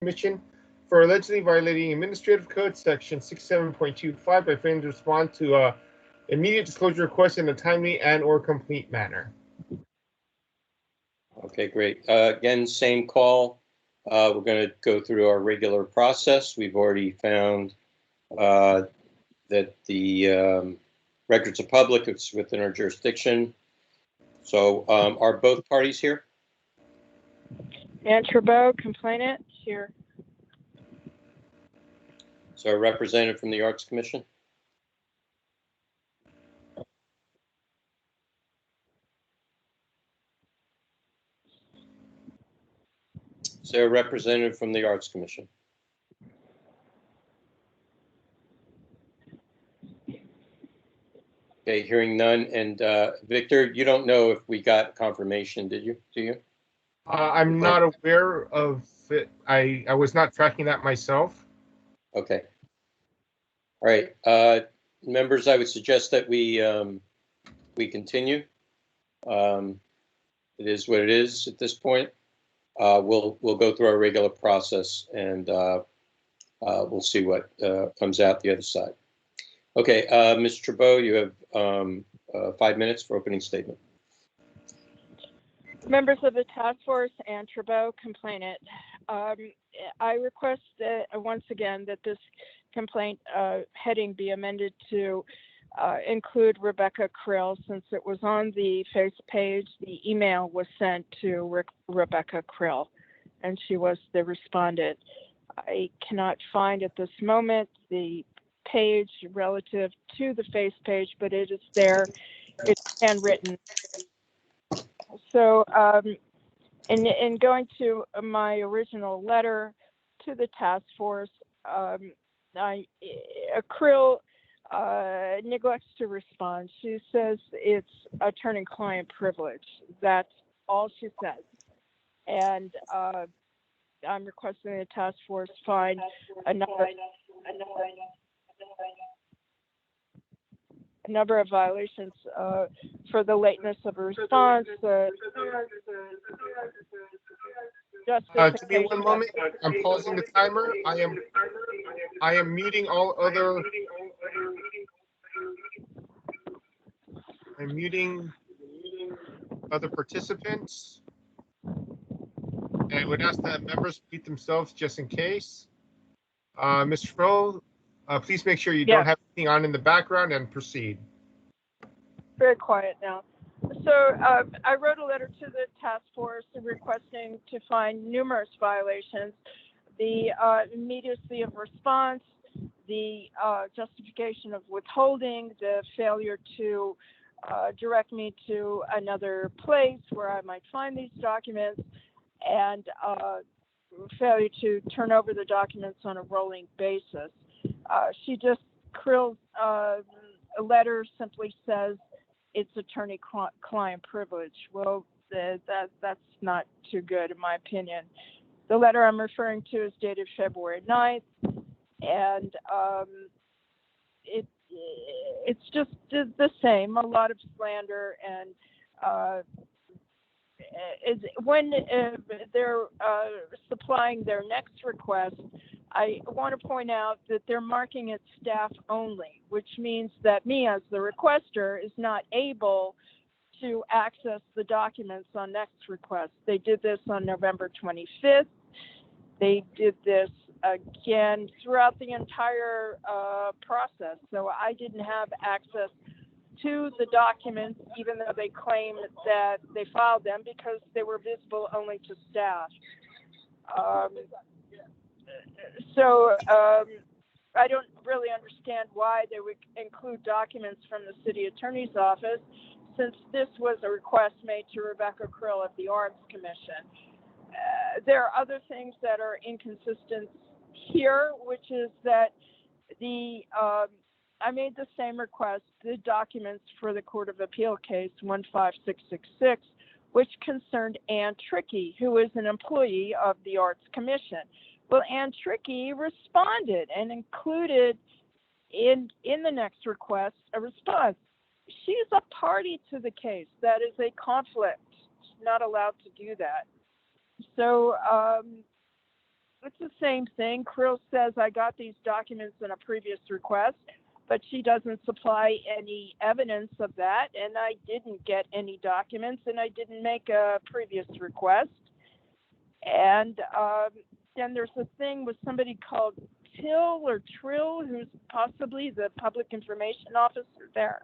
Commission for allegedly violating Administrative Code Section 67.25 by failing to respond to immediate disclosure requests in a timely and/or complete manner. Okay, great. Again, same call. We're going to go through our regular process. We've already found that the records are public. It's within our jurisdiction. So are both parties here? Ann Trabeau, complainant, here. So a representative from the Arts Commission? Is there a representative from the Arts Commission? Okay, hearing none. And Victor, you don't know if we got confirmation, did you? Do you? I'm not aware of it. I was not tracking that myself. Okay. All right, members, I would suggest that we continue. It is what it is at this point. We'll go through our regular process and we'll see what comes out the other side. Okay, Mr. Trabeau, you have 5 minutes for opening statement. Members of the task force, Ann Trabeau, complainant. I request that, once again, that this complaint heading be amended to include Rebecca Krill, since it was on the face page. The email was sent to Rebecca Krill, and she was the respondent. I cannot find at this moment the page relative to the face page, but it is there. It's handwritten. So in going to my original letter to the task force, Krill neglects to respond. She says it's attorney-client privilege. That's all she says. And I'm requesting the task force find a number of violations for the lateness of a response. Give me one moment. I'm pausing the timer. I am muting all other. I'm muting other participants. And I would ask that members mute themselves just in case. Mr. Fro, please make sure you don't have anything on in the background and proceed. Very quiet now. So I wrote a letter to the task force requesting to find numerous violations: the immediacy of response, the justification of withholding, the failure to direct me to another place where I might find these documents, and failure to turn over the documents on a rolling basis. Krill's letter simply says it's attorney-client privilege. Well, that's not too good, in my opinion. The letter I'm referring to is dated February 9th, and it's just the same, a lot of slander, and when they're supplying their next request, I want to point out that they're marking it staff only, which means that me as the requester is not able to access the documents on next request. They did this on November 25th. They did this again throughout the entire process. So I didn't have access to the documents, even though they claimed that they filed them, because they were visible only to staff. So I don't really understand why they would include documents from the city attorney's office, since this was a request made to Rebecca Krill at the Arts Commission. There are other things that are inconsistent here, which is that I made the same request, the documents for the Court of Appeal case 15666, which concerned Ann Trickey, who is an employee of the Arts Commission. Well, Ann Trickey responded and included in the next request a response. She's a party to the case. That is a conflict. She's not allowed to do that. So It's the same thing. Krill says I got these documents in a previous request, but she doesn't supply any evidence of that, and I didn't get any documents, and I didn't make a previous request. And then there's a thing with somebody called Trill, who's possibly the public information officer there.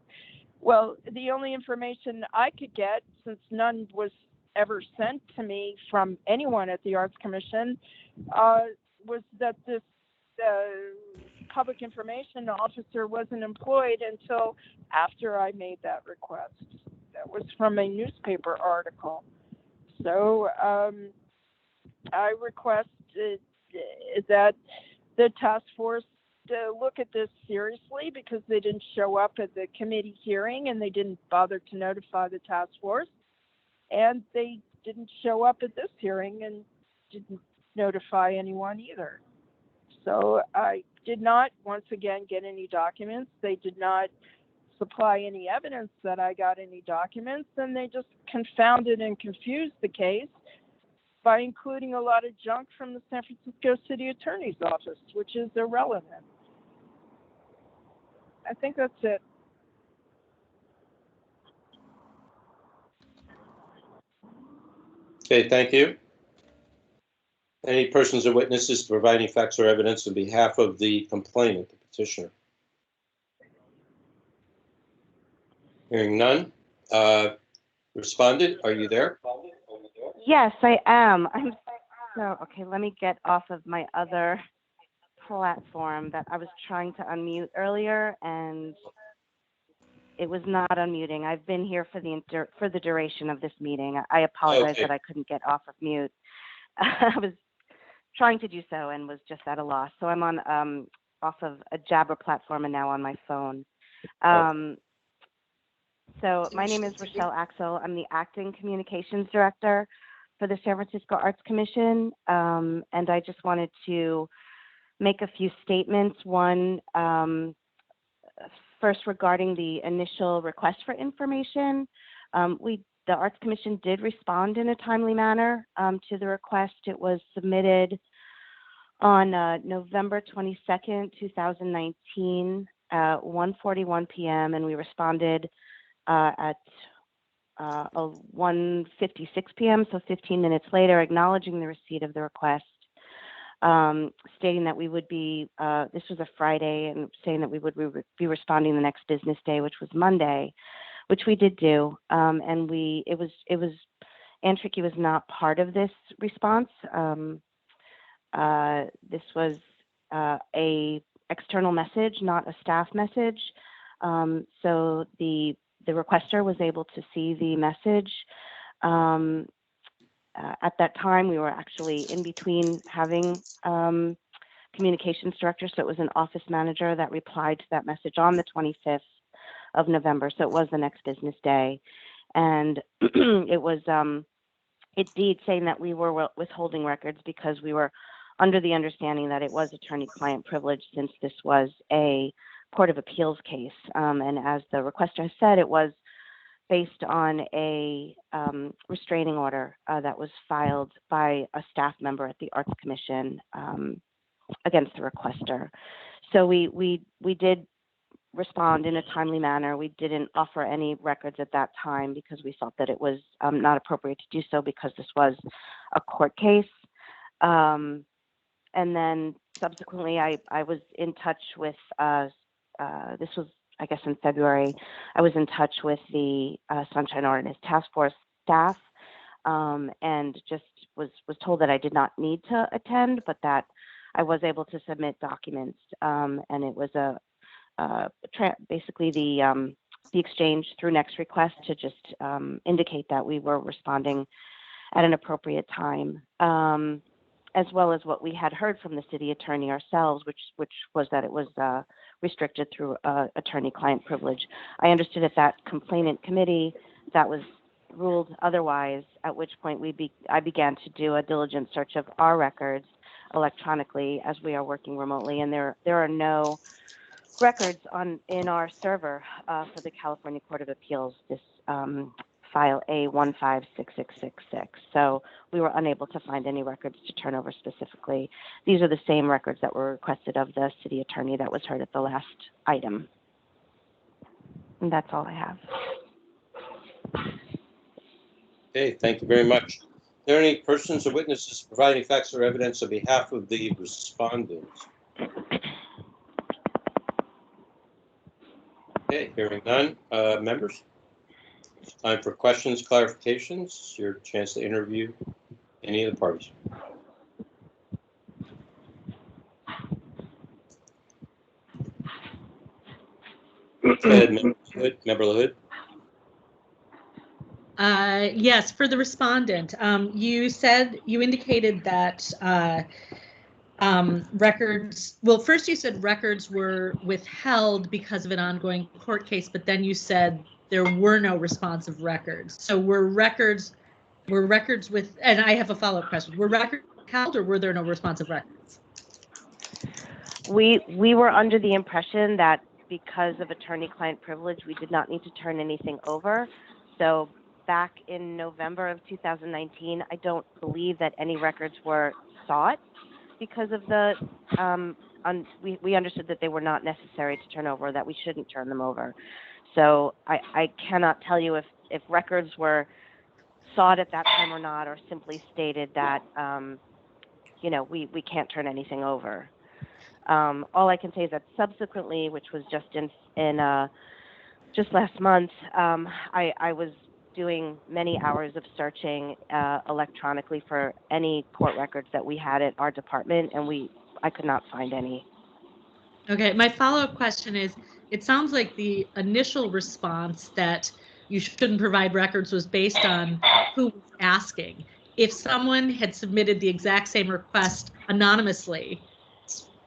Well, the only information I could get, since none was ever sent to me from anyone at the Arts Commission, was that this public information officer wasn't employed until after I made that request. That was from a newspaper article. So I requested that the task force look at this seriously, because they didn't show up at the committee hearing and they didn't bother to notify the task force, and they didn't show up at this hearing and didn't notify anyone either. So I did not, once again, get any documents. They did not supply any evidence that I got any documents, and they just confounded and confused the case by including a lot of junk from the San Francisco City Attorney's Office, which is irrelevant. I think that's it. Okay, thank you. Any persons or witnesses providing facts or evidence on behalf of the complainant, the petitioner? Hearing none. Respondent, are you there? Yes, I am. Okay, let me get off of my other platform that I was trying to unmute earlier, and it was not unmuting. I've been here for the duration of this meeting. I apologize that I couldn't get off of mute. I was trying to do so and was just at a loss. So I'm on off of a Jabber platform and now on my phone. So my name is Rochelle Axel. I'm the acting communications director for the San Francisco Arts Commission, and I just wanted to make a few statements. One, first regarding the initial request for information. The Arts Commission did respond in a timely manner to the request. It was submitted on November 22nd, 2019, 1:41 p.m., and we responded at 1:56 p.m., so 15 minutes later, acknowledging the receipt of the request, stating that we would be, this was a Friday, and saying that we would be responding the next business day, which was Monday, which we did do. And Antricky was not part of this response. This was a external message, not a staff message. So the requester was able to see the message. At that time, we were actually in between having communications director, so it was an office manager that replied to that message on the 25th of November, so it was the next business day. And it was indeed saying that we were withholding records because we were under the understanding that it was attorney-client privilege, since this was a Court of Appeals case. And as the requester has said, it was based on a restraining order that was filed by a staff member at the Arts Commission against the requester. So we did respond in a timely manner. We didn't offer any records at that time because we felt that it was not appropriate to do so, because this was a court case. And then subsequently, I was in touch with, this was, I guess, in February, I was in touch with the Sunshine Ordinance Task Force staff, and just was told that I did not need to attend, but that I was able to submit documents. And it was basically the exchange through next request to just indicate that we were responding at an appropriate time, as well as what we had heard from the city attorney ourselves, which was that it was restricted through attorney-client privilege. I understood at that complainant committee that was ruled otherwise, at which point I began to do a diligent search of our records electronically, as we are working remotely, and there are no records in our server for the California Court of Appeals. This file A156666. So we were unable to find any records to turn over specifically. These are the same records that were requested of the city attorney that was heard at the last item. And that's all I have. Okay, thank you very much. Are there any persons or witnesses providing facts or evidence on behalf of the respondents? Okay, hearing none. Members, it's time for questions, clarifications. It's your chance to interview any of the parties. Go ahead, Member LaHood. Yes, for the respondent, you indicated that records, well, first you said records were withheld because of an ongoing court case, but then you said there were no responsive records. So were records with, and I have a follow-up question, were records held or were there no responsive records? We were under the impression that because of attorney-client privilege, we did not need to turn anything over. So back in November of 2019, I don't believe that any records were sought because of the, we understood that they were not necessary to turn over, that we shouldn't turn them over. So I cannot tell you if records were sought at that time or not, or simply stated that, you know, we can't turn anything over. All I can say is that subsequently, which was just just last month, I was doing many hours of searching electronically for any court records that we had at our department, and I could not find any. Okay, my follow-up question is, it sounds like the initial response that you shouldn't provide records was based on who was asking. If someone had submitted the exact same request anonymously,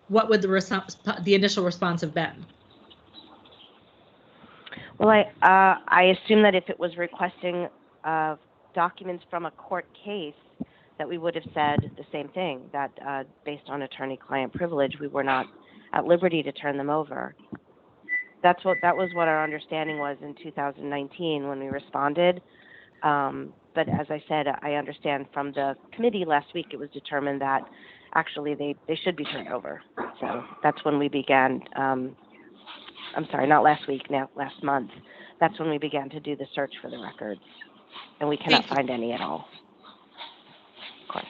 what would the initial response have been? Well, I assume that if it was requesting documents from a court case, that we would have said the same thing, that based on attorney-client privilege, we were not at liberty to turn them over. That was what our understanding was in 2019 when we responded. But as I said, I understand from the committee last week, it was determined that actually they should be turned over. So that's when we began, I'm sorry, not last week, now last month. That's when we began to do the search for the records, and we cannot find any at all. Of course.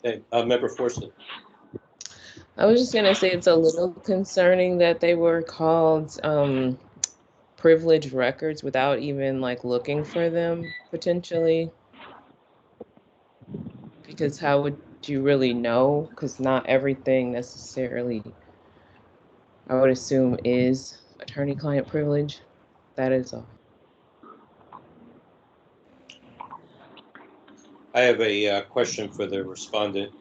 Okay, Member Forsley. I was just gonna say it's a little concerning that they were called privileged records without even like looking for them potentially. Because how would you really know? Because not everything necessarily, I would assume, is attorney-client privilege. That is all. I have a question for the respondent.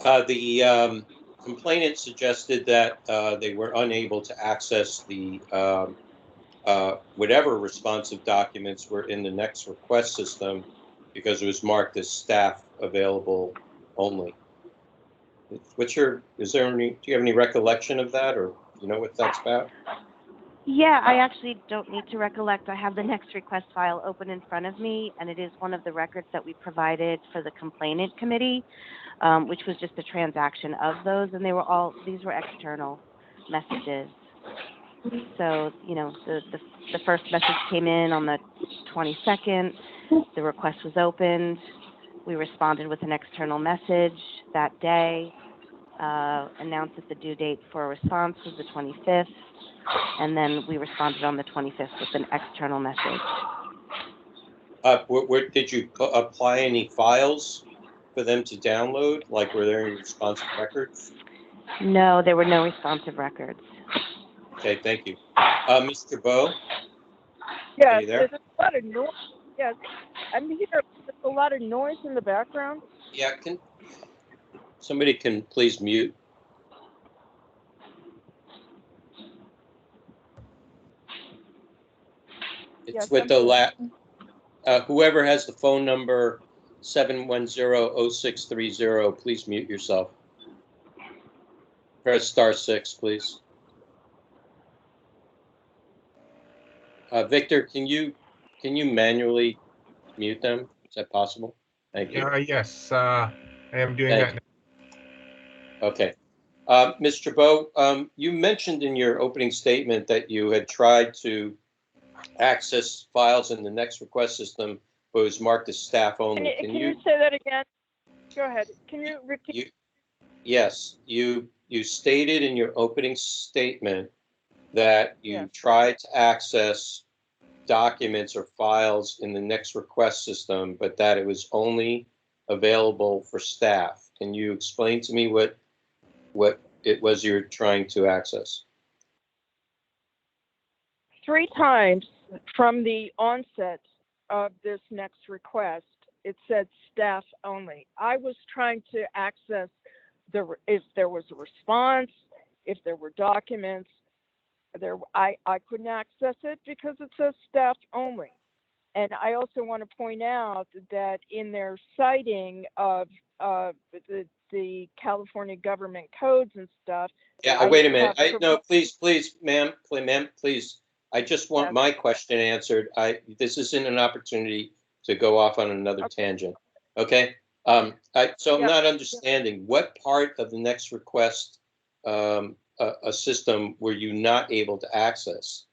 The complainant suggested that they were unable to access the whatever responsive documents were in the next request system because it was marked as staff available only. Do you have any recollection of that, or you know what that's about? Yeah, I actually don't need to recollect. I have the next request file open in front of me, and it is one of the records that we provided for the complainant committee, which was just a transaction of those, and these were external messages. So, you know, the first message came in on the 22nd. The request was opened. We responded with an external message that day, announced that the due date for a response was the 25th, and then we responded on the 25th with an external message. Did you apply any files for them to download? Like, were there any responsive records? No, there were no responsive records. Okay, thank you. Mr. Bowe? Yes, Are you there? there's a lot of noise. Yes, I'm here. There's a lot of noise in the background. Yeah, somebody can please mute? It's Yes, with the whoever has the phone number 710-0630, please mute yourself. Press *6, please. Victor, can you manually mute them? Is that possible? Thank you. Yes, I am doing Thank that. Okay. Mr. Bo, you mentioned in your opening statement that you had tried to access files in the next request system, but it was marked as staff only. Can you say that again? Go ahead. Can you repeat? Yes, you stated in your opening statement that you Yeah. tried to access documents or files in the next request system, but that it was only available for staff. Can you explain to me what it was you're trying to access? 3 times from the onset of this next request, it said staff only. I was trying to access if there was a response, if there were documents. I couldn't access it because it says staff only. And I also want to point out that in their citing of the California government codes and stuff. Yeah, wait a minute. No, please, ma'am, please. I just want my question answered. This isn't an opportunity to go off on another tangent. Okay. I'm not understanding what part of the next request a system were you not able to access?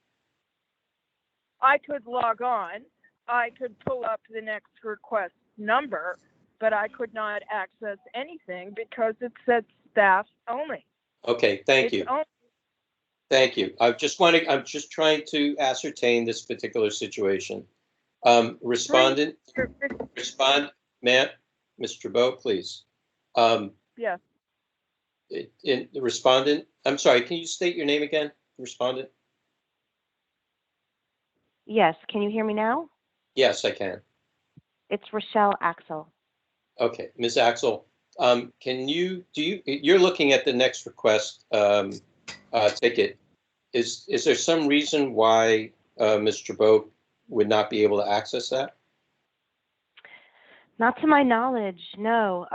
I could log on. I could pull up the next request number, but I could not access anything because it said staff only. Okay, thank you. Thank you. I'm just trying to ascertain this particular situation. Respondent, respond, Matt, Mr. Bo, please. Yes. In the respondent, I'm sorry, can you state your name again, respondent? Yes, can you hear me now? Yes, I can. It's Rochelle Axel. Okay, Ms. Axel, you're looking at the next request ticket. Is there some reason why Mr. Bo would not be able to access that? Not to my knowledge, no.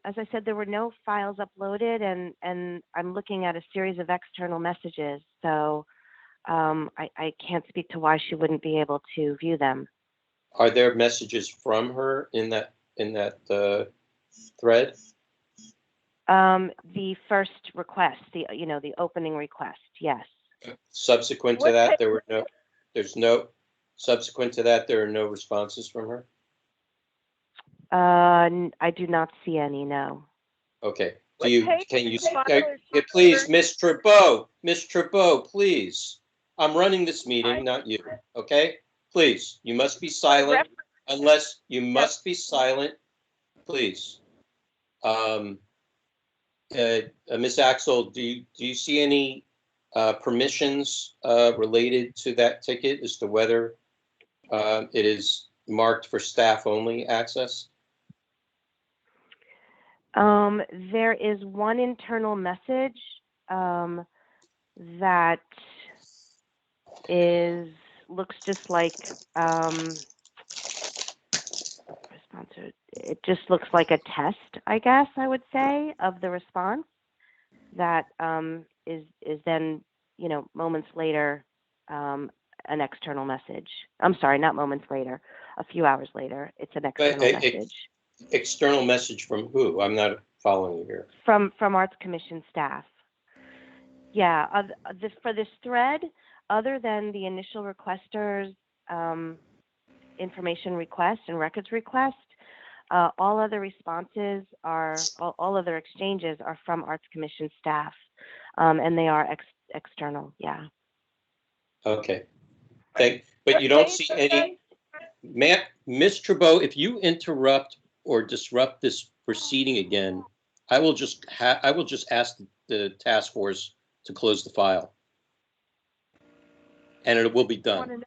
As I said, there were no files uploaded, and I'm looking at a series of external messages, so I can't speak to why she wouldn't be able to view them. Are there messages from her in that thread? The first request, the opening request, yes. Subsequent to that, there are no responses from her? I do not see any, no. Okay. Please, Mr. Bo, please. I'm running this meeting, not you. Okay? Please, you must be silent must be silent, please. Ms. Axel, do you see any permissions related to that ticket as to whether it is marked for staff only access? There is one internal message that looks just like it just looks like a test, I guess I would say, of the response that is then, moments later, an external message. I'm sorry, not moments later, a few hours later, it's an external message. External message from who? I'm not following you here. From Arts Commission staff. Yeah, for this thread, other than the initial requester's information request and records request, all other responses all other exchanges are from Arts Commission staff, and they are external. Yeah. Okay. But you don't see any. Ms. Trudeau, if you interrupt or disrupt this proceeding again, I will just ask the task force to close the file, and it will be done.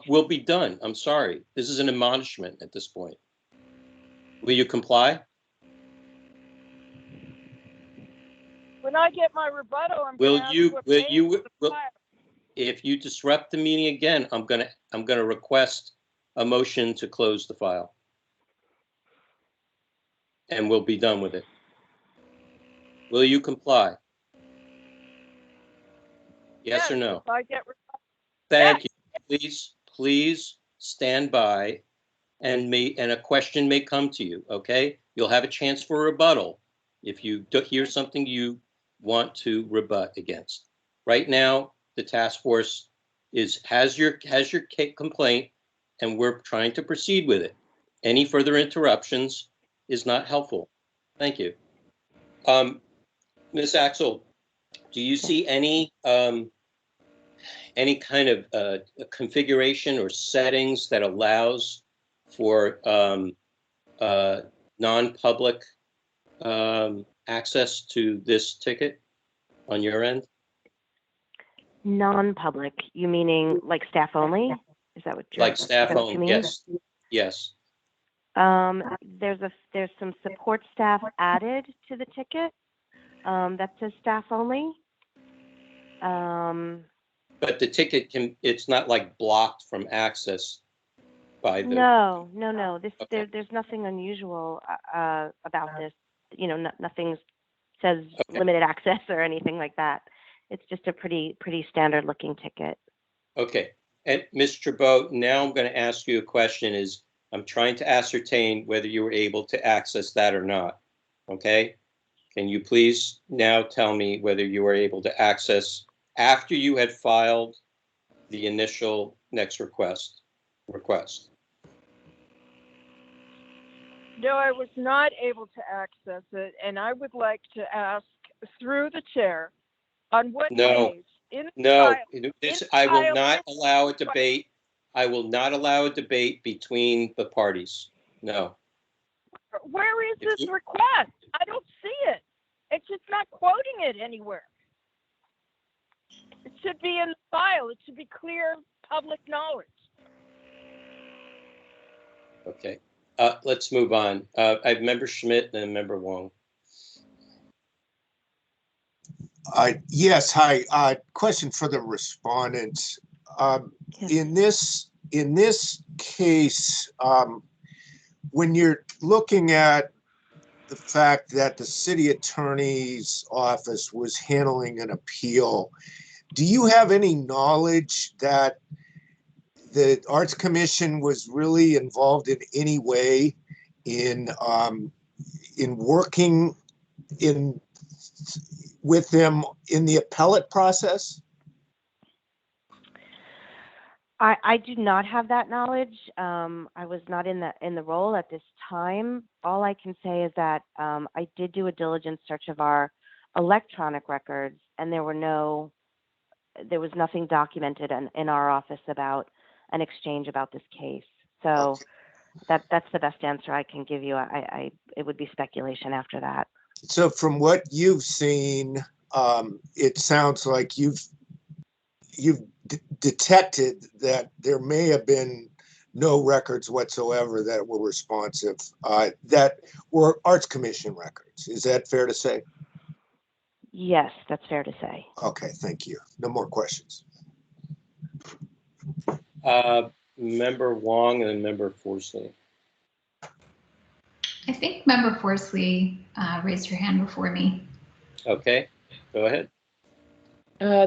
Will be done. I'm sorry. This is an admonishment at this point. Will you comply? When I get my rebuttal, if you disrupt the meeting again, I'm gonna request a motion to close the file, and we'll be done with it. Will you comply? Yes or no? If I get Thank you. please stand by, and a question may come to you, okay? You'll have a chance for a rebuttal if you hear something you want to rebut against. Right now, the task force has your complaint, and we're trying to proceed with it. Any further interruptions is not helpful. Thank you. Ms. Axel, do you see any kind of configuration or settings that allows for non-public access to this ticket on your end? Non-public, you meaning like staff only? Is that what you're? Like staff is that what you only? mean? Yes. Yes. There's some support staff added to the ticket that says staff only. But the ticket it's not like blocked from access by the. No. Okay. There's nothing unusual about this. You know, nothing says Okay. limited access or anything like that. It's just a pretty standard looking ticket. Okay. And Ms. Chabot, now I'm going to ask you a question. I'm trying to ascertain whether you were able to access that or not. Okay. Can you please now tell me whether you were able to access after you had filed the initial next request? No, I was not able to access it, and I would like to ask through the chair on what page in the No, file, I will not allow a debate. I will not allow a debate between the parties. No. Where is this request? I don't see it. It's just not quoting it anywhere. It should be in the file. It should be clear public knowledge. Okay. Let's move on. I have Member Schmidt and Member Wong. Yes, hi. Question for the respondents. In this case, when you're looking at the fact that the city attorney's office was handling an appeal, do you have any knowledge that the Arts Commission was really involved in any way in working with them in the appellate process? I do not have that knowledge. I was not in the role at this time. All I can say is that I did do a diligent search of our electronic records, and there was nothing documented in our office about an exchange about this case. So okay. That's the best answer I can give you. It would be speculation after that. So from what you've seen, it sounds like you've detected that there may have been no records whatsoever that were responsive, that were Arts Commission records. Is that fair to say? Yes, that's fair to say. Okay, thank you. No more questions. Member Wong and Member Forsley. I think Member Forsley raised her hand before me. Okay, go ahead.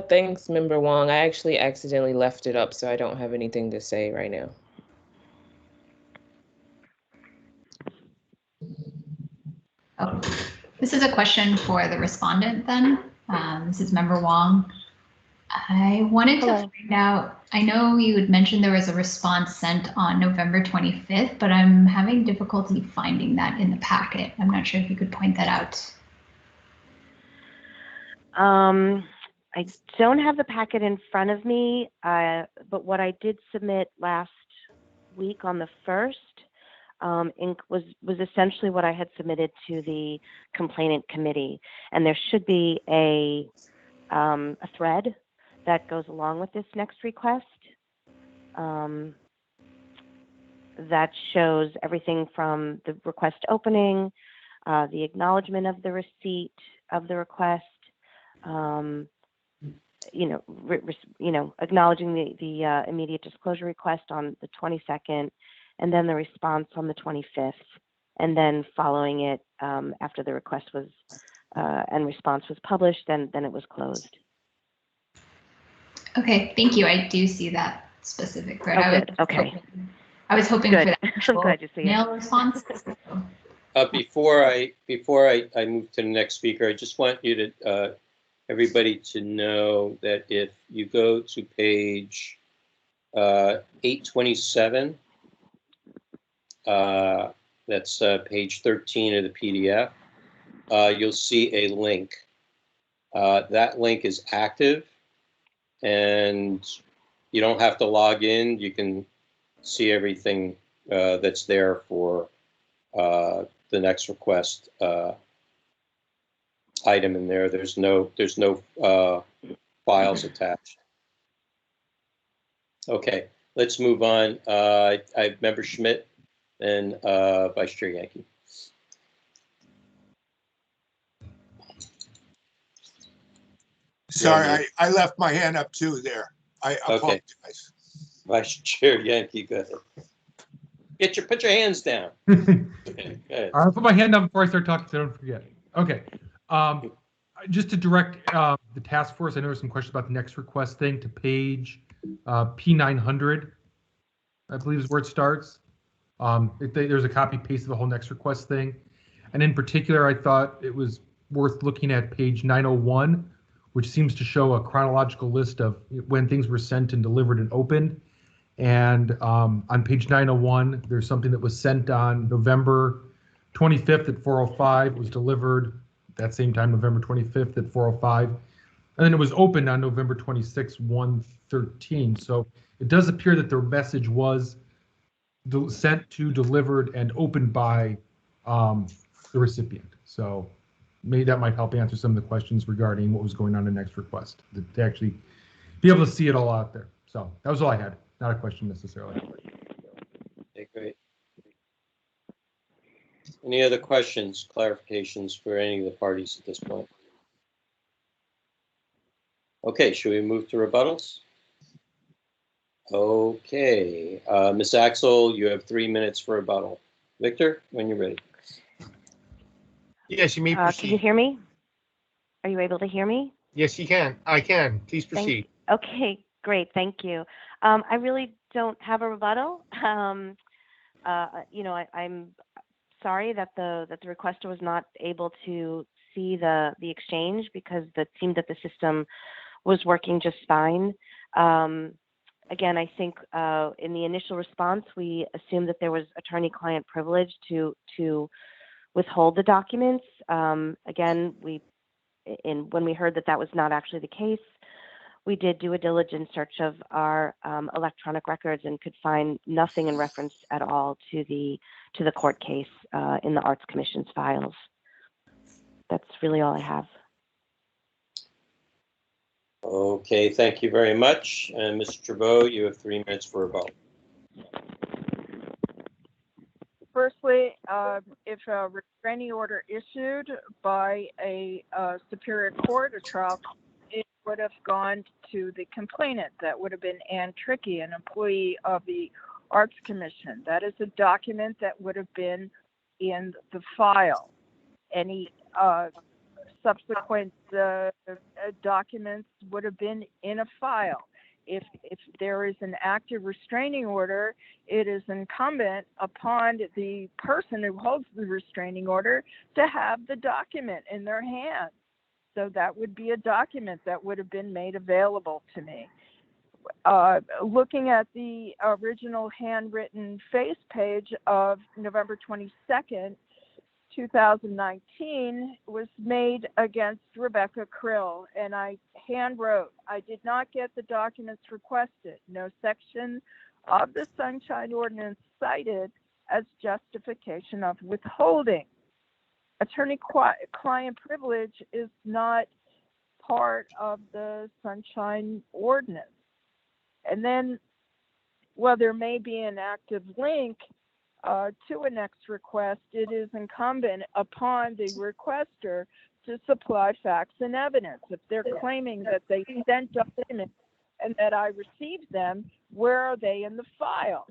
Thanks, Member Wong. I actually accidentally left it up, so I don't have anything to say right now. Oh, this is a question for the respondent then. This is Member Wong. I wanted to find out, I know you had mentioned there was a response sent on November 25th, but I'm having difficulty finding that in the packet. I'm not sure if you could point that out. I don't have the packet in front of me, but what I did submit last week on the 1st was essentially what I had submitted to the complainant committee, and there should be a thread that goes along with this next request that shows everything from the request opening, the acknowledgement of the receipt of the request, acknowledging the immediate disclosure request on the 22nd, and then the response on the 25th, and then following it after the request was and response was published, then it was closed. Okay, thank you. I do see that specific thread. Oh, I was good. Okay. hoping Good. for that I'm actual glad you see it. email response. Before I move to the next speaker, I just want you to, everybody to know that if you go to page 827, that's page 13 of the PDF, you'll see a link. That link is active, and you don't have to log in. You can see everything that's there for the next request item in there. There's no files attached. Okay, let's move on. I have Member Schmidt and Vice Chair Yankee. Sorry, I left my hand up too there. I apologize. Vice Chair Yankee, go ahead. Put your hands down. Okay, go ahead. I'll put my hand up before I start talking so I don't forget. Okay. Just to direct the task force, I know there's some questions about the next request thing to page P900, I believe is where it starts. There's a copy paste of the whole next request thing. And in particular, I thought it was worth looking at page 901, which seems to show a chronological list of when things were sent and delivered and opened. And on page 901, there's something that was sent on November 25th at 4:05, was delivered that same time, November 25th at 4:05. And then it was opened on November 26th, 1:13. So it does appear that the message was sent to, delivered, and opened by the recipient. So maybe that might help answer some of the questions regarding what was going on in the next request, to actually be able to see it all out there. So that was all I had. Not a question necessarily. Okay, great. Any other questions, clarifications for any of the parties at this point? Okay, should we move to rebuttals? Okay, Ms. Axel, you have 3 minutes for rebuttal. Victor, when you're ready. Yes, you may proceed. Can you hear me? Are you able to hear me? Yes, you can. I can. Please proceed. Okay, great. Thank you. I really don't have a rebuttal. I'm sorry that the requester was not able to see the exchange, because it seemed that the system was working just fine. Again, I think in the initial response, we assumed that there was attorney-client privilege to withhold the documents. Again, when we heard that that was not actually the case, we did do a diligent search of our electronic records and could find nothing in reference at all to the court case in the Arts Commission's files. That's really all I have. Okay, thank you very much. And Mr. Trabo, you have 3 minutes for rebuttal. Firstly, if a restraining order issued by a superior court, a trial court, it would have gone to the complainant. That would have been Ann Trickey, an employee of the Arts Commission. That is a document that would have been in the file. Any subsequent documents would have been in a file. If there is an active restraining order, it is incumbent upon the person who holds the restraining order to have the document in their hand. So that would be a document that would have been made available to me. Looking at the original handwritten face page of November 22nd, 2019 was made against Rebecca Krill, and I hand wrote, I did not get the documents requested. No section of the Sunshine Ordinance cited as justification of withholding. Attorney-client privilege is not part of the Sunshine Ordinance. And then, while there may be an active link to a next request, it is incumbent upon the requester to supply facts and evidence. If they're claiming that they sent documents and that I received them, where are they in the file?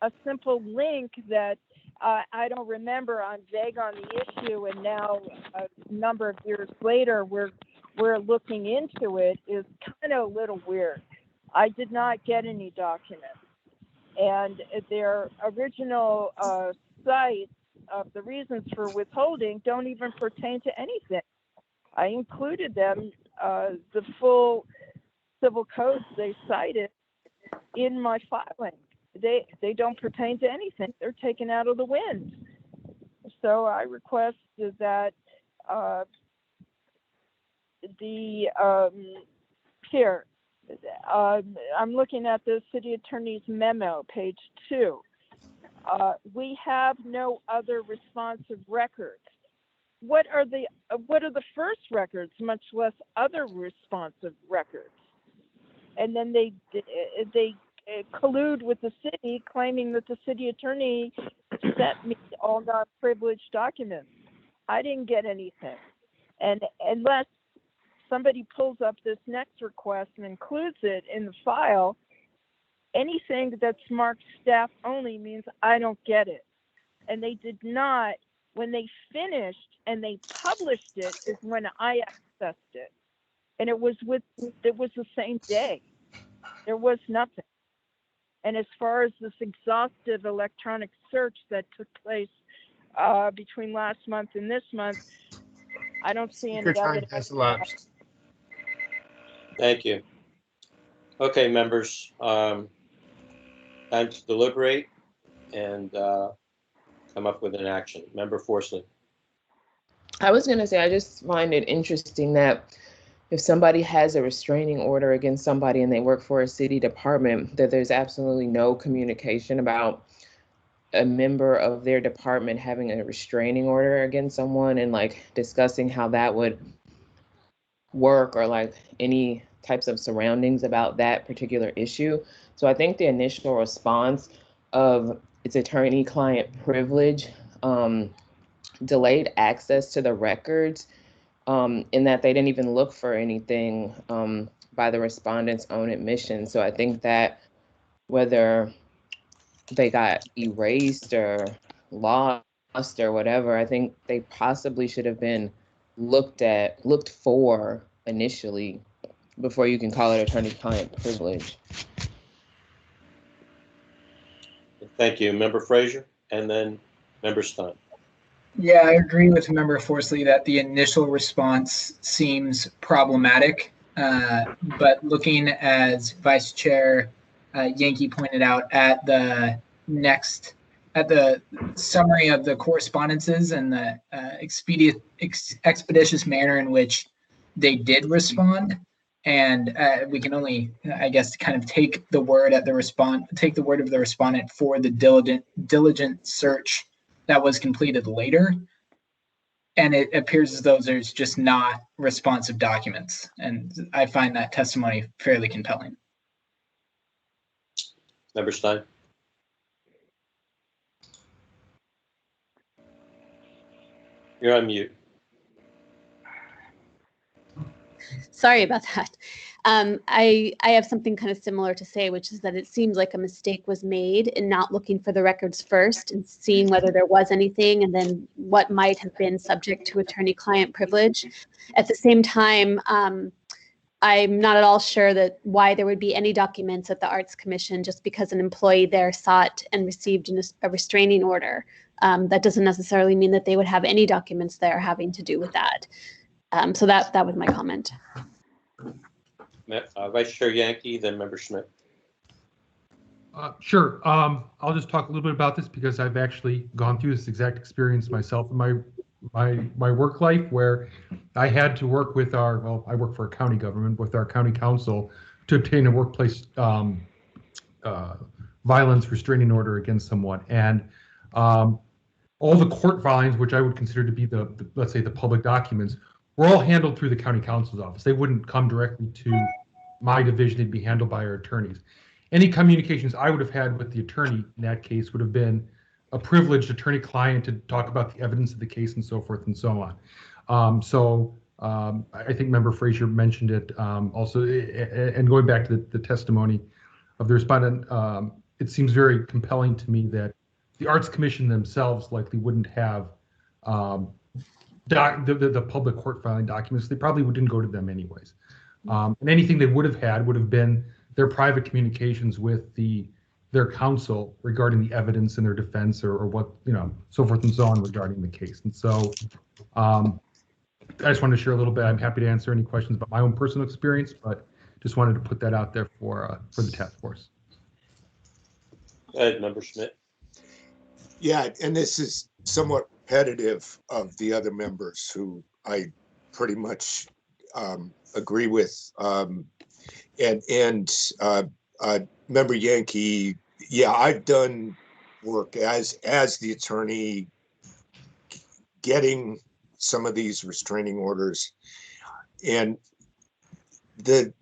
A simple link that I don't remember, I'm vague on the issue, and now a number of years later we're looking into it, is kind of a little weird. I did not get any documents. And their original cites of the reasons for withholding don't even pertain to anything. I included them, the full civil codes they cited, in my filing. They don't pertain to anything. They're taken out of the wind. So I request that here, I'm looking at the city attorney's memo, page 2. We have no other responsive records. What are the first records, much less other responsive records? And then they collude with the city, claiming that the city attorney sent me all non-privileged documents. I didn't get anything. And unless somebody pulls up this next request and includes it in the file, anything that's marked staff only means I don't get it. And they did not, when they finished and they published it, is when I accessed it. And it was the same day. There was nothing. And as far as this exhaustive electronic search that took place between last month and this month, I don't see any Your time evidence. has elapsed. Thank you. Okay, members, time to deliberate and come up with an action. Member Forsley. I was going to say, I just find it interesting that if somebody has a restraining order against somebody and they work for a city department, that there's absolutely no communication about a member of their department having a restraining order against someone and like discussing how that would work or like any types of surroundings about that particular issue. So I think the initial response of its attorney-client privilege delayed access to the records in that they didn't even look for anything by the respondent's own admission. So I think that whether they got erased or lost or whatever, I think they possibly should have been looked for initially before you can call it attorney-client privilege. Thank you. Member Frazier, and then Member Stein. Yeah, I agree with Member Forsley that the initial response seems problematic, but looking, as Vice Chair Yankee pointed out, at the summary of the correspondences and the expeditious manner in which they did respond, and we can only, I guess, kind of take the word of the respondent for the diligent search that was completed later. And it appears as though there's just not responsive documents. And I find that testimony fairly compelling. Member Stein. You're on mute. Sorry about that. I have something kind of similar to say, which is that it seems like a mistake was made in not looking for the records first and seeing whether there was anything and then what might have been subject to attorney-client privilege. At the same time, I'm not at all sure that why there would be any documents at the Arts Commission just because an employee there sought and received a restraining order. That doesn't necessarily mean that they would have any documents there having to do with that. So that was my comment. Vice Chair Yankee, then Member Schmidt. Sure. I'll just talk a little bit about this because I've actually gone through this exact experience myself in my work life, where I had to work with I work for a county government, with our county council to obtain a workplace violence restraining order against someone. And all the court filings, which I would consider to be let's say the public documents, were all handled through the county counsel's office. They wouldn't come directly to my division. It'd be handled by our attorneys. Any communications I would have had with the attorney in that case would have been a privileged attorney-client to talk about the evidence of the case and so forth and so on. I think Member Frazier mentioned it also, and going back to the testimony of the respondent, it seems very compelling to me that the Arts Commission themselves likely wouldn't have the public court filing documents. They probably didn't go to them anyways. And anything they would have had would have been their private communications with their counsel regarding the evidence in their defense or what, so forth and so on regarding the case. And so I just wanted to share a little bit. I'm happy to answer any questions about my own personal experience, but just wanted to put that out there for the task force. Go ahead, Member Schmidt. Yeah, and this is somewhat repetitive of the other members who I pretty much agree with. Member Yankee, yeah, I've done work as the attorney getting some of these restraining orders, and the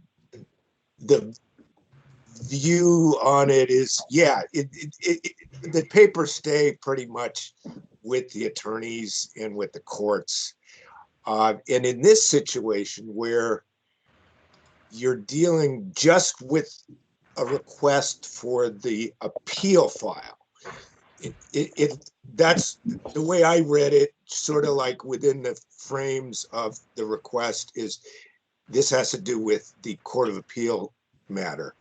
view on it is, yeah, the papers stay pretty much with the attorneys and with the courts. And in this situation where you're dealing just with a request for the appeal file, that's the way I read it, sort of like within the frames of the request is this has to do with the Court of Appeal matter.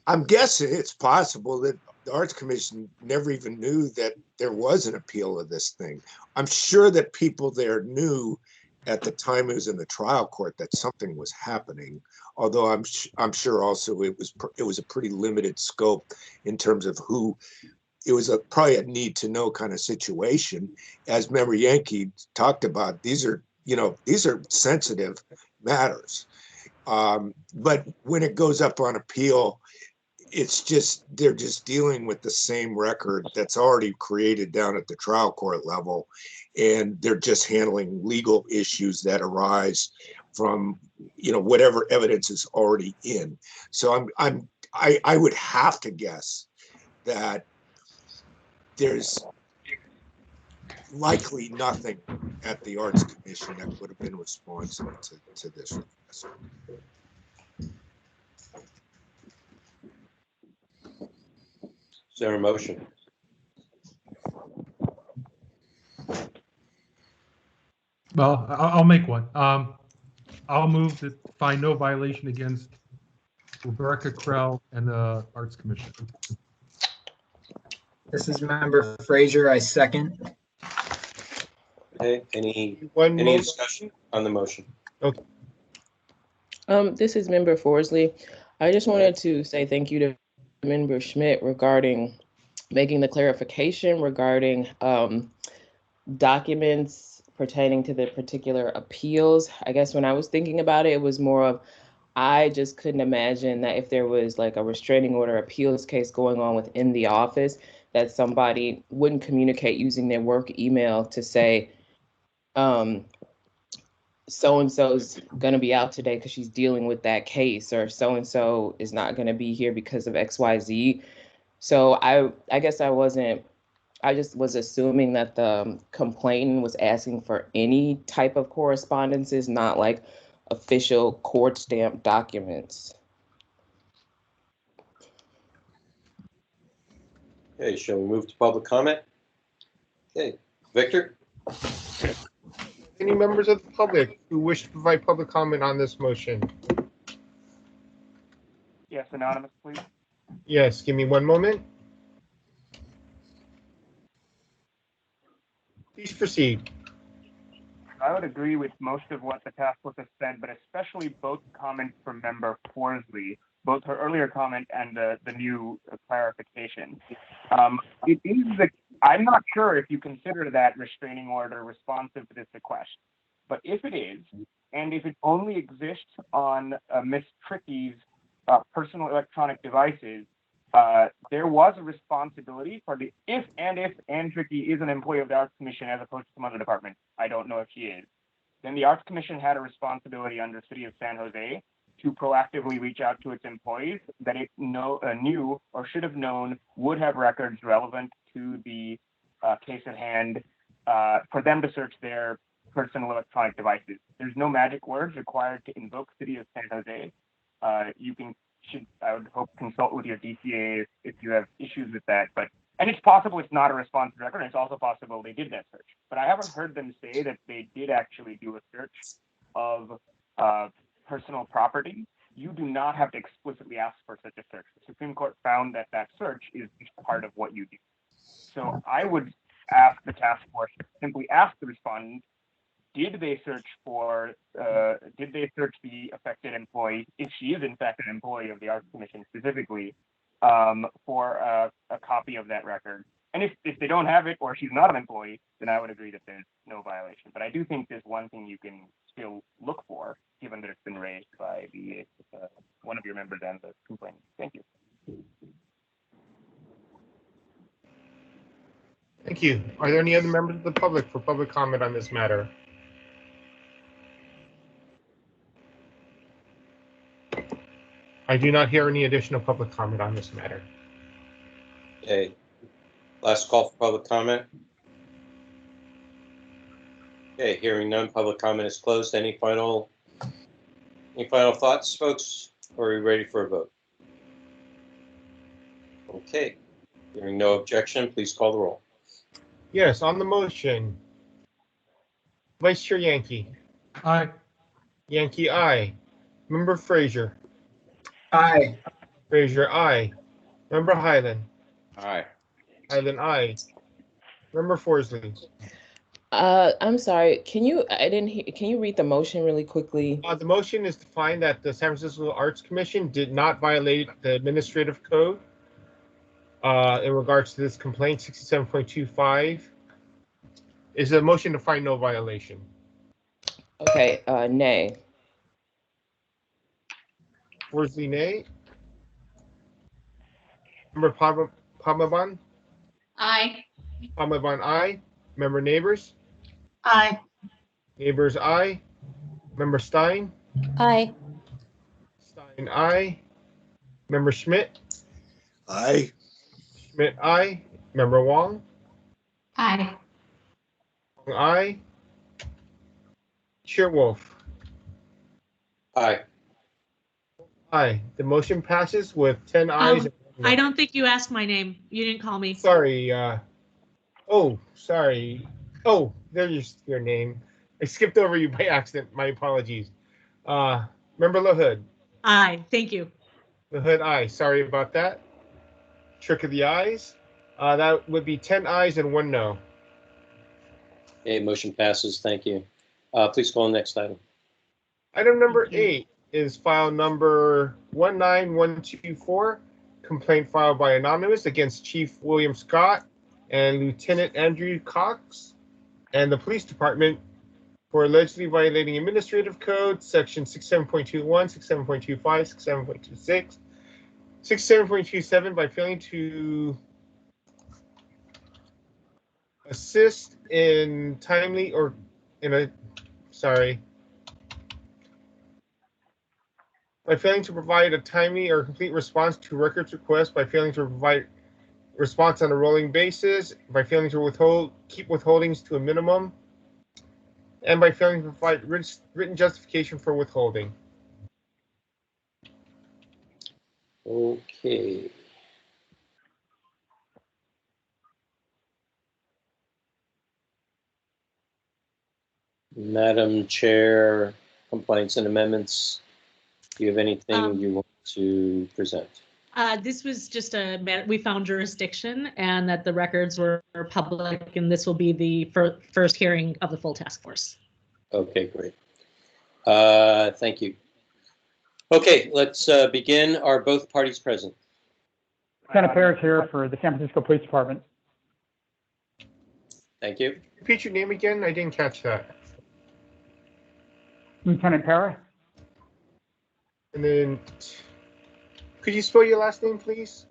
I'm guessing it's possible that the Arts Commission never even knew that there was an appeal of this thing. I'm sure that people there knew at the time it was in the trial court that something was happening. Although I'm sure also it was a pretty limited scope in terms of who. It was probably a need to know kind of situation. As Member Yankee talked about, these are sensitive matters. But when it goes up on appeal, they're just dealing with the same record that's already created down at the trial court level, and they're just handling legal issues that arise from whatever evidence is already in. So I would have to guess that there's likely nothing at the Arts Commission that would have been responsive to this request. Is there a motion? Well, I'll make one. I'll move to find no violation against Rebecca Krell and the Arts Commission. This is Member Frazier. I second. Okay, any One more. discussion on the motion? Okay. This is Member Forsley. I just wanted to say thank you to Member Schmidt regarding making the clarification regarding documents pertaining to the particular appeals. I guess when I was thinking about it, it was more of, I just couldn't imagine that if there was like a restraining order appeals case going on within the office, that somebody wouldn't communicate using their work email to say, so-and-so's going to be out today because she's dealing with that case, or so-and-so is not going to be here because of XYZ. So I guess I just was assuming that the complainant was asking for any type of correspondences, not like official court stamped documents. Okay, shall we move to public comment? Okay, Victor? Any members of the public who wish to provide public comment on this motion? Yes, anonymous, please. Yes, give me one moment. Please proceed. I would agree with most of what the task force has said, but especially both comments from Member Forsley, both her earlier comment and the new clarification. It is I'm not sure if you consider that restraining order responsive to this request, but if it is, and if it only exists on Ms. Tricky's personal electronic devices, there was a responsibility for if Ann Tricky is an employee of the Arts Commission as opposed to some other department, I don't know if she is, then the Arts Commission had a responsibility under the City of San Jose to proactively reach out to its employees that it knew or should have known would have records relevant to the case at hand, for them to search their personal electronic devices. There's no magic words required to invoke City of San Jose. I would hope, consult with your DCA if you have issues with that. And it's possible it's not a responsive record, and it's also possible they did that search. But I haven't heard them say that they did actually do a search of personal property. you do not have to explicitly ask for such a search. The Supreme Court found that that search is just part of what you do. So I would ask the task force, simply ask the respondent, did they search the affected employee, if she is in fact an employee of the Arts Commission specifically, for a copy of that record? And if they don't have it, or she's not an employee, then I would agree that there's no violation. But I do think there's one thing you can still look for, given that it's been raised by the one of your members and the complainant. Thank you. Thank you. Are there any other members of the public for public comment on this matter? I do not hear any additional public comment on this matter. Okay. Last call for public comment. Okay, hearing none, public comment is closed. Any final thoughts, folks? Or are we ready for a vote? Okay. Hearing no objection, please call the roll. Yes, on the motion. Vice Chair Yankee. Aye. Yankee, aye. Member Frazier. Aye. Frazier, aye. Member Highland. Aye. Highland, aye. Member Forsley. I'm sorry. Can you read the motion really quickly? The motion is to find that the San Francisco Arts Commission did not violate the administrative code in regards to this complaint, 67.25. Is a motion to find no violation. Okay, nay. Forsley, nay. Member Pamaban. Aye. Pamaban, aye. Member Neighbors. Aye. Neighbors, aye. Member Stein. Aye. Stein, aye. Member Schmidt. Aye. Schmidt, aye. Member Wong. Aye. Wong, aye. Chair Wolf. Aye. Aye. The motion passes with 10 ayes. I don't think you asked my name. You didn't call me. Sorry. Oh, sorry. Oh, there's your name. I skipped over you by accident. My apologies. Member LaHood. Aye, thank you. LaHood, aye. Sorry about that. Trick of the eyes. That would be 10 ayes and 1 no. Okay, motion passes. Thank you. Please call the next item. Item number 8 is file number 19124. Complaint filed by Anonymous against Chief William Scott and Lieutenant Andrew Cox and the police department for allegedly violating administrative code section 67.21, 67.25, 67.26, 67.27 by failing to assist in timely or by failing to provide a timely or complete response to records requests, by failing to provide response on a rolling basis, by failing to keep withholdings to a minimum, and by failing to provide written justification for withholding. Okay. Madam Chair, complaints and amendments. Do you have anything you want to present? This was just we found jurisdiction and that the records were public, and this will be the first hearing of the full task force. Okay, great. Thank you. Okay, let's begin. Are both parties present? Lieutenant Parrish here for the San Francisco Police Department. Thank you. Repeat your name again. I didn't catch that. Lieutenant Parrish. And then, could you spell your last name, please?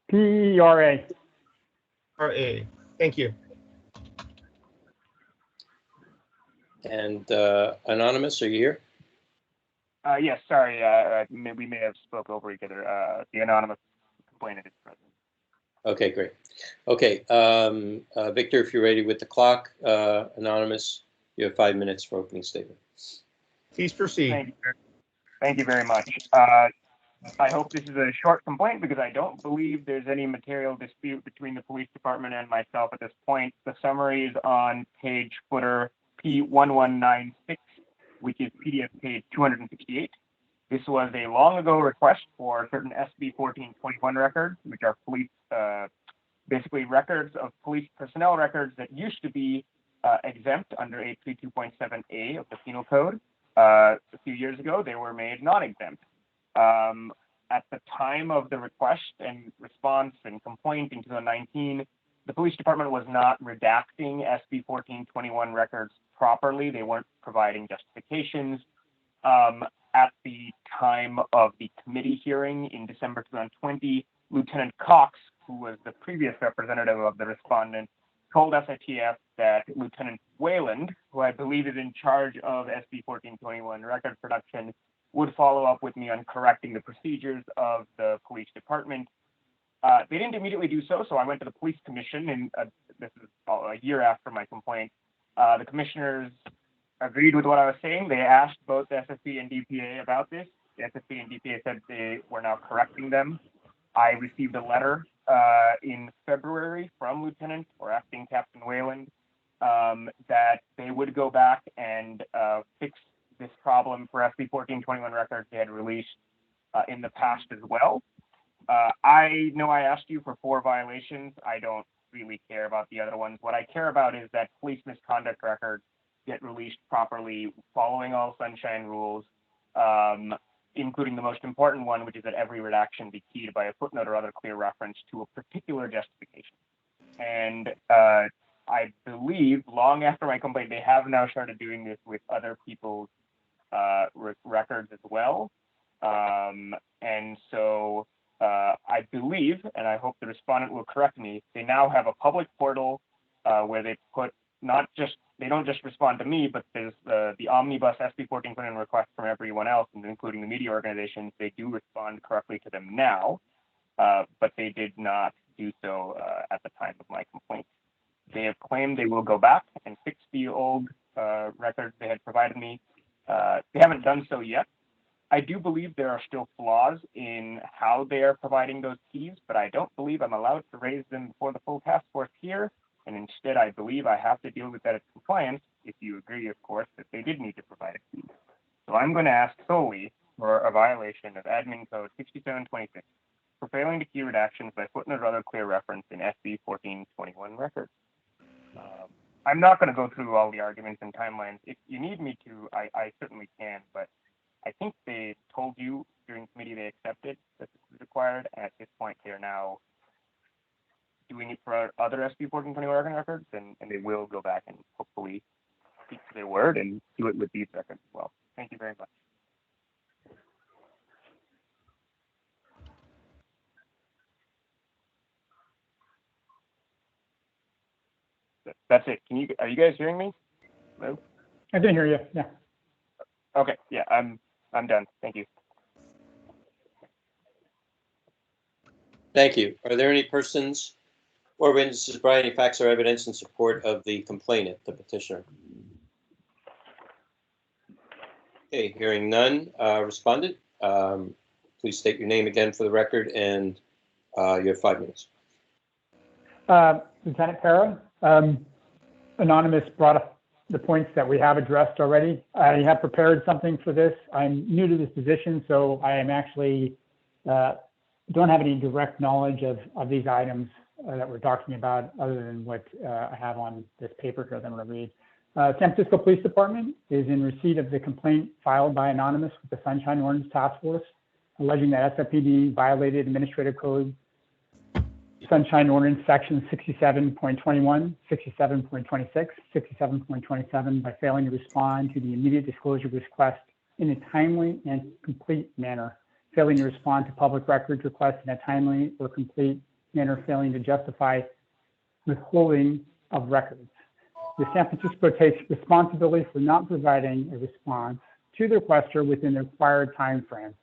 P-E-R-A. R-A. Thank you. And Anonymous, are you here? Yes, sorry, we may have spoke over each other. The anonymous complainant is present. Okay, great. Okay, Victor, if you're ready with the clock, Anonymous, you have 5 minutes for opening statement. Please proceed. Thank you very much. I hope this is a short complaint because I don't believe there's any material dispute between the police department and myself at this point. The summary is on page footer P1196, which is PDF page 268. This was a long ago request for certain SB 1421 records, which are police, basically records of police personnel records that used to be exempt under 832.7A of the Penal Code. A few years ago, they were made non-exempt. At the time of the request and response and complaint in 2019, the police department was not redacting SB 1421 records properly. They weren't providing justifications. At the time of the committee hearing in December 2020, Lieutenant Cox, who was the previous representative of the respondent, told SOTF that Lieutenant Wayland, who I believe is in charge of SB 1421 record production, would follow up with me on correcting the procedures of the police department. They didn't immediately do so, so I went to the police commission, and this is a year after my complaint. The commissioners agreed with what I was saying. They asked both SSP and DPA about this. The SSP and DPA said they were now correcting them. I received a letter in February from Lieutenant or Acting Captain Wayland that they would go back and fix this problem for SB 1421 records they had released in the past as well. I know I asked you for 4 violations. I don't really care about the other ones. What I care about is that police misconduct records get released properly, following all sunshine rules, including the most important one, which is that every redaction be keyed by a footnote or other clear reference to a particular justification. And I believe, long after my complaint, they have now started doing this with other people's records as well. And so I believe, and I hope the respondent will correct me, they now have a public portal where they put they don't just respond to me, but there's the omnibus SB 1421 request from everyone else, including the media organizations. They do respond correctly to them now, but they did not do so at the time of my complaint. They have claimed they will go back and fix the old records they had provided me. They haven't done so yet. I do believe there are still flaws in how they are providing those keys, but I don't believe I'm allowed to raise them before the full task force here. And instead, I believe I have to deal with that as compliance, if you agree, of course, that they did need to provide a key. So I'm going to ask solely for a violation of Admin Code 6726 for failing to key redactions by footnote or other clear reference in SB 1421 records. I'm not going to go through all the arguments and timelines. If you need me to, I certainly can, but I think they told you during committee they accepted that this is required, and at this point they're now doing it for other SB 1421 records, and they will go back and hopefully speak to their word and do it with these records as well. Thank you very much. That's it. Are you guys hearing me? Hello? I can hear you, yeah. Okay, yeah, I'm done. Thank you. Thank you. Are there any persons or witnesses who provide any facts or evidence in support of the complainant, the petitioner? Okay, hearing none. Respondent, please state your name again for the record, and you have 5 minutes. Lieutenant Para, Anonymous brought up the points that we have addressed already. I have prepared something for this. I'm new to this position, so I am actually don't have any direct knowledge of these items that we're talking about, other than what I have on this paper here that I'm going to read. San Francisco Police Department is in receipt of the complaint filed by Anonymous with the Sunshine Ordinance Task Force, alleging that SFPD violated Administrative Code Sunshine Ordinance Section 67.21, 67.26, 67.27 by failing to respond to the immediate disclosure request in a timely and complete manner, failing to respond to public records requests in a timely or complete manner, failing to justify withholding of records. The San Francisco takes responsibility for not providing a response to the requester within the required time frame.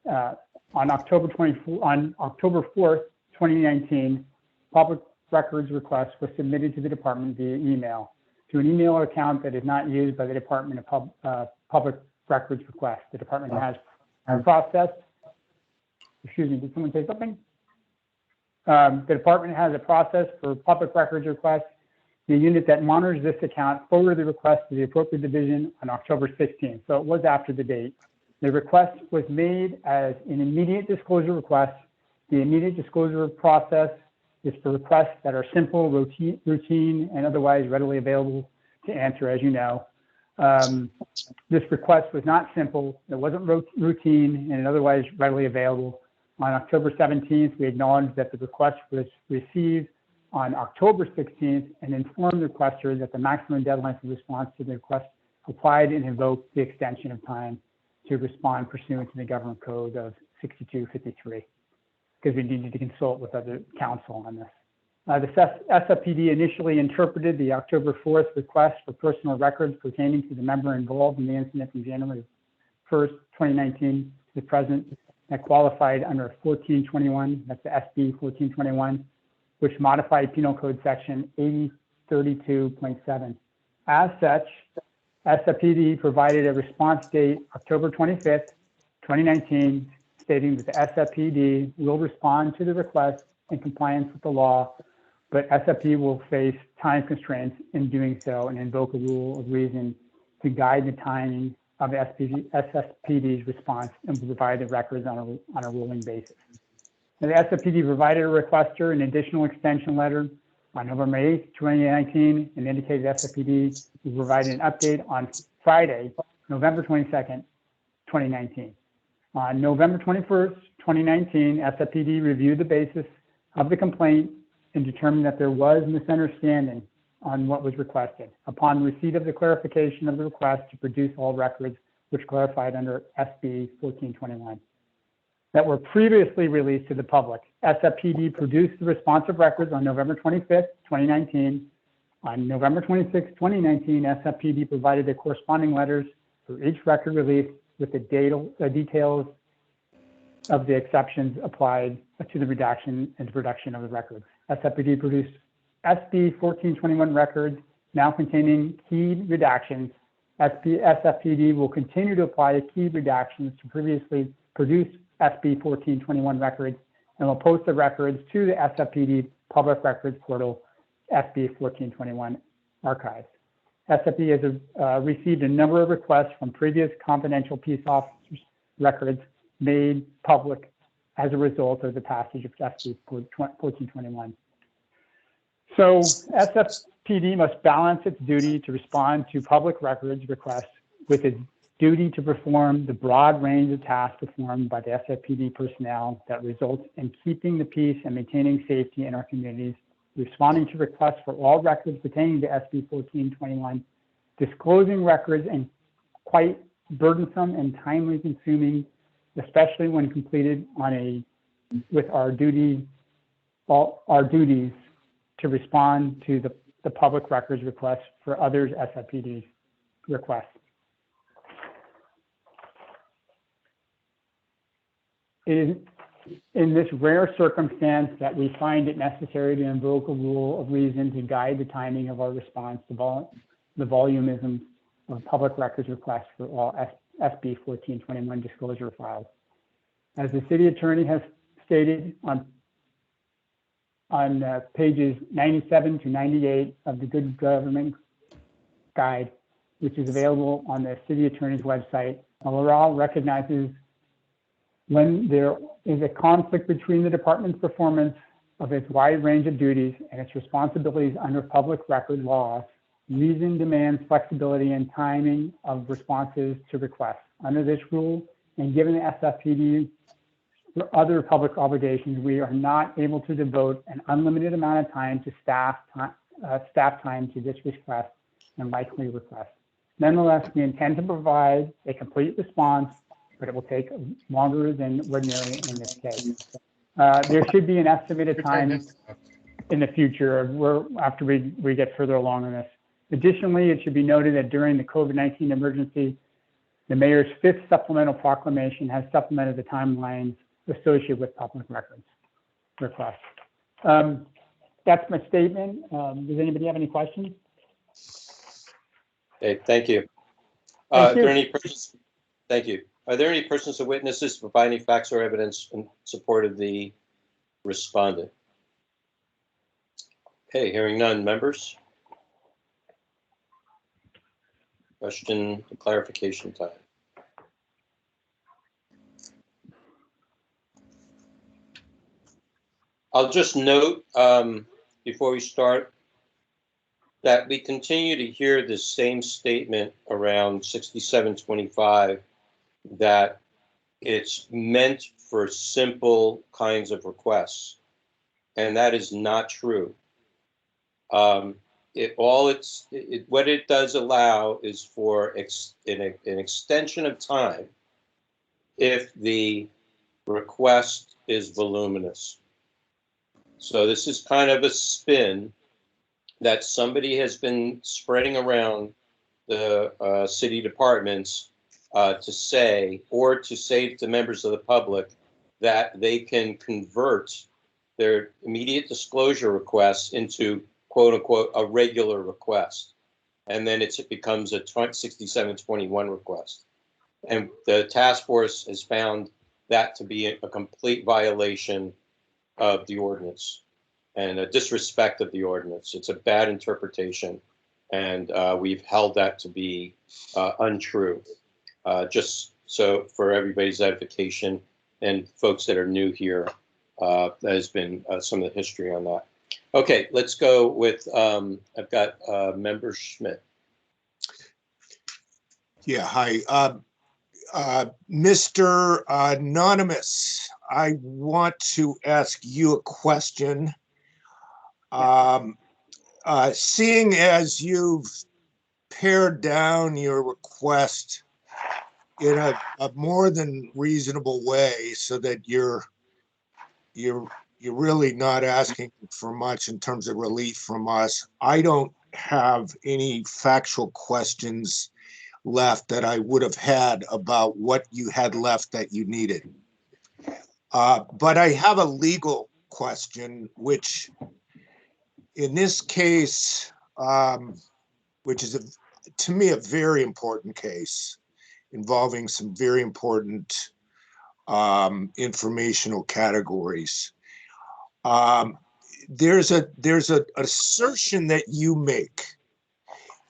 On October 4th, 2019, public records request was submitted to the department via email to an email account that is not used by the Department of Public Records request. The department has processed. Excuse me, did someone say something? The department has a process for public records requests. The unit that monitors this account forwarded the request to the appropriate division on October 16th. So it was after the date The request was made as an immediate disclosure request. The immediate disclosure process is for requests that are simple, routine, and otherwise readily available to answer, as you know. This request was not simple, it wasn't routine, and otherwise readily available. On October 17th, we acknowledged that the request was received on October 16th and informed the requester that the maximum deadline for response to the request applied and invoked the extension of time to respond pursuant to the government code of 6253, because we needed to consult with other counsel on this. The SFPD initially interpreted the October 4th request for personal records pertaining to the member involved in the incident from January 1st, 2019 to the present that qualified under 1421, that's the SB 1421, which modified Penal Code Section 8032.7. As such, SFPD provided a response date October 25th, 2019, stating that the SFPD will respond to the request in compliance with the law, but SFPD will face time constraints in doing so and invoke a rule of reason to guide the timing of the SFPD's response and provide the records on a rolling basis. Now, the SFPD provided a requester an additional extension letter on November 8th, 2019, and indicated SFPD will provide an update on Friday, November 22nd, 2019. On November 21st, 2019, SFPD reviewed the basis of the complaint and determined that there was misunderstanding on what was requested. Upon receipt of the clarification of the request to produce all records which clarified under SB 1421 that were previously released to the public, SFPD produced the responsive records on November 25th, 2019. On November 26th, 2019, SFPD provided the corresponding letters for each record release with the details of the exceptions applied to the redaction and production of the records. SFPD produced SB 1421 records now containing key redactions. SFPD will continue to apply key redactions to previously produced SB 1421 records and will post the records to the SFPD Public Records Portal, SB 1421 archives. SFPD has received a number of requests from previous confidential peace officers' records made public as a result of the passage of SB 1421. So SFPD must balance its duty to respond to public records requests with its duty to perform the broad range of tasks performed by the SFPD personnel that results in keeping the peace and maintaining safety in our communities, responding to requests for all records pertaining to SB 1421, disclosing records and quite burdensome and timely consuming, especially when completed with our duties to respond to the public records requests for others' SFPD requests. It is in this rare circumstance that we find it necessary to invoke a rule of reason to guide the timing of our response to the volumism of public records requests for all SB 1421 disclosure files. As the city attorney has stated on pages 97 to 98 of the Good Government Guide, which is available on the city attorney's website, law recognizes when there is a conflict between the department's performance of its wide range of duties and its responsibilities under public record laws, reason demands flexibility and timing of responses to requests. Under this rule, and given the SFPD other public obligations, we are not able to devote an unlimited amount of time to staff time to this request and likely request. Nonetheless, we intend to provide a complete response, but it will take longer than ordinary in this case. There should be an estimated time in the future after we get further along in this. Additionally, it should be noted that during the COVID-19 emergency, the mayor's 5th supplemental proclamation has supplemented the timelines associated with public records requests. That's my statement. Does anybody have any questions? Okay, thank you. Thank you. Thank you. Are there any persons or witnesses providing facts or evidence in support of the respondent? Okay, hearing none. Members? Question, clarification time. I'll just note before we start that we continue to hear the same statement around 6725 that it's meant for simple kinds of requests, and that is not true. What it does allow is for an extension of time if the request is voluminous. So this is kind of a spin that somebody has been spreading around the city departments to say to members of the public that they can convert their immediate disclosure requests into quote unquote a regular request. And then it becomes a 6721 request. And the task force has found that to be a complete violation of the ordinance and a disrespect of the ordinance. It's a bad interpretation, and we've held that to be untrue. Just so for everybody's edification and folks that are new here, that has been some of the history on that. Okay, let's go with, I've got Member Schmidt. Yeah, hi. Mr. Anonymous, I want to ask you a question. Seeing as you've pared down your request in a more than reasonable way so that you're really not asking for much in terms of relief from us, I don't have any factual questions left that I would have had about what you had left that you needed. But I have a legal question, which in this case, which is to me a very important case involving some very important informational categories. There's an assertion that you make,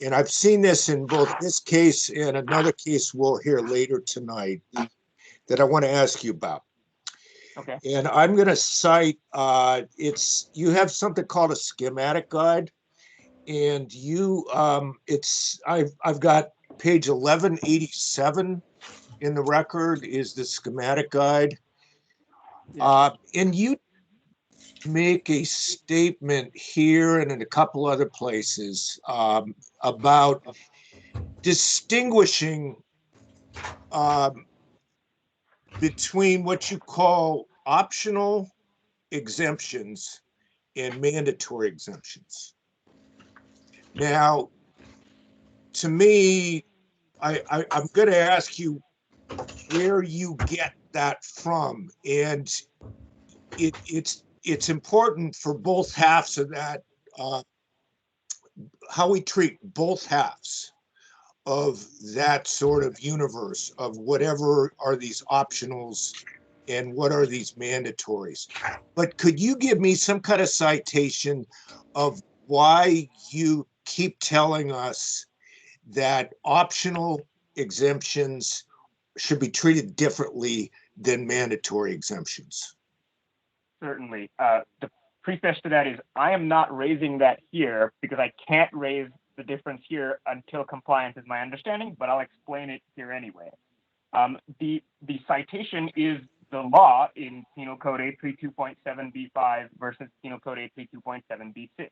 and I've seen this in both this case and another case we'll hear later tonight that I want to ask you about. Okay. And I'm going to cite, you have something called a schematic guide, and I've got page 1187 in the record is the schematic guide. And you make a statement here and in a couple other places about distinguishing between what you call optional exemptions and mandatory exemptions. Now, to me, I'm going to ask you where you get that from, and it's important for both halves of that, how we treat both halves of that sort of universe of whatever are these optionals and what are these mandatories. But could you give me some kind of citation of why you keep telling us that optional exemptions should be treated differently than mandatory exemptions? Certainly. The preface to that is I am not raising that here because I can't raise the difference here until compliance is my understanding, but I'll explain it here anyway. The citation is the law in Penal Code 832.7b5 versus Penal Code 832.7b6.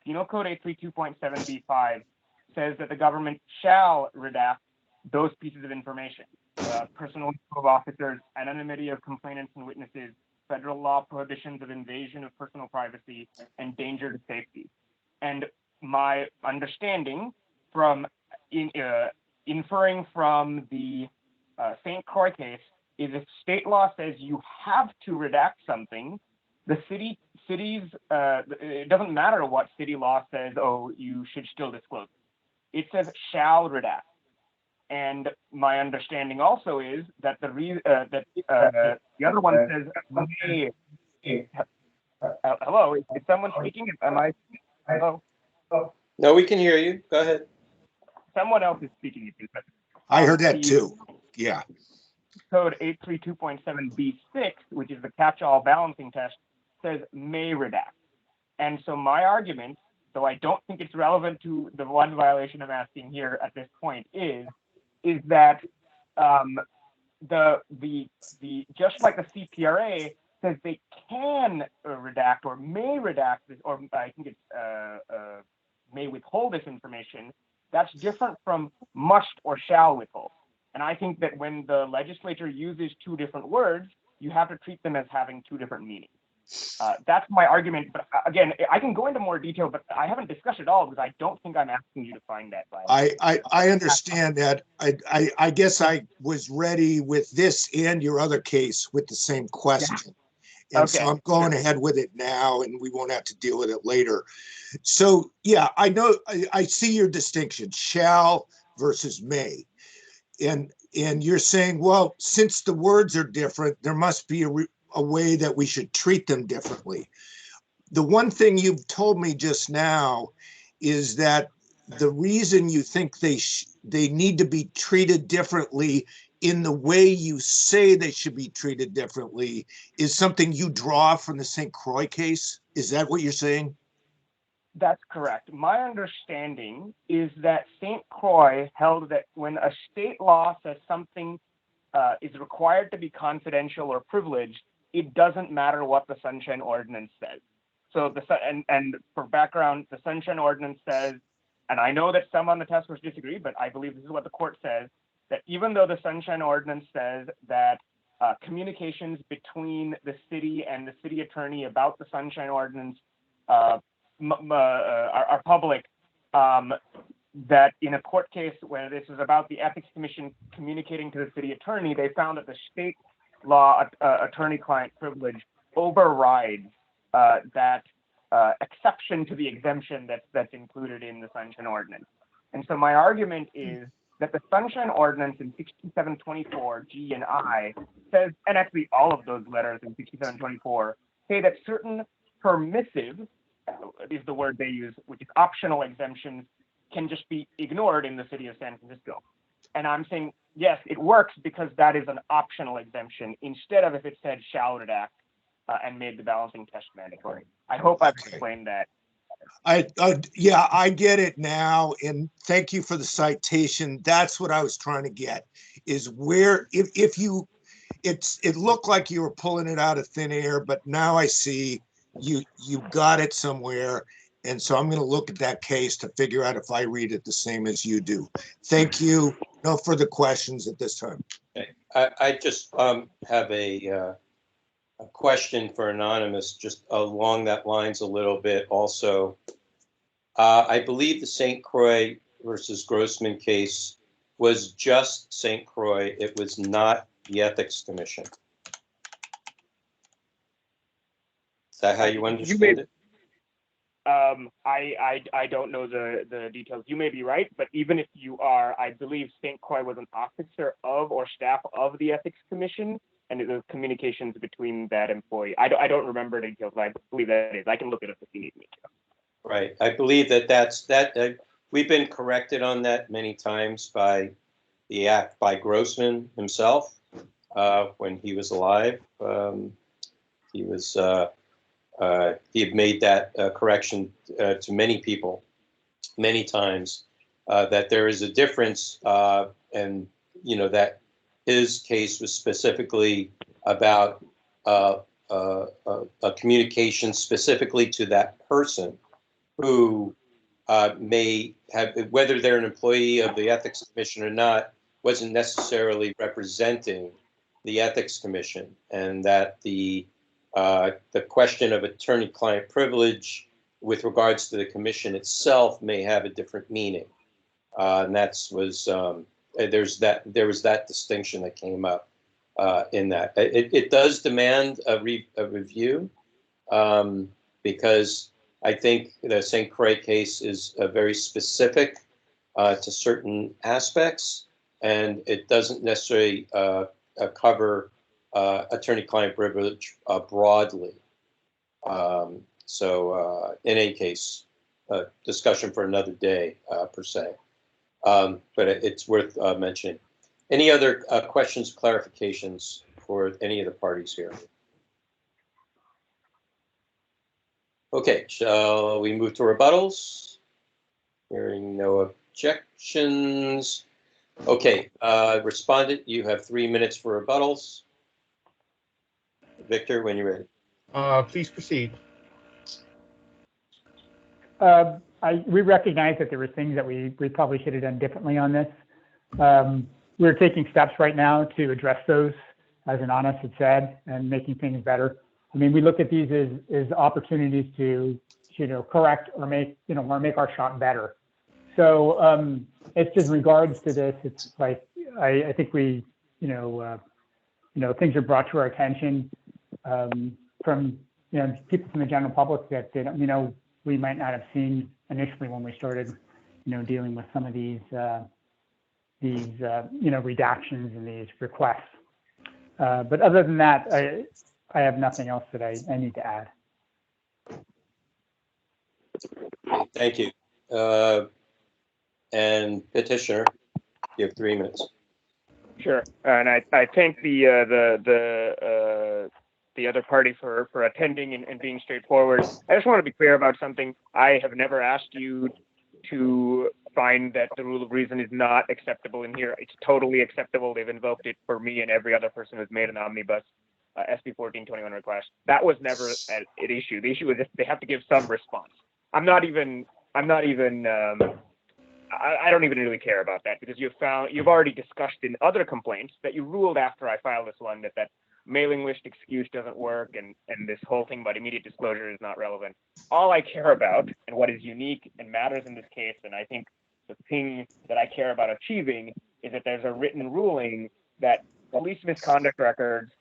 Penal Code 832.7b5 says that the government shall redact those pieces of information, personal info of officers, anonymity of complainants and witnesses, federal law prohibitions of invasion of personal privacy, and danger to safety. And my understanding from inferring from the St. Croix case is if state law says you have to redact something, the cities, it doesn't matter what city law says, oh, you should still disclose it. It says shall redact. And my understanding also is that the other one says, hello, is someone speaking? Am I, hello? No, we can hear you. Go ahead. Someone else is speaking. I heard that too. Yeah. Code 832.7b6, which is the catch-all balancing test, says may redact. And so my argument, though I don't think it's relevant to the one violation I'm asking here at this point, is that the just like the CPRA says they can redact or may redact this, or I think it's may withhold this information. That's different from must or shall withhold. And I think that when the legislature uses two different words, you have to treat them as having two different meanings. That's my argument. But again, I can go into more detail, but I haven't discussed it all because I don't think I'm asking you to find that. I understand that. I guess I was ready with this and your other case with the same question. Yeah. And so I'm going ahead with it now, and we won't have to deal with it later. So yeah, I know, I see your distinction, shall versus may. And you're saying, well, since the words are different, there must be a way that we should treat them differently. The one thing you've told me just now is that the reason you think they need to be treated differently in the way you say they should be treated differently is something you draw from the St. Croix case. Is that what you're saying? That's correct. My understanding is that St. Croix held that when a state law says something is required to be confidential or privileged, it doesn't matter what the Sunshine Ordinance says. So and for background, the Sunshine Ordinance says, and I know that some on the task force disagree, but I believe this is what the court says, that even though the Sunshine Ordinance says that communications between the city and the city attorney about the Sunshine Ordinance are public, that in a court case where this is about the Ethics Commission communicating to the city attorney, they found that the state law attorney-client privilege overrides that exception to the exemption that's included in the Sunshine Ordinance. And so my argument is that the Sunshine Ordinance in 6724 G and I says, and actually all of those letters in 6724 say that certain permissive, is the word they use, which is optional exemptions, can just be ignored in the city of San Francisco. And I'm saying, yes, it works because that is an optional exemption instead of if it said shall redact and made the balancing test mandatory. I hope I've explained that. Yeah, I get it now. And thank you for the citation. That's what I was trying to get, is where, if you, it looked like you were pulling it out of thin air, but now I see you got it somewhere. And so I'm going to look at that case to figure out if I read it the same as you do. Thank you. No further questions at this time. Okay. I just have a question for Anonymous, just along that lines a little bit also. I believe the St. Croix versus Grossman case was just St. Croix. It was not the Ethics Commission. Is that how you understand it? I don't know the details. You may be right, but even if you are, I believe St. Croix was an officer of or staff of the Ethics Commission, and it was communications between that employee. I don't remember the details, but I believe that is. I can look it up if you need me to. Right. I believe that we've been corrected on that many times by Grossman himself when he was alive. He had made that correction to many people many times, that there is a difference, and that his case was specifically about a communication specifically to that person who may have, whether they're an employee of the Ethics Commission or not, wasn't necessarily representing the Ethics Commission, and that the question of attorney-client privilege with regards to the commission itself may have a different meaning, and there was that distinction that came up in that. It does demand a review, because I think the St. Croix case is very specific to certain aspects, and it doesn't necessarily cover attorney-client privilege broadly. So in any case, discussion for another day per se, but it's worth mentioning. Any other questions, clarifications for any of the parties here? Okay, shall we move to rebuttals? Hearing no objections. Okay, respondent, you have 3 minutes for rebuttals. Victor, when you're ready. Please proceed. We recognize that there were things that we probably should have done differently on this. We're taking steps right now to address those, as Anonymous had said, and making things better. I mean, we look at these as opportunities to, correct or make our shot better. So it's just in regards to this, it's like, I think we, things are brought to our attention from, people from the general public that, we might not have seen initially when we started, dealing with some of these redactions and these requests. But other than that, I have nothing else that I need to add. Thank you. And petitioner, you have 3 minutes. Sure, and I thank the other party for attending and being straightforward. I just want to be clear about something. I have never asked you to find that the rule of reason is not acceptable in here. It's totally acceptable. They've invoked it for me and every other person who's made an omnibus SB 1421 request. That was never an issue. The issue is if they have to give some response. I don't even really care about that, because you've already discussed in other complaints that you ruled after I filed this one that mailing list excuse doesn't work and this whole thing about immediate disclosure is not relevant. All I care about and what is unique and matters in this case, and I think the thing that I care about achieving, is that there's a written ruling that police misconduct records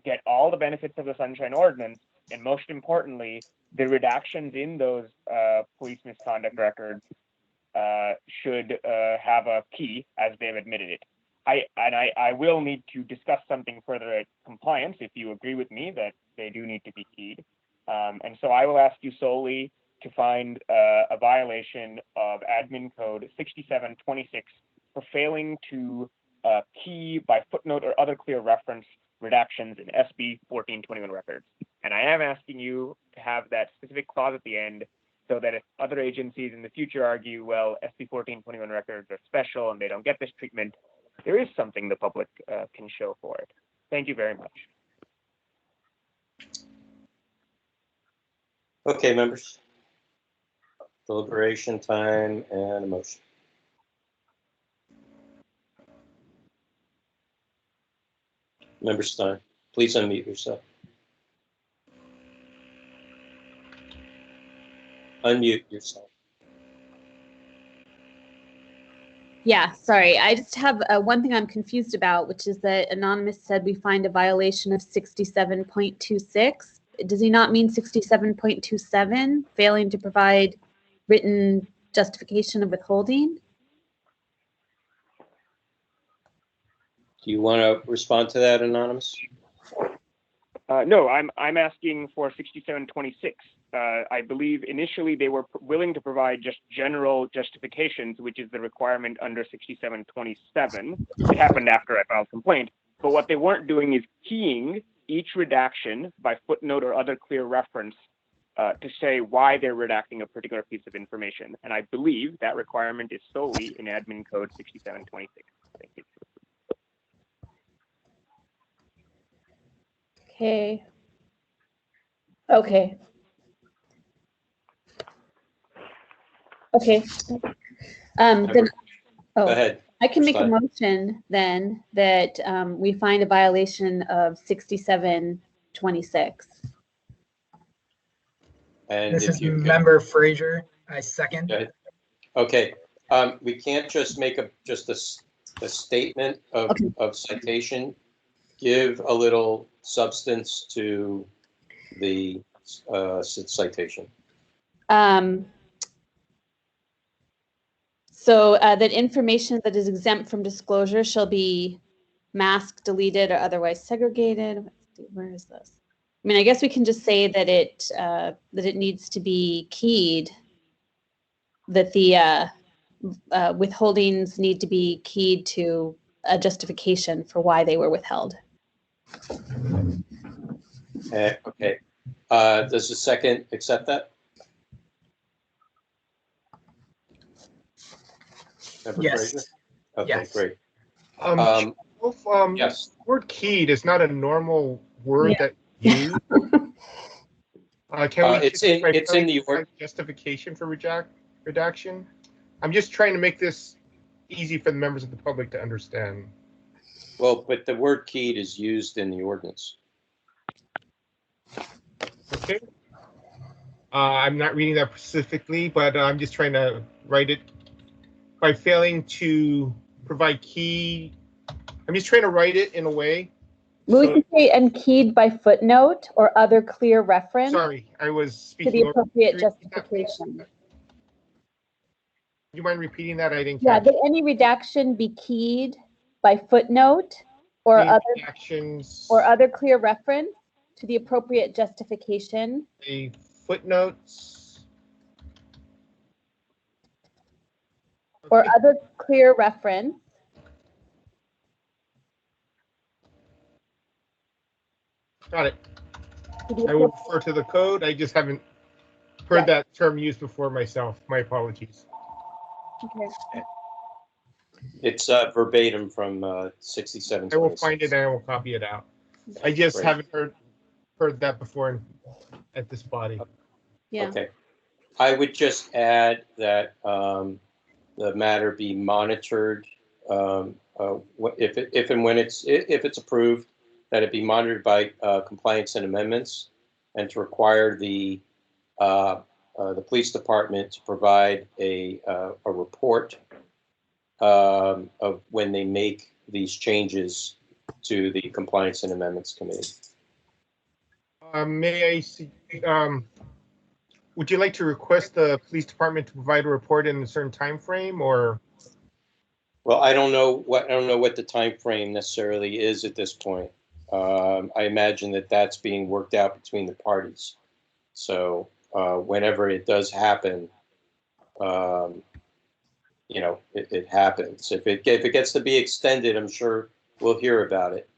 get all the benefits of the Sunshine Ordinance, and most importantly, the redactions in those police misconduct records should have a key, as they've admitted it. I will need to discuss something further at compliance if you agree with me that they do need to be keyed. And so I will ask you solely to find a violation of Admin Code 6726 for failing to key by footnote or other clear reference redactions in SB 1421 records. And I am asking you to have that specific clause at the end, so that if other agencies in the future argue, well, SB 1421 records are special and they don't get this treatment, there is something the public can show for it. Thank you very much. Okay, members. Deliberation time and a motion. Member Stein, please unmute yourself. Unmute yourself. Yeah, sorry. I just have one thing I'm confused about, which is that Anonymous said we find a violation of 67.26. Does he not mean 67.27, failing to provide written justification of withholding? Do you want to respond to that, Anonymous? No, I'm asking for 6726. I believe initially they were willing to provide just general justifications, which is the requirement under 6727. It happened after I filed complaint. But what they weren't doing is keying each redaction by footnote or other clear reference to say why they're redacting a particular piece of information. And I believe that requirement is solely in Admin Code 6726. Thank you. Okay. Okay. Okay. Then, Go ahead. I can make a Fine. motion then that we find a violation of 6726. And This if is you could- Member Frazier. I second. Go ahead. Okay, we can't just make a statement of, Okay. of citation. Give a little substance to the citation. So that information that is exempt from disclosure shall be masked, deleted, or otherwise segregated. Let's see, where is this? I mean, I guess we can just say that it needs to be keyed, that the withholdings need to be keyed to a justification for why they were withheld. Okay. Does the second accept that? Member Yes. Frazier? Okay, Yes. great. Yes. Word keyed is not a normal word that you use. Can we? It's in the justification for redaction. I'm just trying to make this easy for the members of the public to understand. Well, but the word keyed is used in the ordinance. Okay. I'm not reading that specifically, but I'm just trying to write it by failing to provide key. I'm just trying to write it in a way. We can say and keyed by footnote or other clear reference. Sorry, I was to speaking. the appropriate justification. You mind repeating that? I didn't Yeah, catch. that any redaction be keyed by footnote or Any other redactions or other clear reference to the appropriate justification. A footnotes Or other clear reference. Got it. I will refer to the code. I just haven't heard that term used before myself. My apologies. Okay. It's verbatim from 67. I will find it and I will copy it out. I just haven't heard that before at this body. Yeah. Okay. I would just add that the matter be monitored if and when it's approved, that it be monitored by compliance and amendments, and to require the police department to provide a report of when they make these changes to the compliance and amendments committee. May I see? Would you like to request the police department to provide a report in a certain time frame, or? Well, I don't know what the time frame necessarily is at this point. I imagine that that's being worked out between the parties. So whenever it does happen, it happens. If it gets to be extended, I'm sure we'll hear about it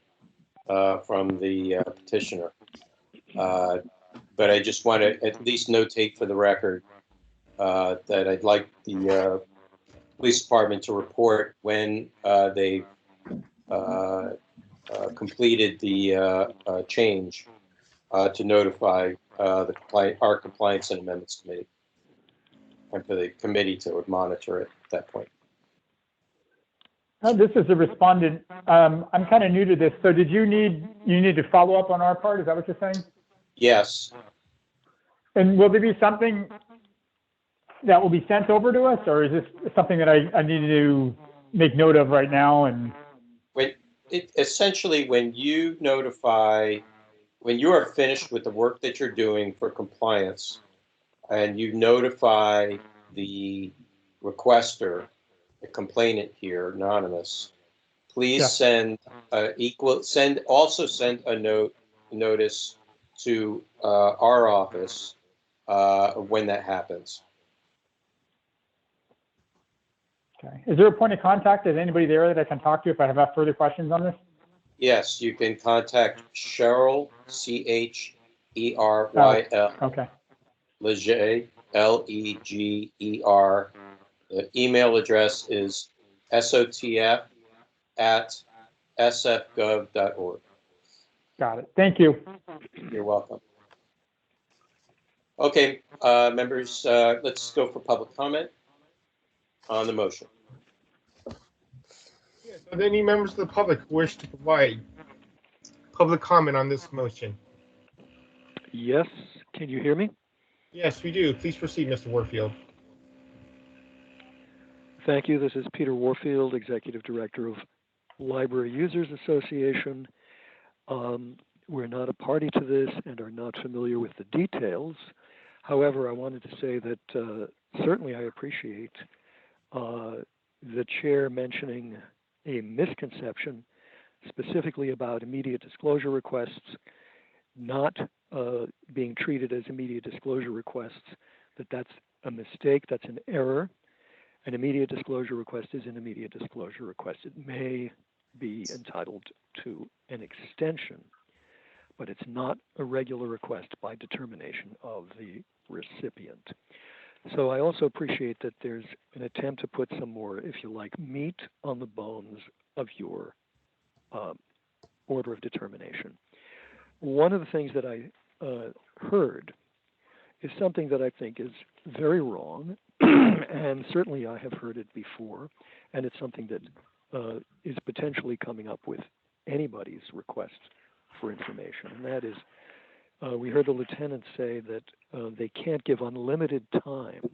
from the petitioner. But I just want to at least notate for the record that I'd like the police department to report when they've completed the change to notify our compliance and amendments committee, and for the committee to monitor it at that point. This is a respondent. I'm kind of new to this. So did you need to follow up on our part? Is that what you're saying? Yes. And will there be something that will be sent over to us, or is this something that I need to make note of right now? And essentially, when you are finished with the work that you're doing for compliance, and you notify the requester, the complainant here, anonymous, please send a notice to our office when that happens. Okay. Is there a point of contact? Is anybody there that I can talk to if I have further questions on this? Yes, you can contact Cheryl, CHERYL. Okay. Leger, LEGER. The email address is SOTF@sfgov.org. Got it. Thank you. You're welcome. Okay, members, let's go for public comment on the motion. Yes, are there any members of the public who wish to provide public comment on this motion? Yes, can you hear me? Yes, we do. Please proceed, Mr. Warfield. Thank you. This is Peter Warfield, Executive Director of Library Users Association. We're not a party to this and are not familiar with the details. However, I wanted to say that certainly I appreciate the chair mentioning a misconception specifically about immediate disclosure requests not being treated as immediate disclosure requests, that's a mistake, that's an error. An immediate disclosure request is an immediate disclosure request. It may be entitled to an extension, but it's not a regular request by determination of the recipient. So I also appreciate that there's an attempt to put some more, if you like, meat on the bones of your order of determination. One of the things that I heard is something that I think is very wrong, and certainly I have heard it before, and it's something that is potentially coming up with anybody's request for information, and that is, we heard the lieutenant say that they can't give unlimited time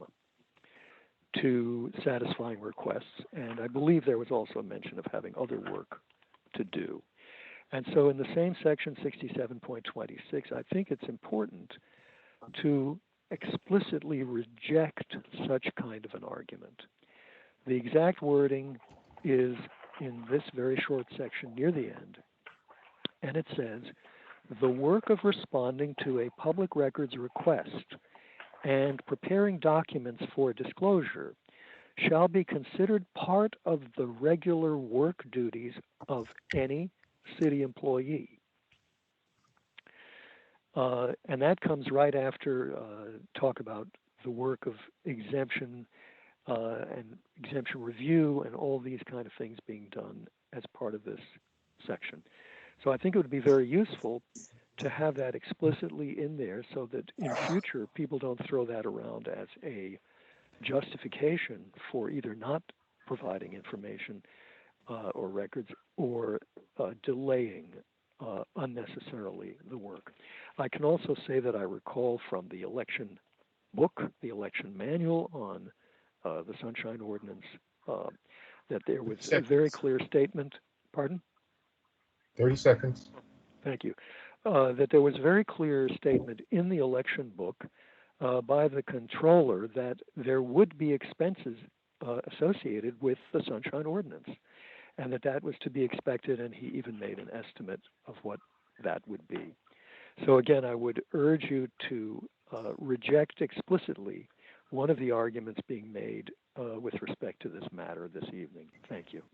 to satisfying requests, and I believe there was also a mention of having other work to do. And so in the same section 67.26, I think it's important to explicitly reject such kind of an argument. The exact wording is in this very short section near the end, and it says, the work of responding to a public records request and preparing documents for disclosure shall be considered part of the regular work duties of any city employee. And that comes right after talk about the work of exemption and exemption review and all these kind of things being done as part of this section. So I think it would be very useful to have that explicitly in there so that in future people don't throw that around as a justification for either not providing information or records or delaying unnecessarily the work. I can also say that I recall from the election book, the election manual on the Sunshine Ordinance, that there was a very clear statement, pardon? 30 seconds. Thank you. That there was a very clear statement in the election book by the controller that there would be expenses associated with the Sunshine Ordinance, and that was to be expected, and he even made an estimate of what that would be. So again, I would urge you to reject explicitly one of the arguments being made with respect to this matter this evening. Thank you.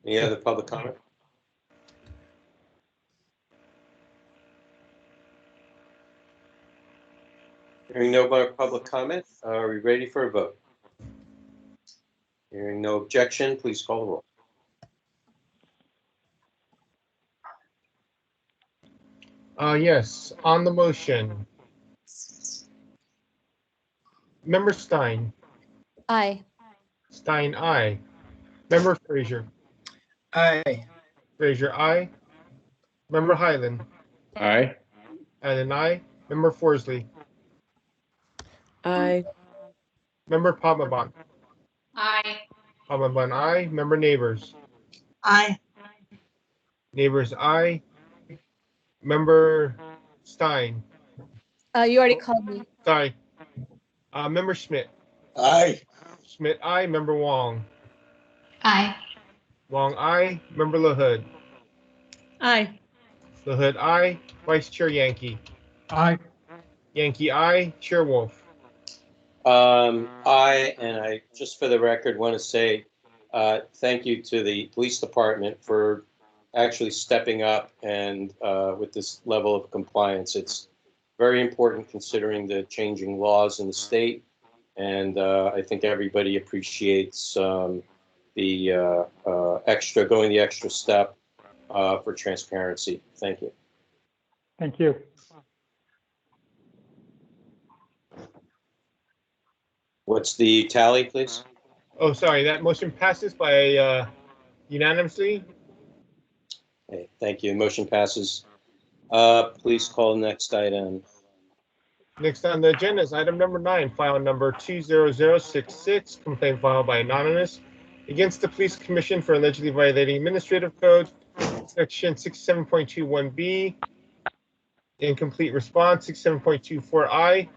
Any other public comment? Hearing no more public comment, are we ready for a vote? Hearing no objection, please call the roll. Yes, on the motion. Member Stein. Aye. Stein, aye. Member Frazier. Aye. Frazier, aye. Member Highland. Aye. Highland, aye. Member Forsley. Aye. Member Palmabon. Aye. Palmabon, aye. Member Neighbors. Aye. Neighbors, aye. Member Stein. You already called me. Sorry. Member Schmidt. Aye. Schmidt, aye. Member Wong. Aye. Wong, aye. Member LaHood. Aye. LaHood, aye. Vice Chair Yankee. Aye. Yankee, aye. Chair Wolf. Aye, and I, just for the record, want to say thank you to the police department for actually stepping up and with this level of compliance. It's very important considering the changing laws in the state, and I think everybody appreciates the going the extra step for transparency. Thank you. Thank you. What's the tally, please? Oh, sorry. That motion passes by unanimously. Okay, thank you. Motion passes. Please call the next item. Next on the agenda is item number 9, file number 20066, complaint filed by Anonymous against the Police Commission for allegedly violating Administrative Code, Section 67.21B, incomplete response, 67.24I,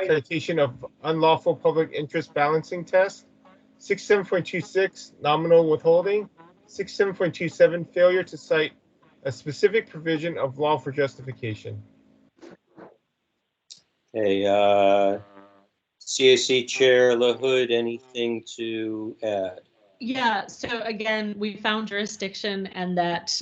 citation of unlawful public interest balancing test, 67.26, nominal withholding, 67.27, failure to cite a specific provision of law for justification. Okay, CAC Chair LaHood, anything to add? Yeah, so again, we found jurisdiction and that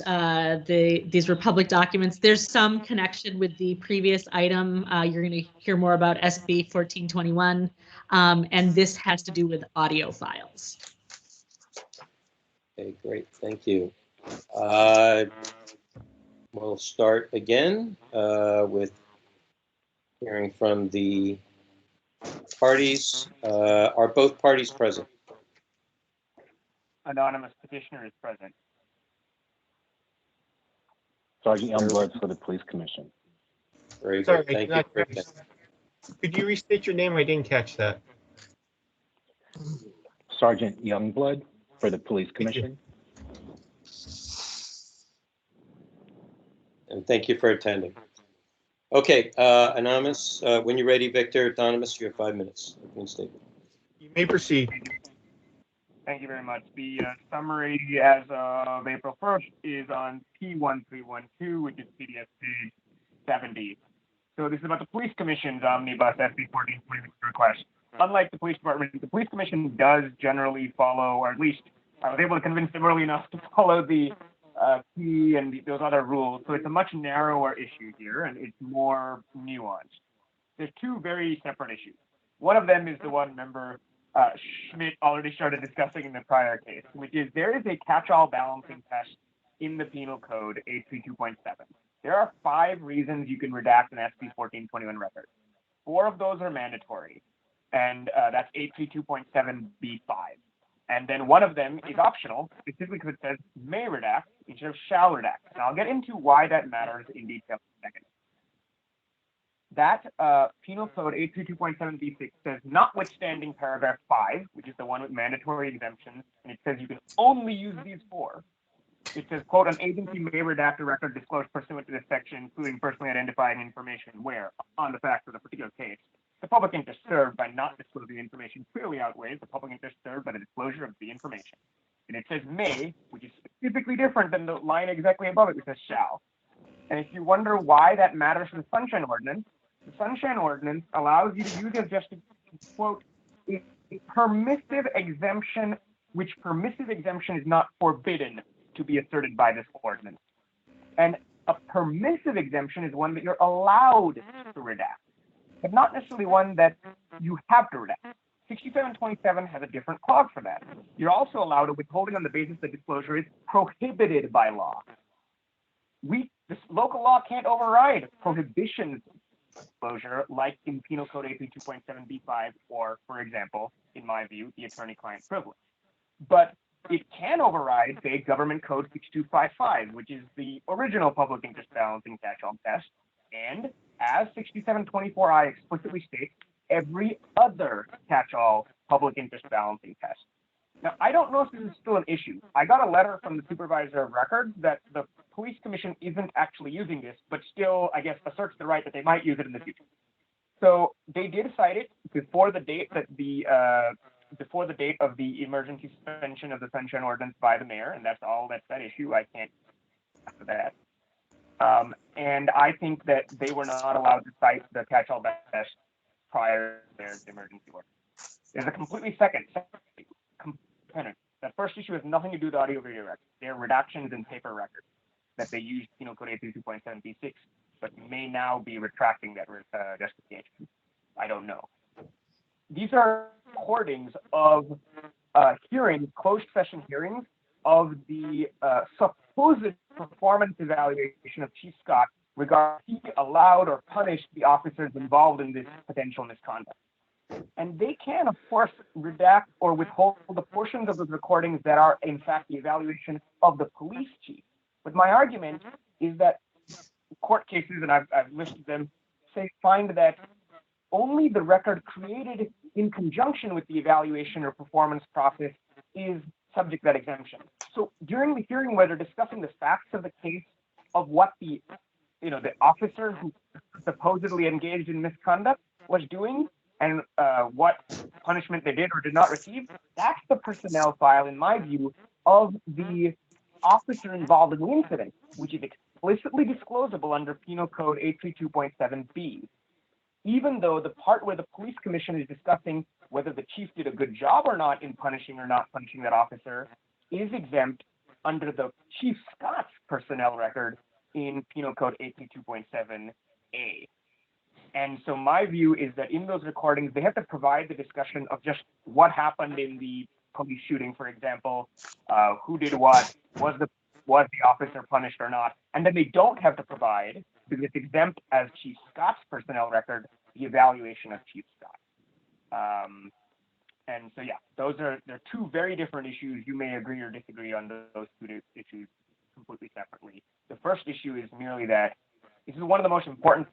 these were public documents. There's some connection with the previous item. You're going to hear more about SB 1421, and this has to do with audio files. Okay, great, thank you. We'll start again with hearing from the parties. Are both parties present? Anonymous petitioner is present. Sergeant Youngblood for the Police Commission. Very Sorry, good. Thank you. Could you restate your name? I didn't catch that. Sergeant Youngblood for the Police Commission. And thank you for attending. Okay, Anonymous, when you're ready, Victor, Anonymous, you have 5 minutes. You may proceed. Thank you very much. The summary as of April 1st is on P1312, which is PDF page 70. So this is about the Police Commission's Omnibus SB 1426 request. Unlike the Police Department, the Police Commission does generally follow, or at least I was able to convince them early enough to follow the P and those other rules. So it's a much narrower issue here, and it's more nuanced. There's two very separate issues. One of them is the one member Schmidt already started discussing in the prior case, which is there is a catch-all balancing test in the Penal Code 832.7. There are 5 reasons you can redact an SB 1421 record. 4 of those are mandatory, and that's 832.7B5. And then one of them is optional, specifically because it says may redact instead of shall redact. And I'll get into why that matters in detail in a second. That Penal Code 832.7B6 says, notwithstanding paragraph 5, which is the one with mandatory exemptions, and it says you can only use these 4. It says, quote, an agency may redact a record disclosed pursuant to this section, including personally identifying information where, on the facts of the particular case, the public interest served by not disclosing information clearly outweighs the public interest served by the disclosure of the information. And it says may, which is specifically different than the line exactly above it, which says shall. And if you wonder why that matters for the Sunshine Ordinance, the Sunshine Ordinance allows you to use as just, quote, a permissive exemption, which permissive exemption is not forbidden to be asserted by this ordinance. And a permissive exemption is one that you're allowed to redact, but not necessarily one that you have to redact. 6727 has a different clause for that. You're also allowed a withholding on the basis that disclosure is prohibited by law. This local law can't override prohibitions disclosure, like in Penal Code 832.7B5, or, for example, in my view, the attorney-client privilege. But it can override, say, Government Code 6255, which is the original public interest balancing catch-all test, and as 6724I explicitly states, every other catch-all public interest balancing test. Now, I don't know if this is still an issue. I got a letter from the supervisor of records that the Police Commission isn't actually using this, but still, I guess, asserts the right that they might use it in the future. So they did cite it before the date that before the date of the emergency suspension of the Sunshine Ordinance by the mayor, and that's all that's that issue. I can't after that. And I think that they were not allowed to cite the catch-all test prior to their emergency order. There's a completely second component. That first issue has nothing to do with audio-video records. They're redactions in paper records that they use Penal Code 832.7B6, but may now be retracting that justification. I don't know. These are recordings of hearings, closed session hearings, of the supposed performance evaluation of Chief Scott regarding he allowed or punished the officers involved in this potential misconduct. And they can, of course, redact or withhold the portions of those recordings that are, in fact, the evaluation of the police chief. But my argument is that court cases, and I've listed them, find that only the record created in conjunction with the evaluation or performance process is subject to that exemption. So during the hearing where they're discussing the facts of the case of what the officer who supposedly engaged in misconduct was doing and what punishment they did or did not receive, that's the personnel file, in my view, of the officer involved in the incident, which is explicitly disclosable under Penal Code 832.7B. even though the part where the police commission is discussing whether the chief did a good job or not in punishing or not punishing that officer is exempt under the Chief Scott's personnel record in Penal Code 82.7A. And so my view is that in those recordings, they have to provide the discussion of just what happened in the police shooting, for example, who did what, was the officer punished or not, and then they don't have to provide, because it's exempt as Chief Scott's personnel record, the evaluation of Chief Scott. And so, yeah, they're two very different issues. You may agree or disagree on those two issues completely separately. The first issue is merely that this is one of the most important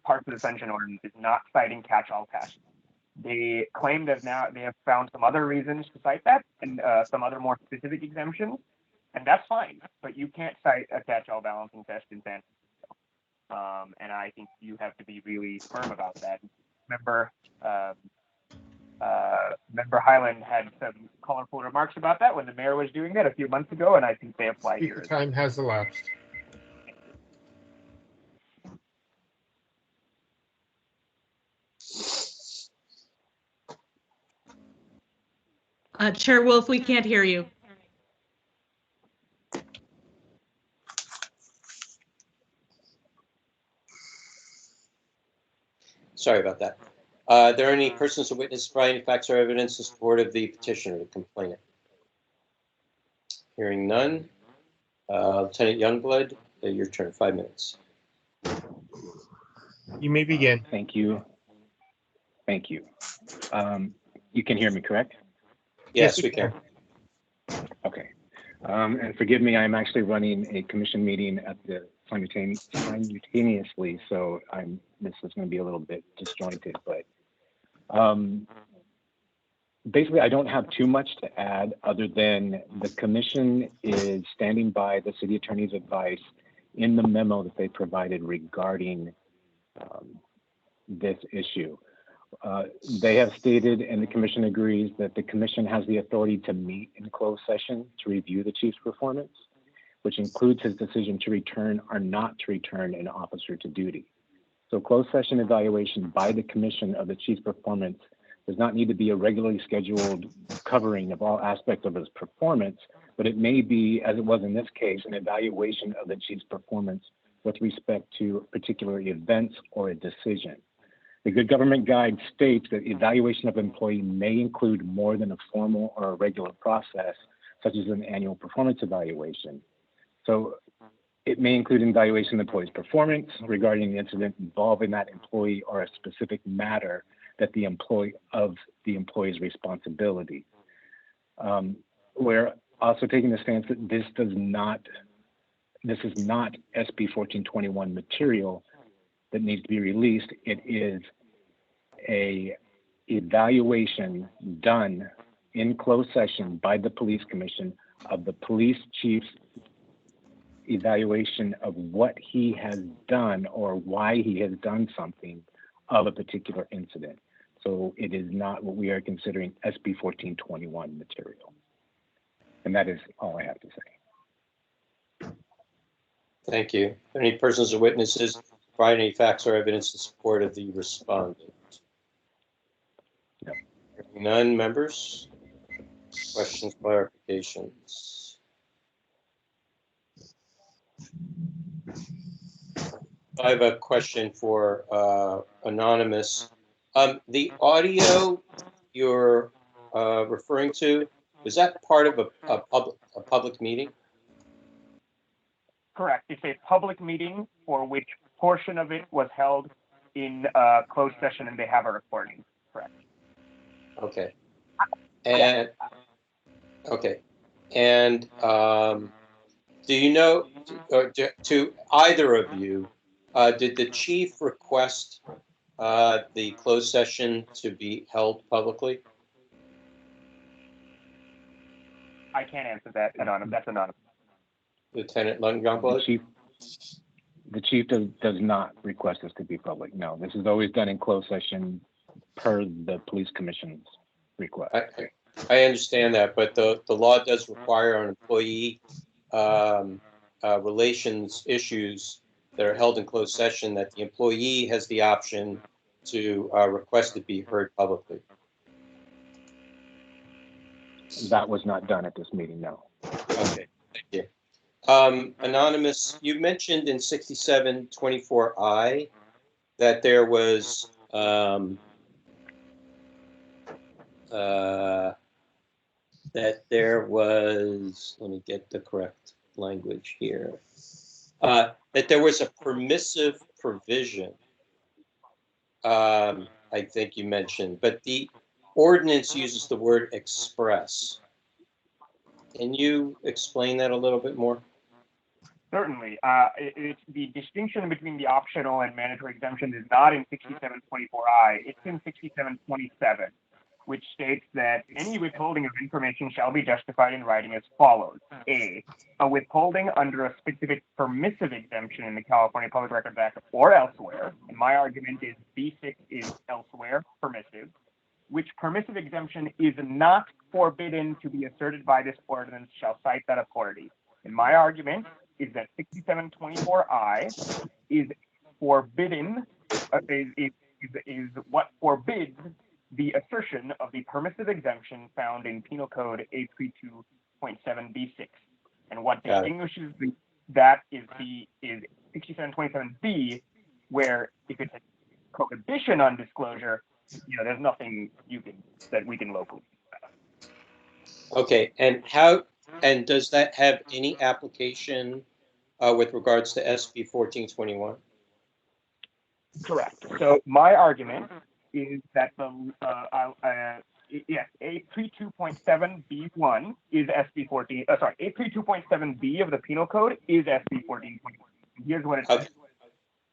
parts of the suspension ordinance is not citing catch-all tests. They claim that now they have found some other reasons to cite that and some other more specific exemptions, and that's fine. But you can't cite a catch-all balancing test in San Francisco, and I think you have to be really firm about that. Member Highland had some colorful remarks about that when the mayor was doing that a few months ago, and I think they apply here. Speaker time has elapsed. Chair Wolf, we can't hear you. Sorry about that. Are there any persons or witnesses providing facts or evidence in support of the petitioner or the complainant? Hearing none. Lieutenant Youngblood, your turn, 5 minutes. You may begin. Thank you. Thank you. You can hear me, correct? Yes, we can. Okay. And forgive me, I'm actually running a commission meeting at the simultaneously, so this is going to be a little bit disjointed, but basically I don't have too much to add other than the commission is standing by the city attorney's advice in the memo that they provided regarding this issue. They have stated, and the commission agrees, that the commission has the authority to meet in closed session to review the chief's performance, which includes his decision to return or not to return an officer to duty. So closed session evaluation by the commission of the chief's performance does not need to be a regularly scheduled covering of all aspects of his performance, but it may be, as it was in this case, an evaluation of the chief's performance with respect to particular events or a decision. The Good Government Guide states that evaluation of an employee may include more than a formal or a regular process, such as an annual performance evaluation. So it may include an evaluation of the employee's performance regarding the incident involving that employee or a specific matter that the employee's responsibility. We're also taking the stance that this is not SB 1421 material that needs to be released. It is a evaluation done in closed session by the police commission of the police chief's evaluation of what he has done or why he has done something of a particular incident. So it is not what we are considering SB 1421 material. And that is all I have to say. Thank you. Any persons or witnesses provide any facts or evidence in support of the respondent? No. None, members? Questions, clarifications? I have a question for Anonymous. The audio you're referring to, is that part of a public meeting? Correct. It's a public meeting for which portion of it was held in closed session, and they have a recording. Correct. Okay. And do you know, to either of you, did the chief request the closed session to be held publicly? I can't answer that, anonymous. That's anonymous. Lieutenant Youngblood? The chief does not request this to be public. No, this is always done in closed session per the police commission's request. I understand that, but the law does require on employee relations issues that are held in closed session that the employee has the option to request it be heard publicly? That was not done at this meeting, no. Okay, thank you. Anonymous, you mentioned in 6724I that there was let me get the correct language here, that there was a permissive provision, I think you mentioned, but the ordinance uses the word express. Can you explain that a little bit more? Certainly. It's the distinction between the optional and mandatory exemption is not in 6724I, it's in 6727, which states that any withholding of information shall be justified in writing as follows. A withholding under a specific permissive exemption in the California Public Records Act or elsewhere, and my argument is B6 is elsewhere, permissive, which permissive exemption is not forbidden to be asserted by this ordinance shall cite that authority. And my argument is that 6724I is forbidden, is what forbids the assertion of the permissive exemption found in Penal Code 832.7B6. And what distinguishes that is 6727B, where if it's a prohibition on disclosure, there's nothing that we can locally. Okay, and does that have any application with regards to SB 1421? Correct. So my argument is that yes, 832.7B1 is SB 14. 832.7B of the Penal Code is SB 1421. Here's what it says.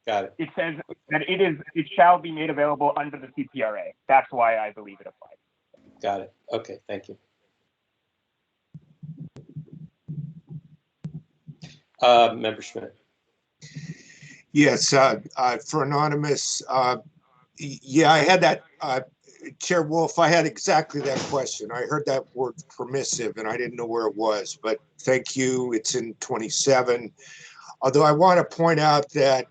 Got it. It says that it shall be made available under the CPRA. That's why I believe it applies. Got it. Okay, thank you. Member Schmidt. Yes, for Anonymous, yeah, I had that, Chair Wolf, I had exactly that question. I heard that word permissive and I didn't know where it was, but thank you, it's in 27. Although I want to point out that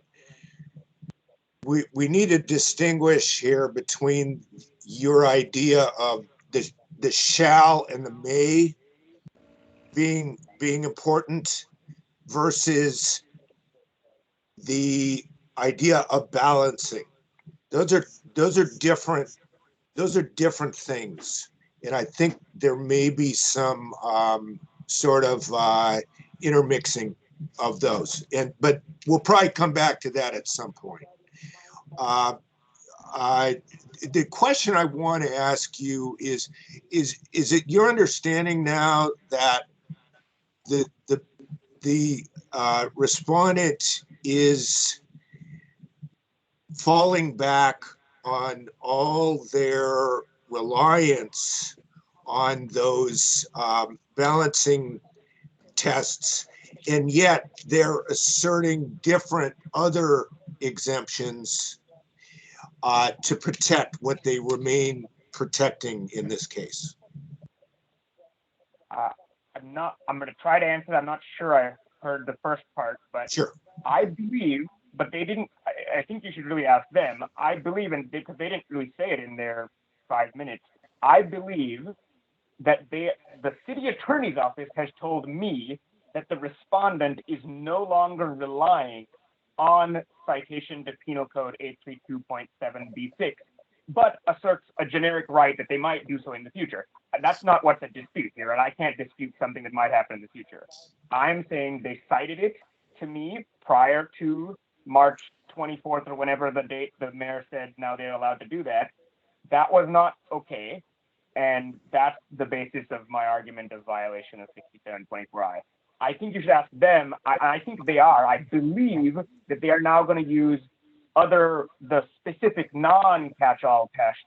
we need to distinguish here between your idea of the shall and the may being important versus the idea of balancing. Those are different things, and I think there may be some sort of intermixing of those. But we'll probably come back to that at some point. The question I want to ask you is it your understanding now that the respondent is falling back on all their reliance on those balancing tests, and yet they're asserting different other exemptions to protect what they remain protecting in this case? I'm going to try to answer that. I'm not sure I heard the first part, but sure. I believe, but they didn't, I think you should really ask them. I believe, and because they didn't really say it in their 5 minutes, I believe that the city attorney's office has told me that the respondent is no longer relying on citation to Penal Code 832.7B6, but asserts a generic right that they might do so in the future. And that's not what's at dispute here, and I can't dispute something that might happen in the future. I'm saying they cited it to me prior to March 24th or whenever the date the mayor said now they're allowed to do that. That was not okay, and that's the basis of my argument of violation of 6724I. I think you should ask them. I think they are. I believe that they are now going to use the specific non-catch-all tests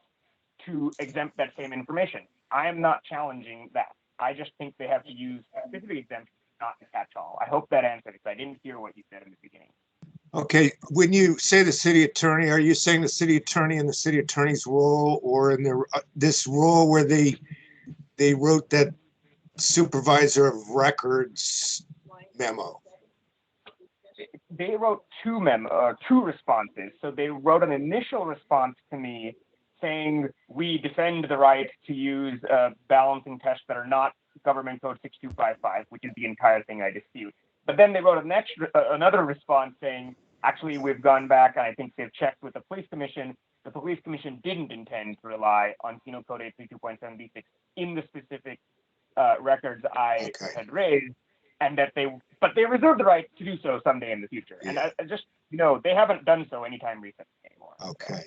to exempt that same information. I am not challenging that. I just think they have to use specific exemptions, not the catch-all. I hope that answered it, because I didn't hear what you said in the beginning. Okay, when you say the city attorney, are you saying the city attorney in the city attorney's role, or in this role where they wrote that supervisor of records memo? they wrote two responses. So they wrote an initial response to me saying we defend the right to use balancing tests that are not Government Code 6255, which is the entire thing I dispute. But then they wrote another response saying, actually, we've gone back and I think they've checked with the police commission. The police commission didn't intend to rely on Penal Code 832.7b6 in the specific records I had raised, and that they reserve the right to do so someday in the future. And I just, they haven't done so anytime recently anymore. Okay.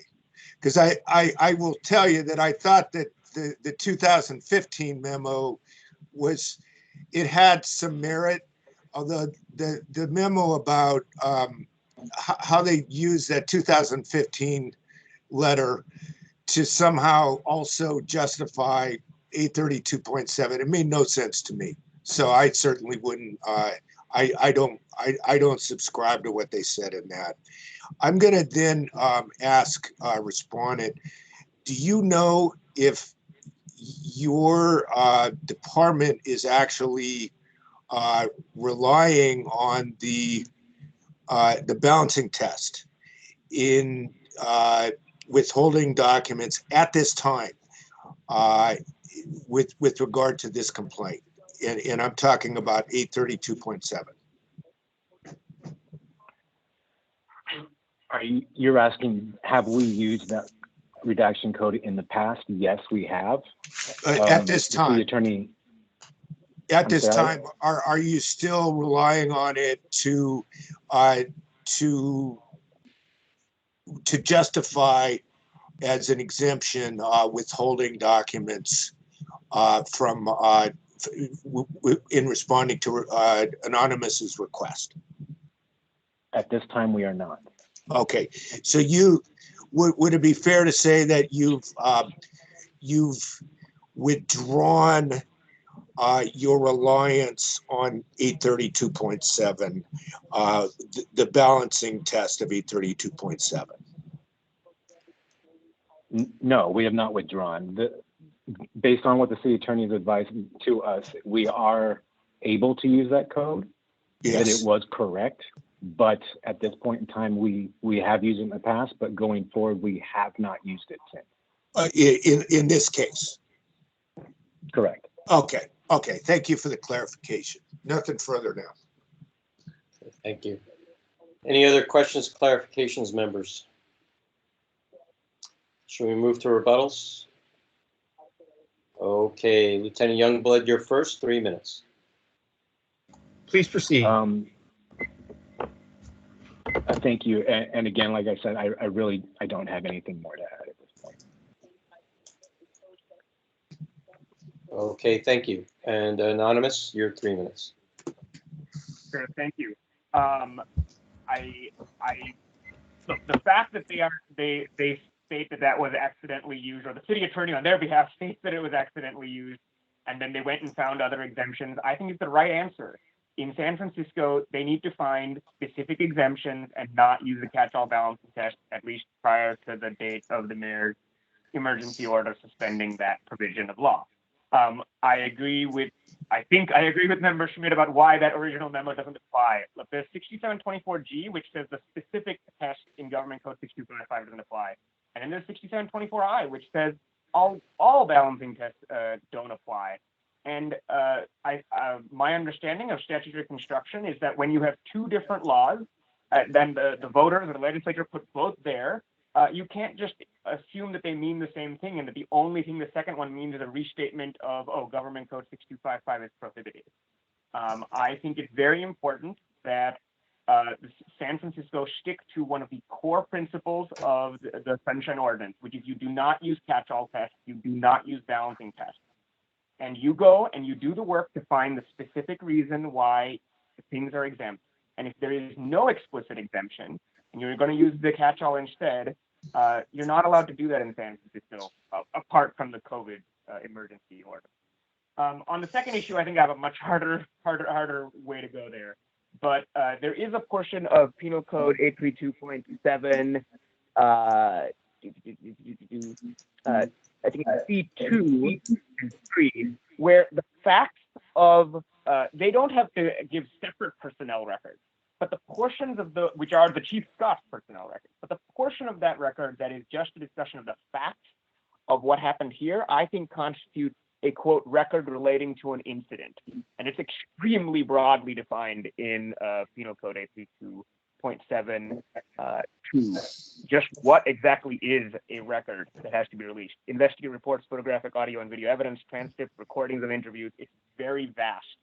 Because I will tell you that I thought that the 2015 memo it had some merit, although the memo about how they used that 2015 letter to somehow also justify 832.7, it made no sense to me. So I certainly wouldn't. I don't subscribe to what they said in that. I'm going to then ask respondent, do you know if your department is actually relying on the balancing test in withholding documents at this time with regard to this complaint? And I'm talking about 832.7. You're asking, have we used that redaction code in the past? Yes, we have. At this time. The attorney. At this time, are you still relying on it to justify as an exemption withholding documents from in responding to Anonymous's request? At this time, we are not. Okay, so would it be fair to say that you've withdrawn your reliance on 832.7, the balancing test of 832.7? No, we have not withdrawn. Based on what the city attorney is advising to us, we are able to use that code. Yes. That it was correct. But at this point in time, we have used it in the past, but going forward, we have not used it since. In this case? Correct. Okay. Thank you for the clarification. Nothing further now. Thank you. Any other questions, clarifications, members? Should we move to rebuttals? Okay, Lieutenant Youngblood, you're first, 3 minutes. Please proceed. Thank you. And again, like I said, I don't have anything more to add at this point. Okay, thank you. And Anonymous, you're 3 minutes. Sure, thank you. Look, the fact that they state that was accidentally used, or the city attorney on their behalf states that it was accidentally used, and then they went and found other exemptions, I think is the right answer. In San Francisco, they need to find specific exemptions and not use the catch-all balancing test, at least prior to the date of the mayor's emergency order suspending that provision of law. I think I agree with Member Schmidt about why that original memo doesn't apply. Look, there's 6724G, which says the specific test in Government Code 6255 doesn't apply. And then there's 6724I, which says all balancing tests don't apply. And my understanding of statutory construction is that when you have two different laws, then the voters or the legislature put both there, you can't just assume that they mean the same thing and that the only thing the second one means is a restatement of, Government Code 6255 is prohibited. I think it's very important that San Francisco stick to one of the core principles of the Sunshine Ordinance, which is you do not use catch-all tests, you do not use balancing tests. And you go and you do the work to find the specific reason why things are exempt. And if there is no explicit exemption, and you're going to use the catch-all instead, you're not allowed to do that in San Francisco, apart from the COVID emergency order. On the second issue, I think I have a much harder way to go there. But there is a portion of Penal Code 832.7, I think it's C2 and 3, where the facts of, they don't have to give separate personnel records. but the portions of which are the Chief Scott's personnel records, but the portion of that record that is just a discussion of the facts of what happened here, I think constitutes a quote record relating to an incident, and it's extremely broadly defined in Penal Code 832.7 just what exactly is a record that has to be released. Investigative reports, photographic, audio, and video evidence, transcripts, recordings of interviews. It's very vast,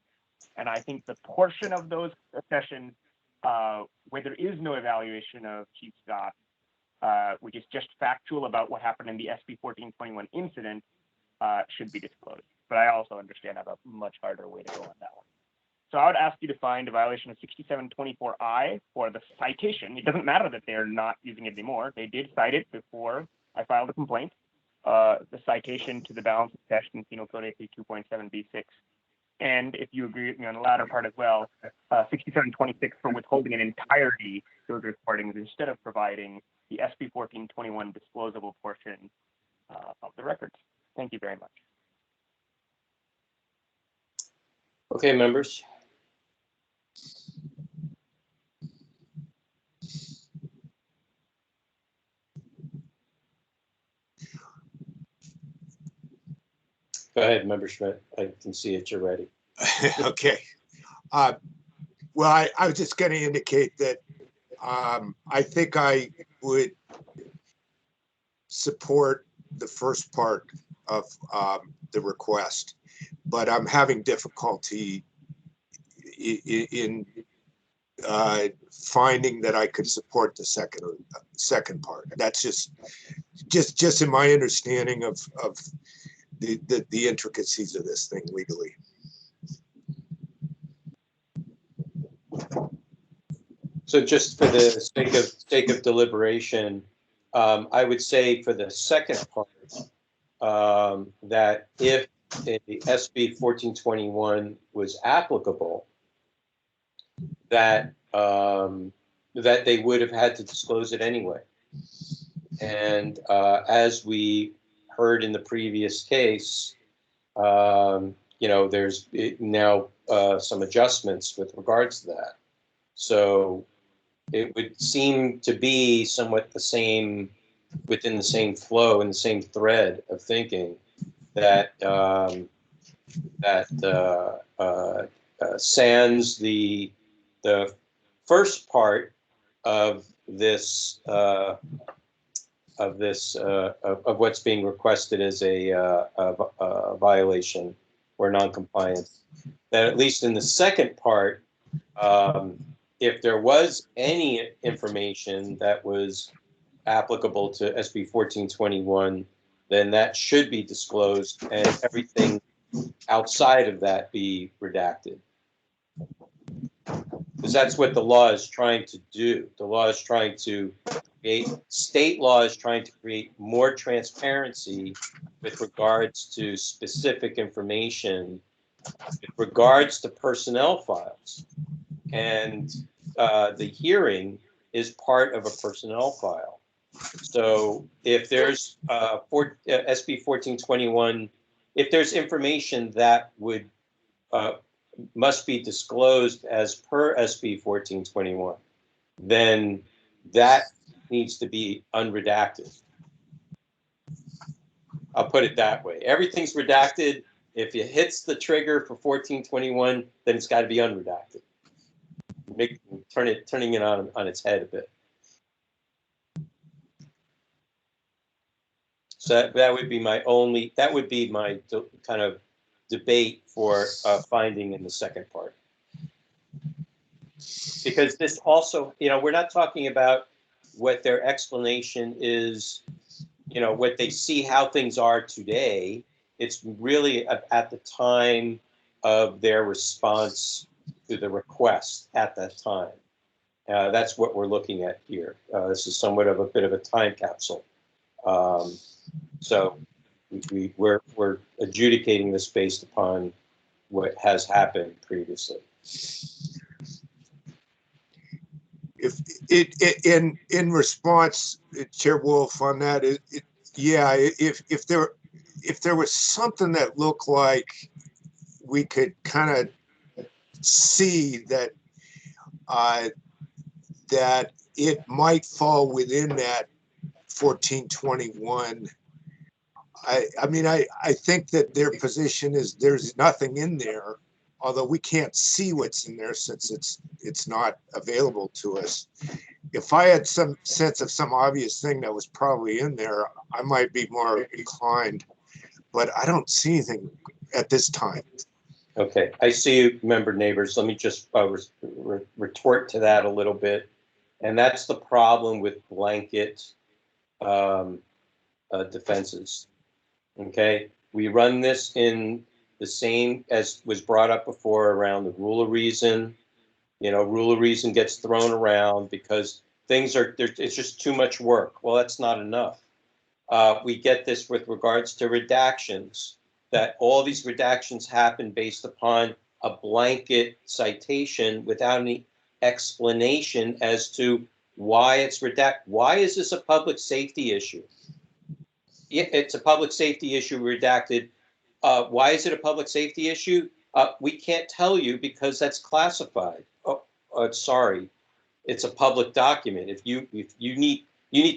and I think the portion of those sessions where there is no evaluation of Chief Scott, which is just factual about what happened in the SB 1421 incident, should be disclosed. But I also understand I have a much harder way to go on that one. So I would ask you to find a violation of 6724I for the citation. It doesn't matter that they're not using it anymore. They did cite it before I filed a complaint. The citation to the balance of text in Penal Code 832.7B6. And if you agree with me on the latter part as well, 6726 for withholding an entirety those recordings instead of providing the SB 1421 disclosable portion of the records. Thank you very much. Okay, members. Go ahead, Member Schmidt. I can see it. You're ready. Okay. Well, I was just going to indicate that I think I would support the first part of the request, but I'm having difficulty in finding that I could support the second part. That's just in my understanding of the intricacies of this thing legally. So just for the sake of deliberation, I would say for the second part that if the SB 1421 was applicable, that that they would have had to disclose it anyway. And as we heard in the previous case, you know, there's now some adjustments with regards to that. So it would seem to be somewhat the same, within the same flow and the same thread of thinking that sans the first part of this of what's being requested as a violation or non-compliance, that at least in the second part, if there was any information that was applicable to SB 1421, then that should be disclosed and everything outside of that be redacted. Because that's what the law is trying to do. The law is trying to create, state law is trying to create more transparency with regards to specific information, with regards to personnel files. And the hearing is part of a personnel file. So if there's SB 1421, if there's information that would must be disclosed as per SB 1421, then that needs to be unredacted. I'll put it that way. Everything's redacted. If it hits the trigger for 1421, then it's got to be unredacted. Turning it on its head a bit. So that would be my kind of debate for finding in the second part. Because this also, you know, we're not talking about what their explanation is, you know, what they see how things are today. It's really at the time of their response to the request at that time. That's what we're looking at here. This is somewhat of a bit of a time capsule. So we're adjudicating this based upon what has happened previously. If in response, Chair Wolf, on that, yeah, if there was something that looked like we could kind of see that that it might fall within that 1421. I mean, I think that their position is there's nothing in there, although we can't see what's in there since it's not available to us. If I had some sense of some obvious thing that was probably in there, I might be more inclined, but I don't see anything at this time. Okay, I see you, member neighbors. Let me just retort to that a little bit. And that's the problem with blanket defenses. Okay, we run this in the same as was brought up before around the rule of reason. You know, rule of reason gets thrown around because things are, it's just too much work. Well, that's not enough. We get this with regards to redactions, that all these redactions happen based upon a blanket citation without any explanation as to why it's redacted. Why is this a public safety issue? It's a public safety issue redacted. Why is it a public safety issue? We can't tell you because that's classified. Sorry, it's a public document. If you need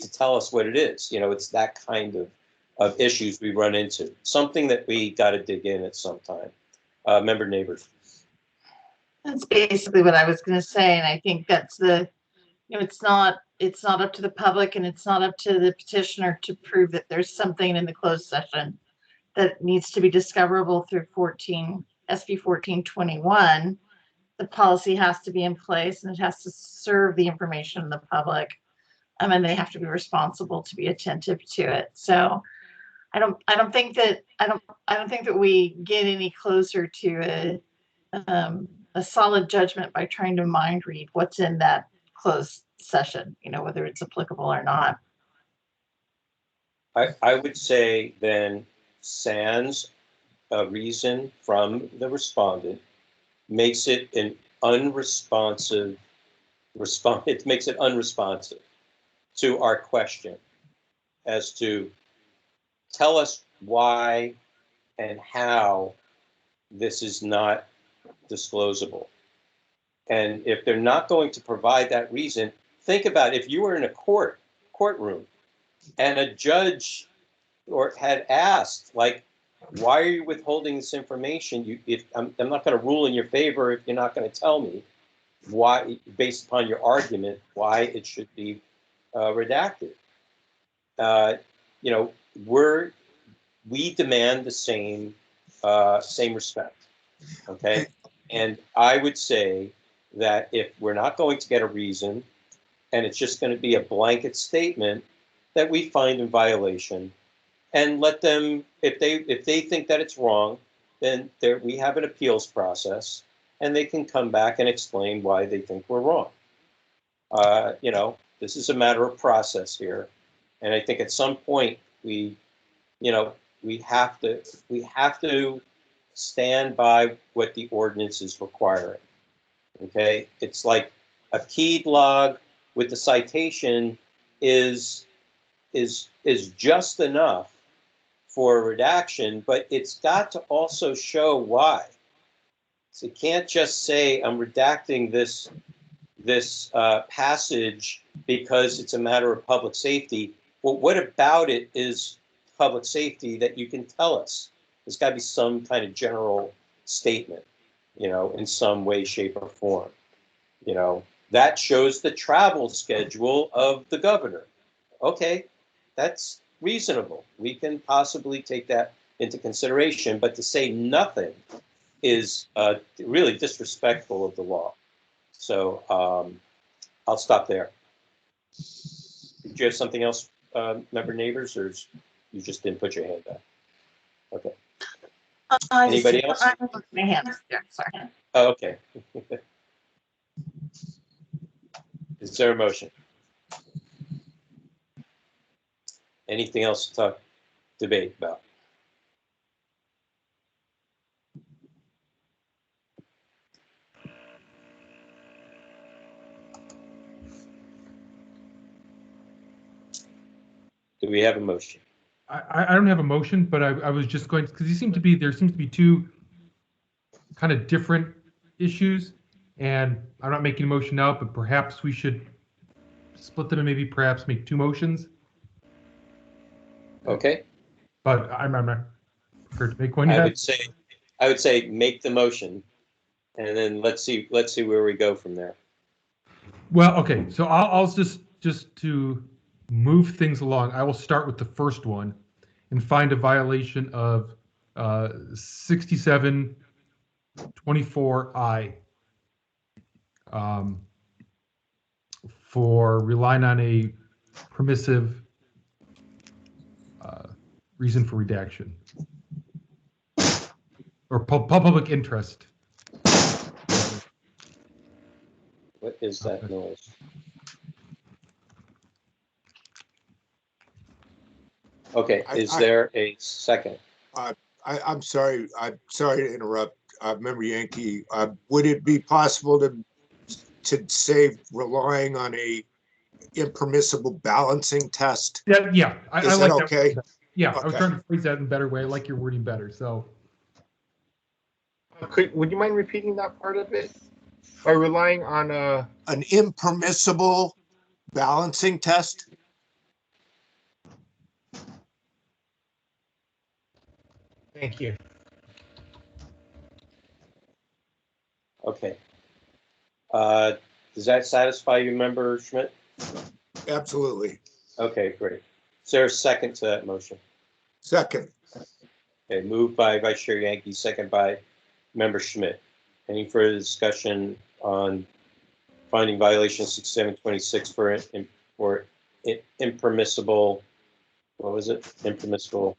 to tell us what it is. You know, it's that kind of issues we run into. Something that we got to dig in at some time. Member neighbors. That's basically what I was going to say, and I think that's the, you know, it's not up to the public and it's not up to the petitioner to prove that there's something in the closed session that needs to be discoverable through SB 1421. The policy has to be in place and it has to serve the information of the public. And they have to be responsible to be attentive to it. So I don't think that we get any closer to a solid judgment by trying to mind read what's in that closed session, you know, whether it's applicable or not. I would say then sans a reason from the respondent makes it an unresponsive it makes it unresponsive to our question as to tell us why and how this is not disclosable. And if they're not going to provide that reason, think about if you were in a courtroom and a judge had asked, like, why are you withholding this information? I'm not going to rule in your favor if you're not going to tell me why, based upon your argument, why it should be redacted. You know, we demand the same respect. Okay, and I would say that if we're not going to get a reason, and it's just going to be a blanket statement that we find in violation, and let them, if they think that it's wrong, then we have an appeals process, and they can come back and explain why they think we're wrong. You know, this is a matter of process here, and I think at some point we have to stand by what the ordinance is requiring. Okay, it's like a keyed log with the citation is just enough for a redaction, but it's got to also show why. So you can't just say I'm redacting this passage because it's a matter of public safety. Well, what about it is public safety that you can tell us? There's got to be some kind of general statement, you know, in some way, shape, or form. You know, that shows the travel schedule of the governor. Okay, that's reasonable. We can possibly take that into consideration, but to say nothing is really disrespectful of the law. So I'll stop there. Do you have something else, member neighbors, or you just didn't put your hand up? Okay. Anybody else? My hand. Yeah, sorry. Oh, okay. Is there a motion? Anything else to debate about? Do we have a motion? I don't have a motion, but I was just going, because there seems to be two kind of different issues. And I'm not making a motion now, but perhaps we should split them and maybe perhaps make 2 motions. Okay, But I'm not prepared to make one I yet. would say make the motion, and then let's see where we go from there. Well, okay, so I'll just to move things along, I will start with the first one and find a violation of 6724I for relying on a permissive reason for redaction or public interest. What is that noise? Okay, is there a second? I'm sorry. I'm sorry to interrupt. Member Yankee, would it be possible to say relying on a impermissible balancing test? Yeah. I like that. Okay? Yeah, Okay. I was trying to phrase that in a better way. I like your wording better. So, would you mind repeating that part of it? By relying on an impermissible balancing test? Thank you. Okay. Does that satisfy you, Member Schmidt? Absolutely. Okay, great. Is there a second to that motion? Second. Okay, moved by Vice Chair Yankee, second by Member Schmidt. Any further discussion on finding violation 6726 for impermissible, what was it? Impermissible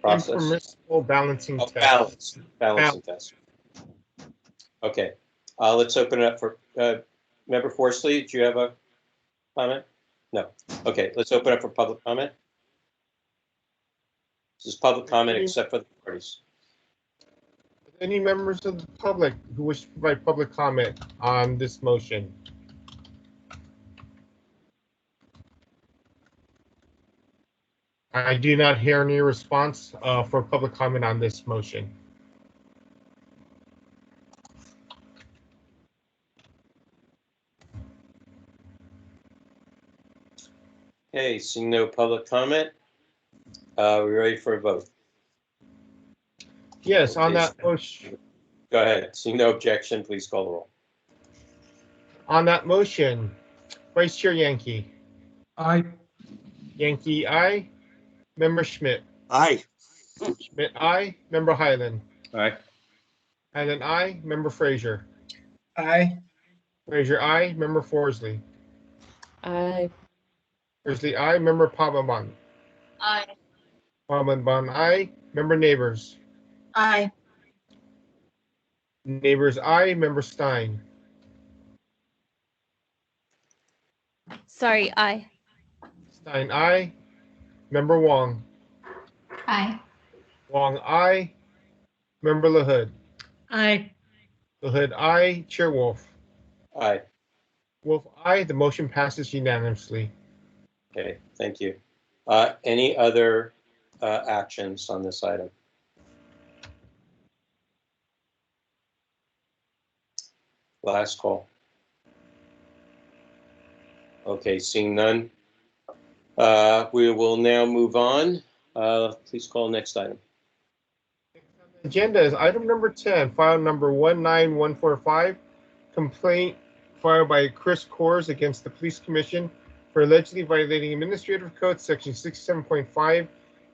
process? Impermissible balancing test. Balancing test. Okay, let's open it up for Member Forsley. Do you have a comment? No. Okay, let's open up for public comment. This is public comment except for the parties. Any members of the public who wish to provide public comment on this motion? I do not hear any response for public comment on this motion. Okay, seeing no public comment, we're ready for a vote. Yes, on that motion. Go ahead. Seeing no objection, please call the roll. On that motion, Vice Chair Yankee. Aye. Yankee, aye. Member Schmidt. Aye. Schmidt, aye. Member Highland. Aye. Highland, aye. Member Frazier. Aye. Frazier, aye. Member Forsley. Aye. Forsley, aye. Member Pavaman. Aye. Pavaman, aye. Member Neighbors. Aye. Neighbors, aye. Member Stein. Sorry, aye. Stein, aye. Member Wong. Aye. Wong, aye. Member LaHood. Aye. LaHood, aye. Chair Wolf. Aye. Wolf, aye. The motion passes unanimously. Okay, thank you. Any other actions on this item? Last call. Okay, seeing none. We will now move on. Please call next item. Agenda is item number 10, file number 19145, complaint filed by Chris Kors against the Police Commission for allegedly violating Administrative Code Section 67.5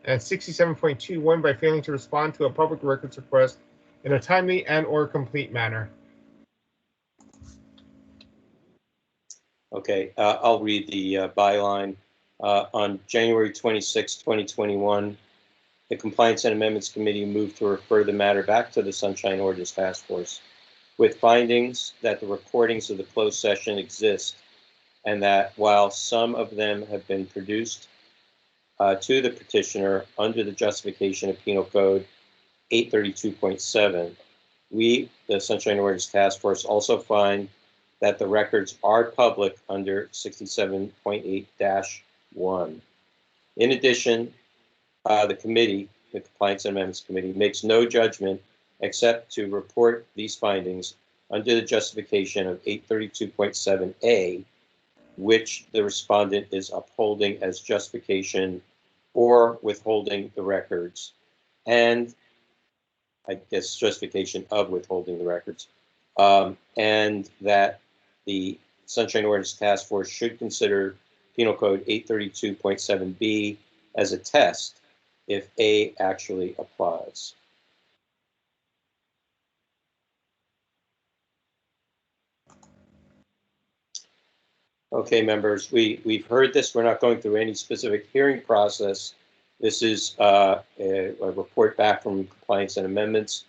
and 67.21 by failing to respond to a public records request in a timely and/or complete manner. Okay, I'll read the byline. On January 26, 2021, the Compliance and Amendments Committee moved to refer the matter back to the Sunshine Ordinance Task Force with findings that the recordings of the closed session exist and that while some of them have been produced to the petitioner under the justification of Penal Code 832.7, we, the Sunshine Ordinance Task Force, also find that the records are public under 67.8-1. In addition, the committee, the Compliance and Amendments Committee, makes no judgment except to report these findings under the justification of 832.7A, which the respondent is upholding as justification or withholding the records, and I guess justification of withholding the records, and that the Sunshine Ordinance Task Force should consider Penal Code 832.7B as a test if A actually applies. Okay, members, we've heard this. We're not going through any specific hearing process. This is a report back from Compliance and Amendments.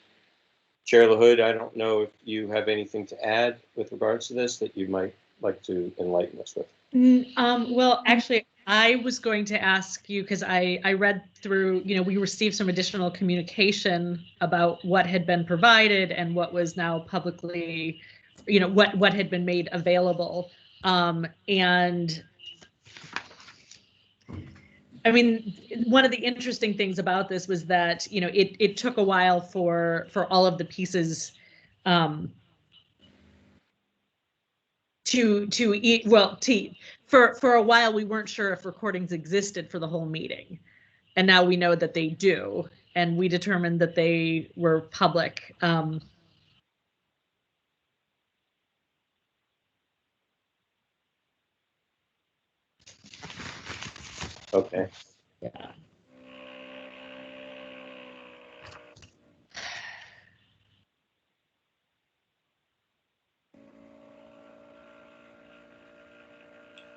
Chair LaHood, I don't know if you have anything to add with regards to this that you might like to enlighten us with. Well, actually, I was going to ask you, because I read through, we received some additional communication about what had been provided and what was now publicly, what had been made available. And I mean, one of the interesting things about this was that, it took a while for all of the pieces for a while we weren't sure if recordings existed for the whole meeting, and now we know that they do, and we determined that they were public. Okay. Yeah.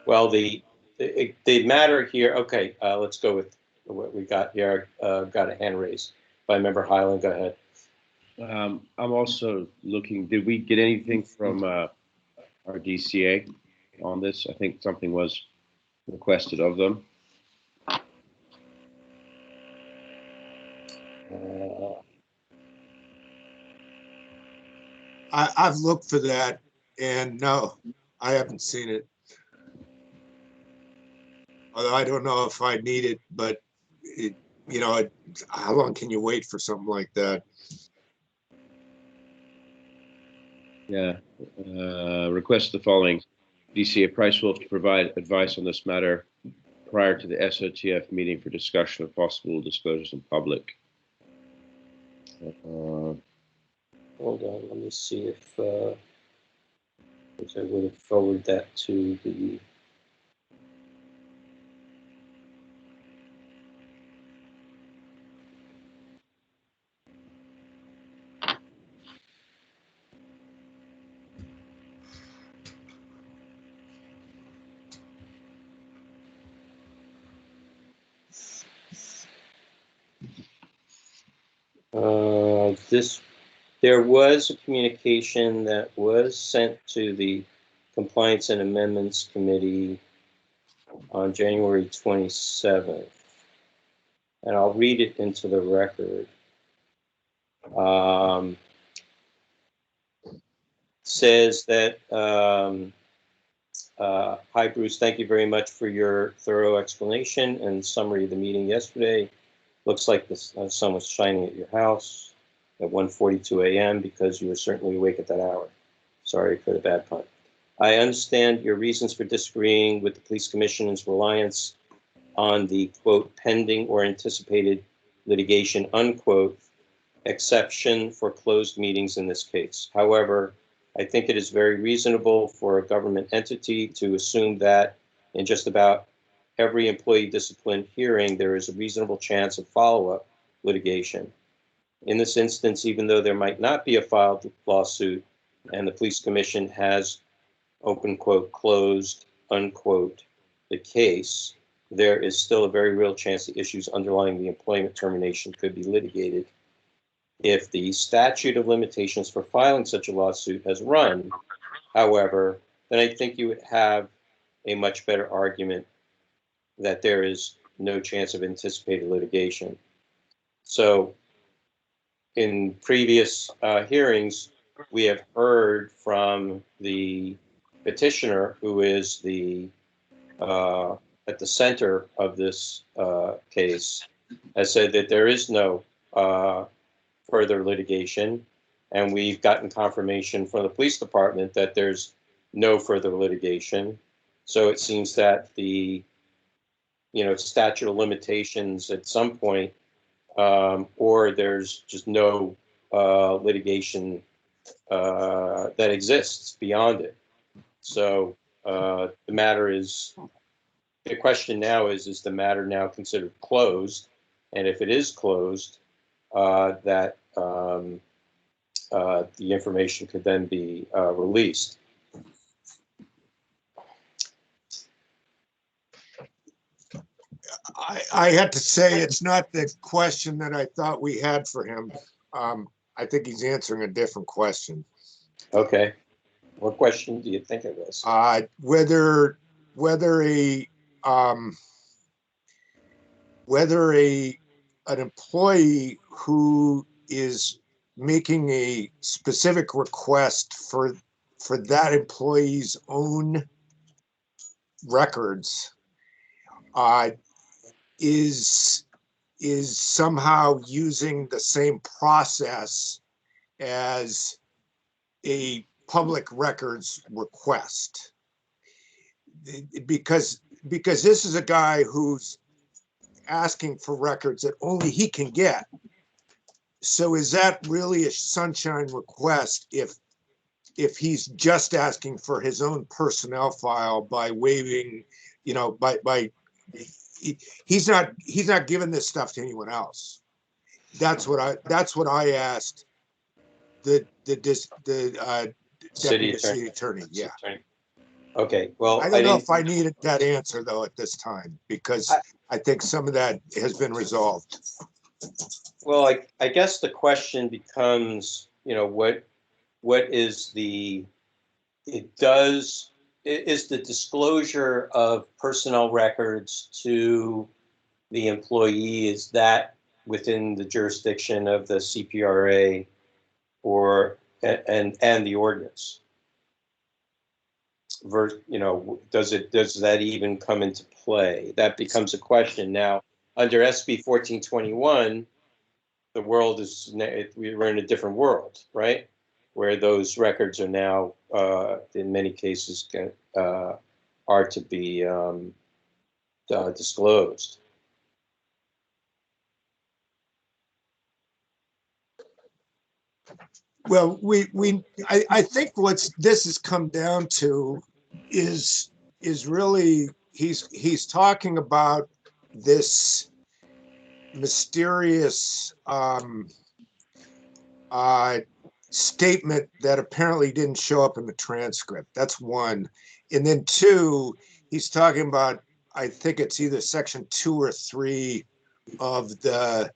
Well, the matter here, okay, let's go with what we got here. Got a hand raised by Member Highland. Go ahead. I'm also looking, did we get anything from our DCA on this? I think something was requested of them. I've looked for that, and no, I haven't seen it. Although I don't know if I need it, but how long can you wait for something like that? Yeah, request the following. DCA Pricewolf to provide advice on this matter prior to the SOTF meeting for discussion of possible disclosures in public. Hold on, let me see if I would have forwarded that to the. There was a communication that was sent to the Compliance and Amendments Committee on January 27th, and I'll read it into the record. Says that, hi Bruce, thank you very much for your thorough explanation and summary of the meeting yesterday. Looks like the sun was shining at your house at 1:42 a.m. because you were certainly awake at that hour. Sorry for the bad pun. I understand your reasons for disagreeing with the police commission's reliance on the quote pending or anticipated litigation unquote exception for closed meetings in this case. However, I think it is very reasonable for a government entity to assume that in just about every employee discipline hearing, there is a reasonable chance of follow-up litigation. In this instance, even though there might not be a filed lawsuit and the police commission has open quote closed unquote the case, there is still a very real chance the issues underlying the employment termination could be litigated. If the statute of limitations for filing such a lawsuit has run, however, then I think you would have a much better argument that there is no chance of anticipated litigation. So in previous hearings, we have heard from the petitioner, who is the at the center of this case, has said that there is no further litigation, And we've gotten confirmation from the police department that there's no further litigation. So it seems that the, statute of limitations at some point, or there's just no litigation that exists beyond it. So the question now is the matter now considered closed? And if it is closed, that the information could then be released. I had to say, it's not the question that I thought we had for him. I think he's answering a different question. Okay. What question do you think it was? Whether an employee who is making a specific request for that employee's own records is somehow using the same process as a public records request, because this is a guy who's asking for records that only he can get. So is that really a sunshine request if he's just asking for his own personnel file by waiving, he's not giving this stuff to anyone else. That's what I asked the deputy city attorney. Yeah. Okay. Well, I don't know if I needed that answer though at this time, because I think some of that has been resolved. Well, I guess the question becomes, what is is the disclosure of personnel records to the employee, is that within the jurisdiction of the CPRA and the ordinance? Does that even come into play? That becomes a question. Now, under SB 1421, the world we're in a different world, right? Where those records are now, in many cases, are to be disclosed. Well, I think this has come down to is really he's talking about this mysterious statement that apparently didn't show up in the transcript. That's one. And then two, he's talking about, I think it's either section 2 or 3 of the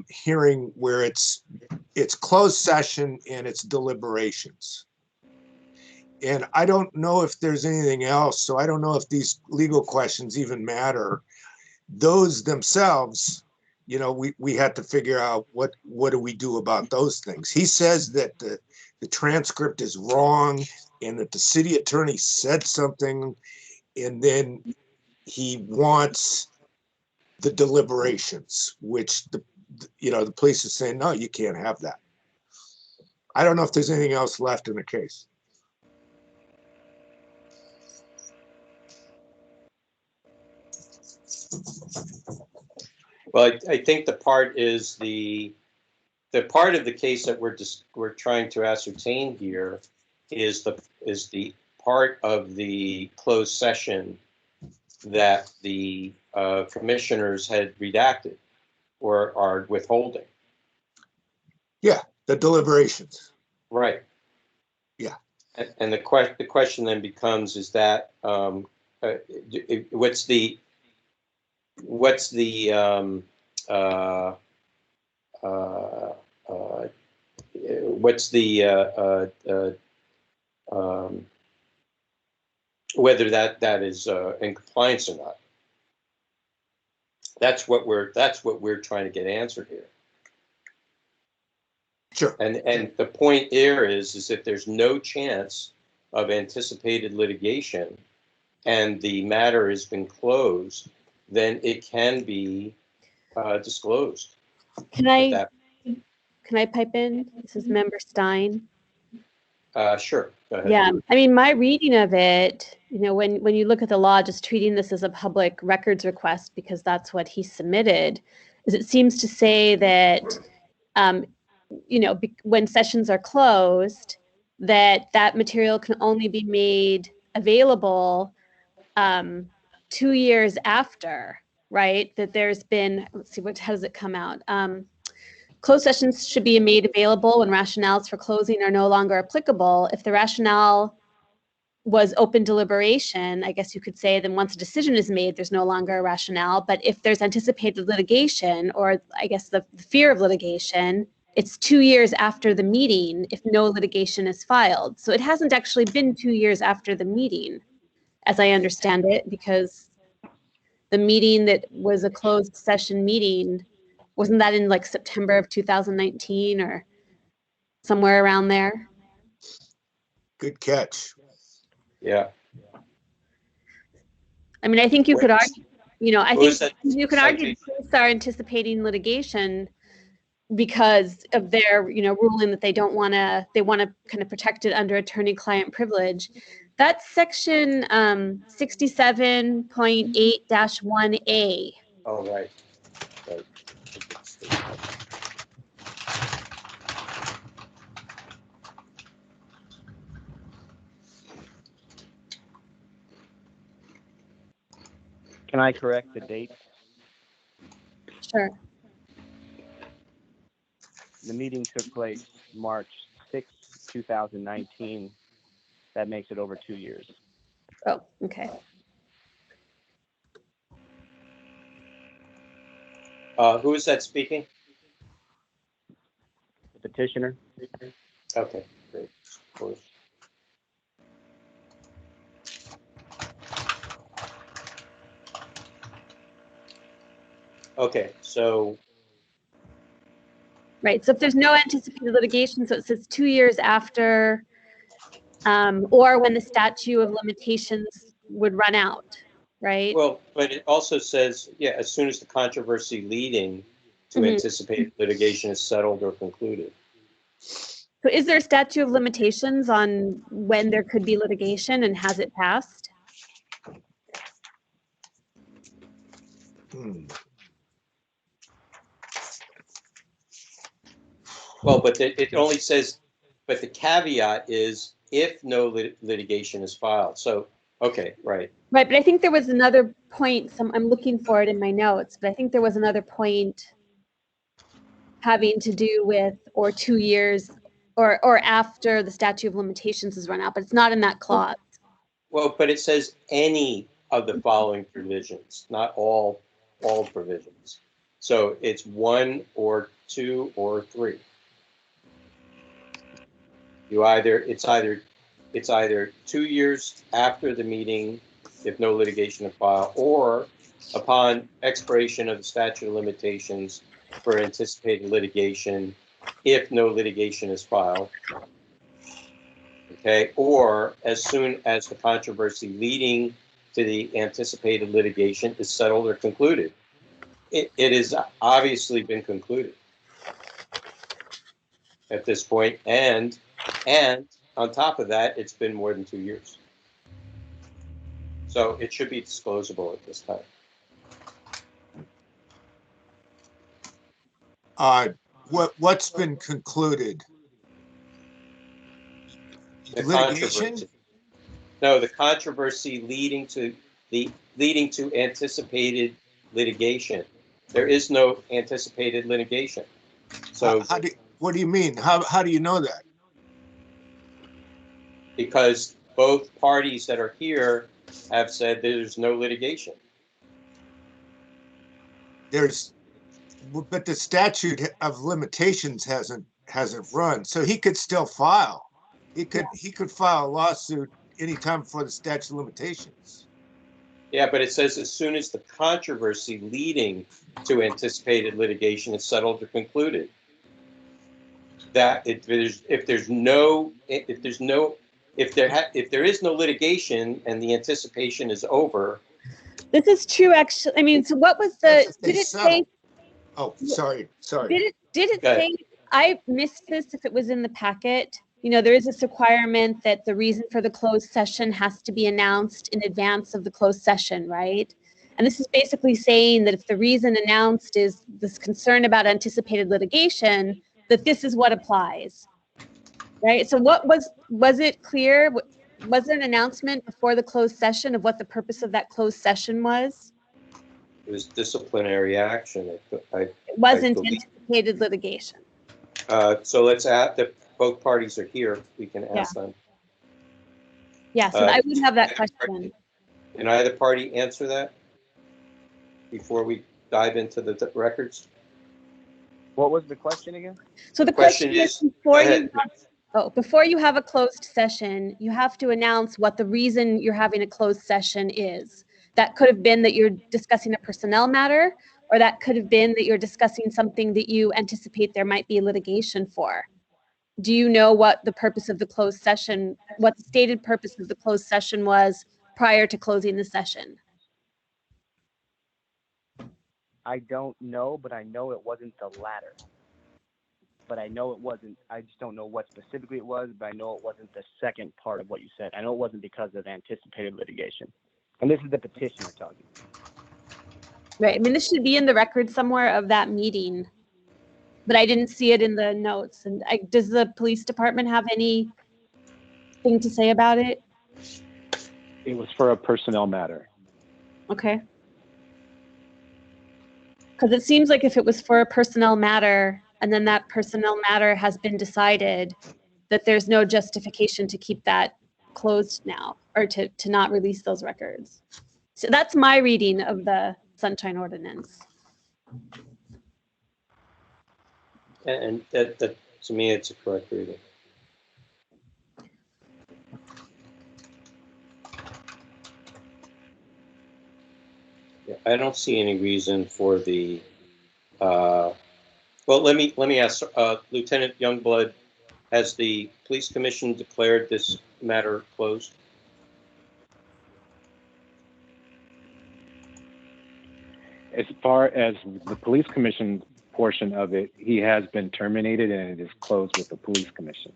hearing where it's closed session and it's deliberations. And I don't know if there's anything else, so I don't know if these legal questions even matter. Those themselves, we had to figure out what do we do about those things. He says that the transcript is wrong and that the city attorney said something, and then he wants the deliberations, which the police is saying, no, you can't have that. I don't know if there's anything else left in the case. Well, I think the part is the part of the case that we're trying to ascertain here is the part of the closed session that the commissioners had redacted or are withholding. Yeah, the deliberations. Right. Yeah. And the question then becomes: is that what's the whether that is in compliance or not? That's what we're trying to get answered here. Sure. And the point here is that there's no chance of anticipated litigation, and the matter has been closed, then it can be disclosed. Can I Can I pipe in? This is Member Stein. Sure, go ahead. Yeah, I mean, my reading of it, when you look at the law, just treating this as a public records request, because that's what he submitted, is it seems to say that, when sessions are closed, that material can only be made available 2 years after, right? That there's been, let's see, how does it come out? Closed sessions should be made available when rationales for closing are no longer applicable. If the rationale was open deliberation, I guess you could say, then once a decision is made, there's no longer a rationale. But if there's anticipated litigation, or I guess the fear of litigation, it's 2 years after the meeting if no litigation is filed. So it hasn't actually been 2 years after the meeting, as I understand it, because the meeting that was a closed session meeting, wasn't that in like September of 2019 or somewhere around there? Good catch. Yeah. I mean, I think you could argue, I What was think that you could argue citation? police are anticipating litigation because of their, ruling that they want to kind of protect it under attorney-client privilege. That's section 67.8-1A. Oh, right. Right. Can I correct the date? Sure. The meeting took place March 6, 2019. That makes it over 2 years. Oh, okay. Who is that speaking? The petitioner. Okay, great. Of course. Okay, so. Right. So if there's no anticipated litigation, so it says 2 years after, or when the statute of limitations would run out, right? Well, but it also says, as soon as the controversy leading to anticipated litigation is settled or concluded. So is there a statute of limitations on when there could be litigation, and has it passed? Well, but it only says, but the caveat is if no litigation is filed. So, okay, right. Right, but I think there was another point, I'm looking for it in my notes, but I think there was another point having to do with, or 2 years, or after the statute of limitations is run out, but it's not in that clause. Well, but it says any of the following provisions, not all provisions. So it's 1 or 2 or 3. It's either 2 years after the meeting if no litigation is filed, or upon expiration of the statute of limitations for anticipated litigation if no litigation is filed. Okay, or as soon as the controversy leading to the anticipated litigation is settled or concluded. It has obviously been concluded at this point, and on top of that, it's been more than 2 years. So it should be disclosable at this time. What's been concluded? The Litigation? controversy. No, the controversy leading to anticipated litigation. There is no anticipated litigation. So what do you mean? How do you know that? Because both parties that are here have said there's no litigation. But the statute of limitations hasn't run, so he could still file. He could file a lawsuit anytime before the statute of limitations. Yeah, but it says as soon as the controversy leading to anticipated litigation is settled or concluded. That if there is no litigation and the anticipation is over. This is true, actually. I mean, so what was the? Did it say? Oh, sorry. Did it say I missed this if it was in the packet. You know, there is this requirement that the reason for the closed session has to be announced in advance of the closed session, right? And this is basically saying that if the reason announced is this concern about anticipated litigation, that this is what applies, right? So what was it clear? Was there an announcement before the closed session of what the purpose of that closed session was? It was disciplinary action. It wasn't believe. anticipated litigation. So let's add that both parties are here. We can ask them. Yeah, so I would have that question. Can either party answer that before we dive into the records? What was the question again? So the question is before you have a closed session, you have to announce what the reason you're having a closed session is. That could have been that you're discussing a personnel matter, or that could have been that you're discussing something that you anticipate there might be litigation for. Do you know what the purpose of the closed session, what the stated purpose of the closed session was prior to closing the session? I don't know, but I know it wasn't the latter. But I know it wasn't, I just don't know what specifically it was, but I know it wasn't the second part of what you said. I know it wasn't because of anticipated litigation. And this is the petitioner talking. Right, I mean, this should be in the record somewhere of that meeting, but I didn't see it in the notes. And does the police department have anything to say about it? It was for a personnel matter. Okay. Because it seems like if it was for a personnel matter, and then that personnel matter has been decided, that there's no justification to keep that closed now, or to not release those records. So that's my reading of the Sunshine Ordinance. And that to me, it's a correct reading. Yeah, I don't see any reason for the. Well, let me ask Lieutenant Youngblood. Has the police commission declared this matter closed? As far as the police commission portion of it, he has been terminated and it is closed with the police commission.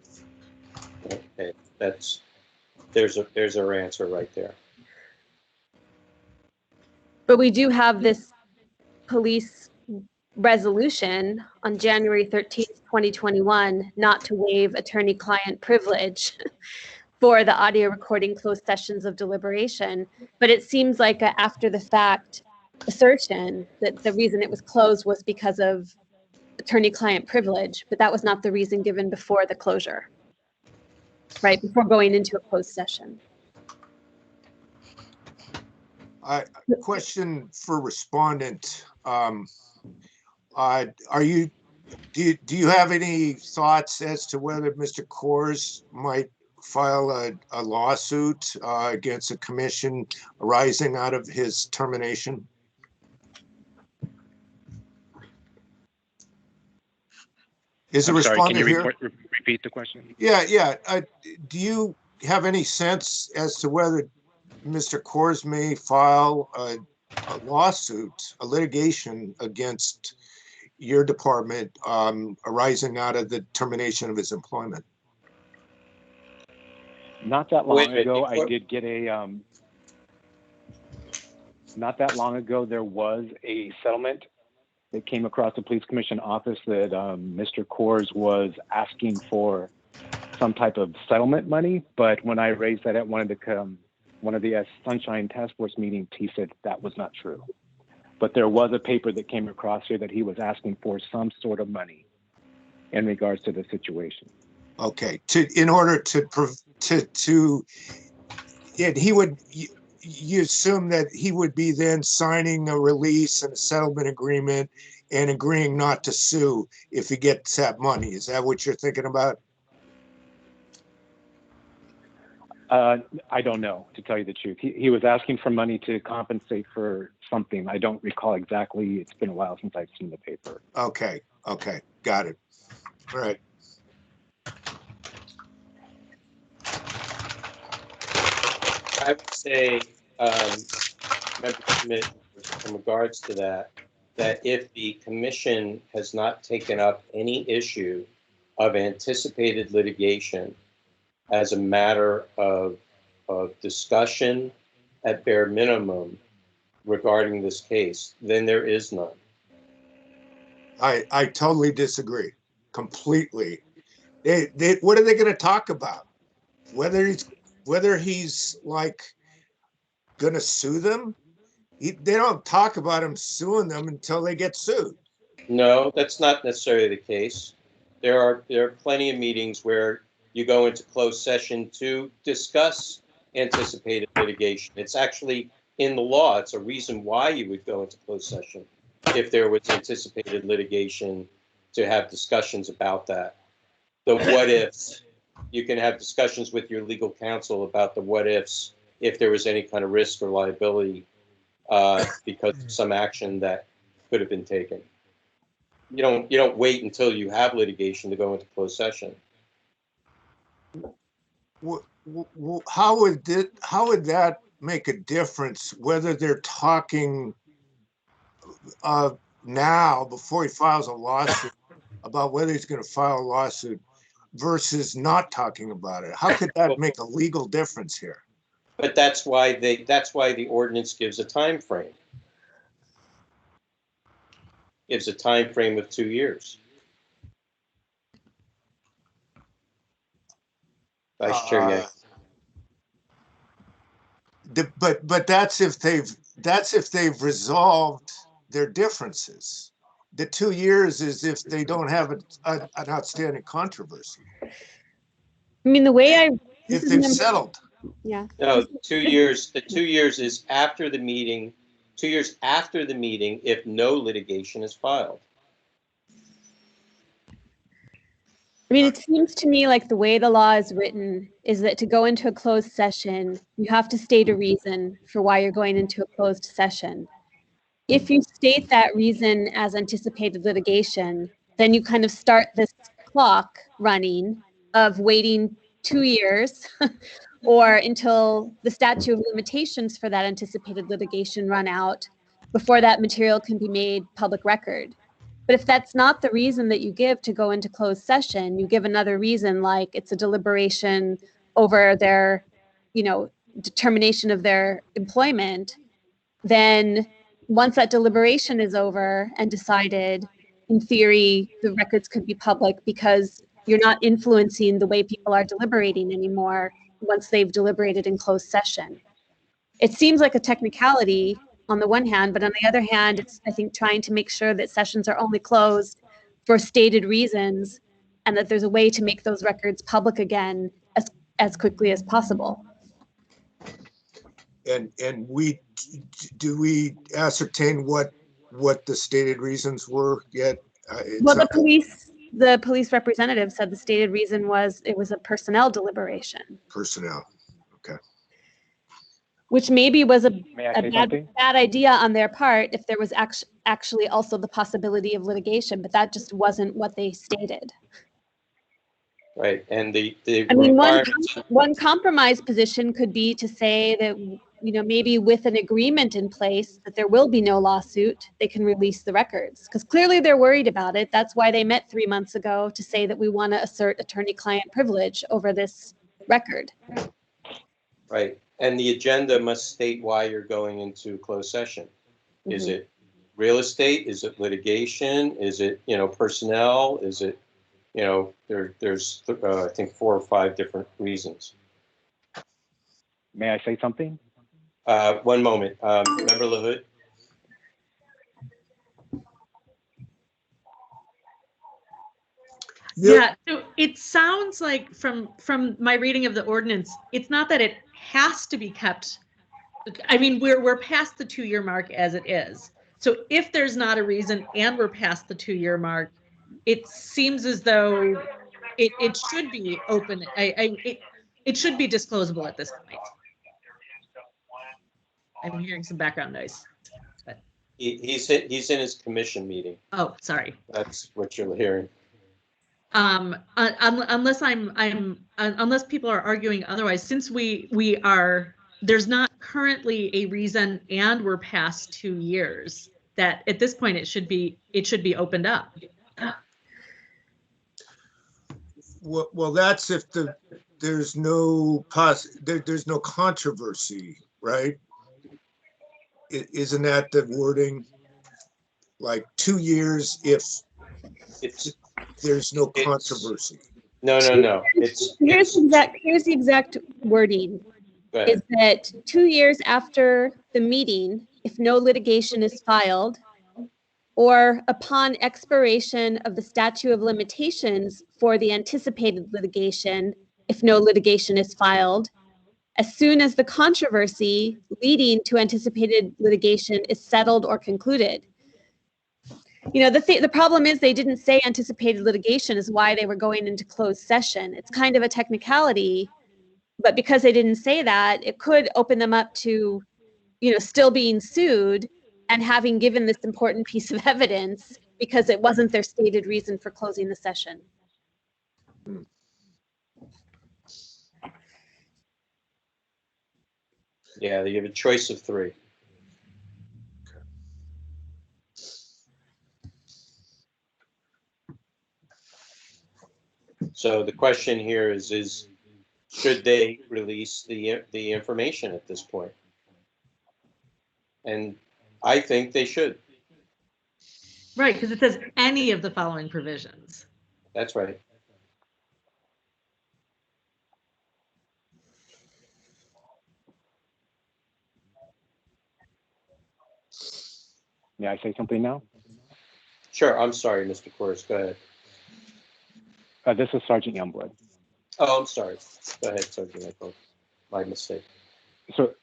Okay, there's our answer right there. But we do have this police resolution on January 13th, 2021, not to waive attorney-client privilege for the audio recording closed sessions of deliberation. But it seems like a after the fact assertion that the reason it was closed was because of attorney-client privilege, but that was not the reason given before the closure, right? Before going into a closed session. Question for respondent. Do you have any thoughts as to whether Mr. Kors might file a lawsuit against a commission arising out of his termination? Is the respondent can you here? Repeat the question? Yeah. Do you have any sense as to whether Mr. Kors may file a lawsuit, a litigation against your department arising out of the termination of his employment? Not that long ago, I did get a. Not that long ago, there was a settlement that came across the police commission office that Mr. Kors was asking for some type of settlement money. But when I raised that at one of the Sunshine Task Force meetings, he said that was not true. But there was a paper that came across here that he was asking for some sort of money in regards to the situation. Okay, you assume that he would be then signing a release and a settlement agreement and agreeing not to sue if he gets that money. Is that what you're thinking about? I don't know, to tell you the truth. He was asking for money to compensate for something. I don't recall exactly. It's been a while since I've seen the paper. Okay, got it. All right. I would say, Member Schmidt, in regards to that, that if the commission has not taken up any issue of anticipated litigation as a matter of discussion at bare minimum regarding this case, then there is none. I totally disagree, completely. What are they going to talk about? Whether he's like going to sue them? They don't talk about him suing them until they get sued. No, that's not necessarily the case. There are plenty of meetings where you go into closed session to discuss anticipated litigation. It's actually in the law. It's a reason why you would go into closed session if there was anticipated litigation, to have discussions about that. The what ifs, you can have discussions with your legal counsel about the what ifs if there was any kind of risk or liability because of some action that could have been taken. You don't wait until you have litigation to go into closed session. How would that make a difference whether they're talking now before he files a lawsuit about whether he's going to file a lawsuit versus not talking about it? How could that make a legal difference here? But that's why the ordinance gives a time frame. Gives a time frame of 2 years. Vice Chair Yang. But that's if they've resolved their differences. The 2 years is if they don't have an outstanding controversy. I mean, the way if they've settled. Yeah. No, 2 years. The 2 years is after the meeting. 2 years after the meeting, if no litigation is filed. I mean, it seems to me like the way the law is written is that to go into a closed session, you have to state a reason for why you're going into a closed session. If you state that reason as anticipated litigation, then you kind of start this clock running of waiting 2 years or until the statute of limitations for that anticipated litigation run out before that material can be made public record. But if that's not the reason that you give to go into closed session, you give another reason, like it's a deliberation over their, determination of their employment, then once that deliberation is over and decided, in theory, the records could be public because you're not influencing the way people are deliberating anymore once they've deliberated in closed session. It seems like a technicality on the one hand, but on the other hand, it's, I think, trying to make sure that sessions are only closed for stated reasons and that there's a way to make those records public again as quickly as possible. And do we ascertain what the stated reasons were yet? Well, the police representative said the stated reason was it was a personnel deliberation. Personnel, okay. Which maybe was a something? bad idea on their part if there was actually also the possibility of litigation, but that just wasn't what they stated. Right, and the I mean, requirements. one compromise position could be to say that, maybe with an agreement in place that there will be no lawsuit, they can release the records. Because clearly they're worried about it. That's why they met 3 months ago to say that we want to assert attorney-client privilege over this record. Right, and the agenda must state why you're going into closed session. Mm-hmm. Is it real estate? Is it litigation? Is it, personnel? Is it, there's I think 4 or 5 different reasons. May I say something? 1 moment. Member LaHood? Yeah, so it sounds like from my reading of the ordinance, it's not that it has to be kept. I mean, we're past the 2-year mark as it is. So if there's not a reason and we're past the 2-year mark, it seems as though it should be open. It should be disclosable at this point. I'm hearing some background noise. But. He's in his commission meeting. Oh, sorry. That's what you're hearing. Unless unless people are arguing otherwise, since there's not currently a reason and we're past 2 years, that at this point it should be opened up. Well, that's if there's no there's no controversy, right? Isn't that the wording? Like 2 years if there's no controversy. No. Here's the exact wording. Is that 2 years after the meeting, if no litigation is filed, or upon expiration of the statute of limitations for the anticipated litigation, if no litigation is filed, as soon as the controversy leading to anticipated litigation is settled or concluded. You know, the problem is they didn't say anticipated litigation is why they were going into closed session. It's kind of a technicality, but because they didn't say that, it could open them up to, you know, still being sued and having given this important piece of evidence because it wasn't their stated reason for closing the session. Yeah, you have a choice of 3. So the question here is should they release the information at this point? And I think they should. Right, because it says any of the following provisions. That's right. May I say something now? Sure. I'm sorry, Mr. Kors. Go ahead. This is Sergeant Youngblood. Oh, I'm sorry. Go ahead, Sergeant. My mistake. So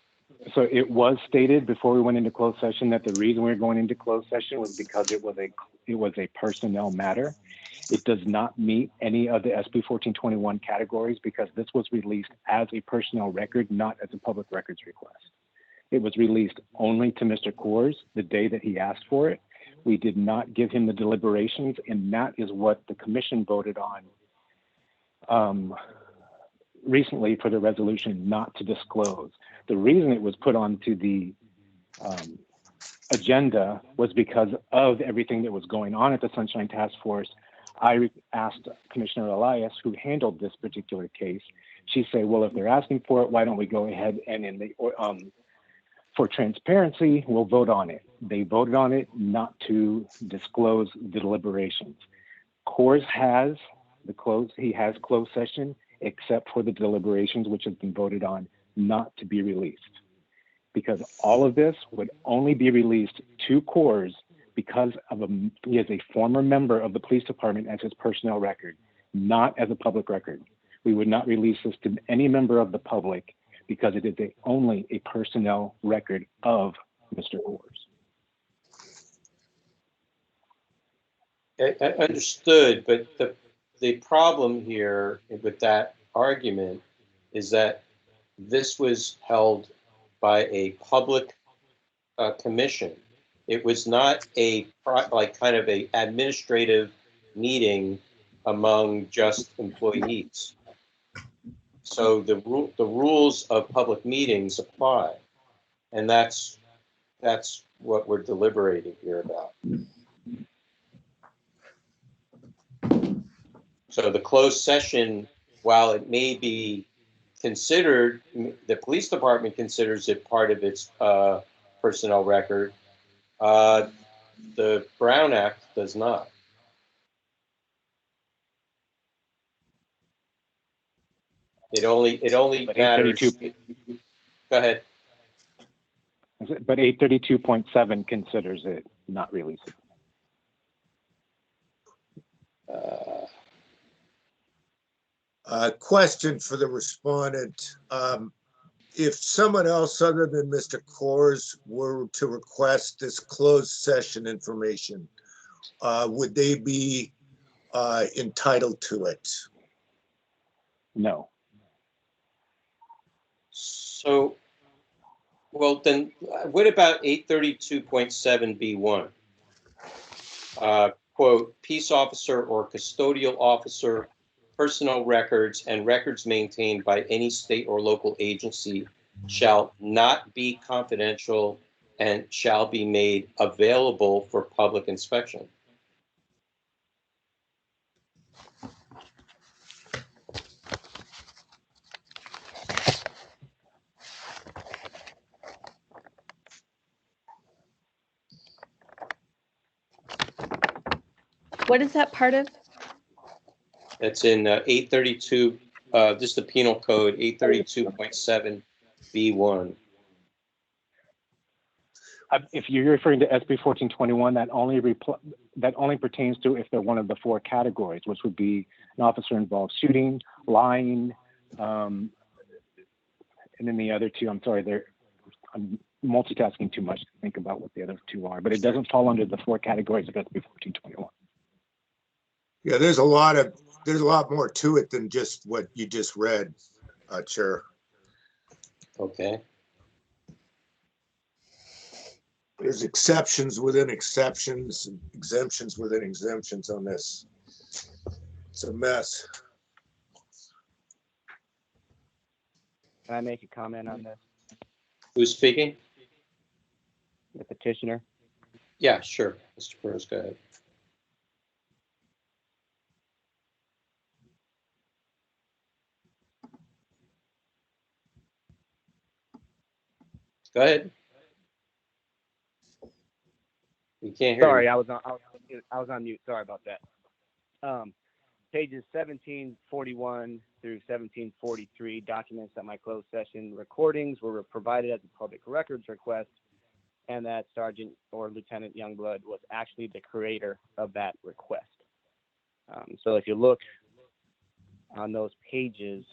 it was stated before we went into closed session that the reason we were going into closed session was because it was a personnel matter. It does not meet any of the SB 1421 categories because this was released as a personnel record, not as a public records request. It was released only to Mr. Kors the day that he asked for it. We did not give him the deliberations, and that is what the commission voted on recently for the resolution not to disclose. The reason it was put onto the agenda was because of everything that was going on at the Sunshine Task Force. I asked Commissioner Elias, who handled this particular case. She said, well, if they're asking for it, why don't we go ahead and for transparency, we'll vote on it. They voted on it not to disclose the deliberations. Kors has closed session except for the deliberations, which has been voted on not to be released. Because all of this would only be released to Kors because he is a former member of the police department as his personnel record, not as a public record. We would not release this to any member of the public because it is only a personnel record of Mr. Kors. I understood, but the problem here with that argument is that this was held by a public commission. It was not kind of a administrative meeting among just employees. So the rules of public meetings apply, and that's what we're deliberating here about. So the closed session, while it may be considered, the police department considers it part of its personnel record, the Brown Act does not. It only matters. Go ahead. But 832.7 considers it not releasable. Question for the respondent. If someone else other than Mr. Kors were to request this closed session information, would they be entitled to it? No. So, well, then what about 832.7B1? Quote, peace officer or custodial officer, personnel records and records maintained by any state or local agency shall not be confidential and shall be made available for public inspection. What is that part of? That's in 832, this is the penal code, 832.7 B1. If you're referring to SB 1421, that only pertains to if they're one of the four categories, which would be an officer involved shooting, lying, and then the other two. I'm sorry, I'm multitasking too much to think about what the other two are, but it doesn't fall under the four categories of SB 1421. Yeah, there's a lot more to it than just what you just read, Chair. Okay. There's exceptions within exceptions, and exemptions within exemptions on this. It's a mess. Can I make a comment on this? Who's speaking? The petitioner. Yeah, sure. Mr. Burrows, go ahead. Go ahead. You can't hear Sorry, me. I was on mute. Sorry about that. Pages 1741 through 1743, documents that my closed session recordings were provided as a public records request, and that Sergeant or Lieutenant Youngblood was actually the creator of that request. So if you look on those pages,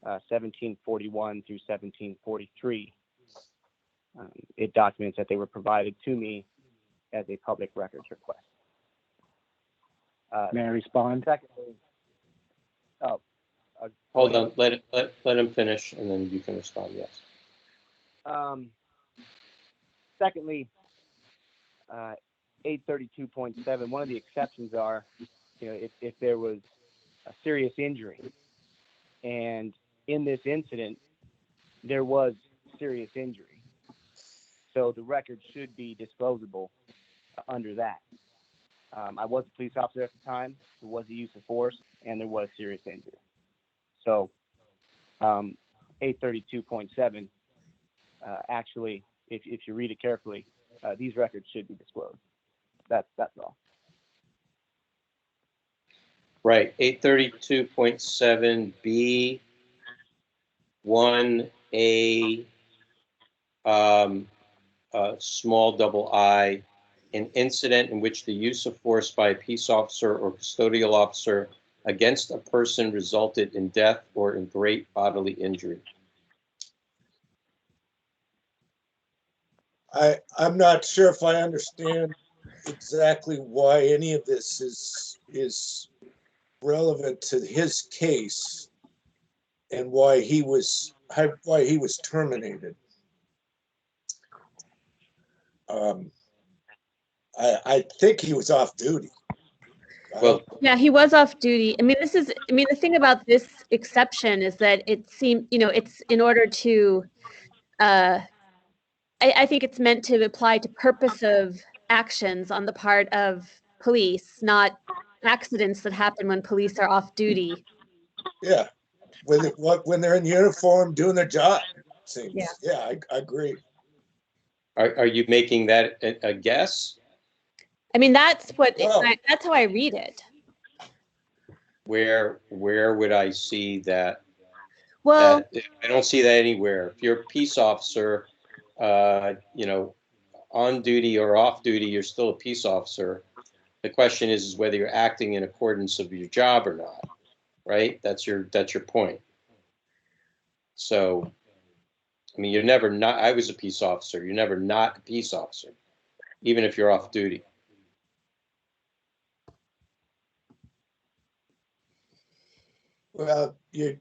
1741 through 1743, it documents that they were provided to me as a public records request. May I respond? Secondly, Hold on, let him finish, and then you can respond. Yes. Secondly, 832.7. One of the exceptions are, if there was a serious injury, and in this incident there was serious injury, so the record should be disclosable under that. I was a police officer at the time. There was a use of force, and there was serious injury. So 832.7, actually, if you read it carefully, these records should be disclosed. That's all. Right, 832.7 B1A, small double I, an incident in which the use of force by a peace officer or custodial officer against a person resulted in death or in great bodily injury. I'm not sure if I understand exactly why any of this is relevant to his case and why he was terminated. I think he was off duty. Well, yeah, he was off duty. The thing about this exception is that it seemed, it's in order to, I think it's meant to apply to purposive actions on the part of police, not accidents that happen when police are off duty. Yeah, when they're in uniform doing their job. Seems. Yeah. Yeah, I agree. Are you making that a guess? That's how I read it. Where would I see that? Well, I don't see that anywhere. If you're a peace officer, on duty or off duty, you're still a peace officer. The question is whether you're acting in accordance of your job or not, right? That's your point. So, you're never not. I was a peace officer. You're never not a peace officer, even if you're off duty. Well, you.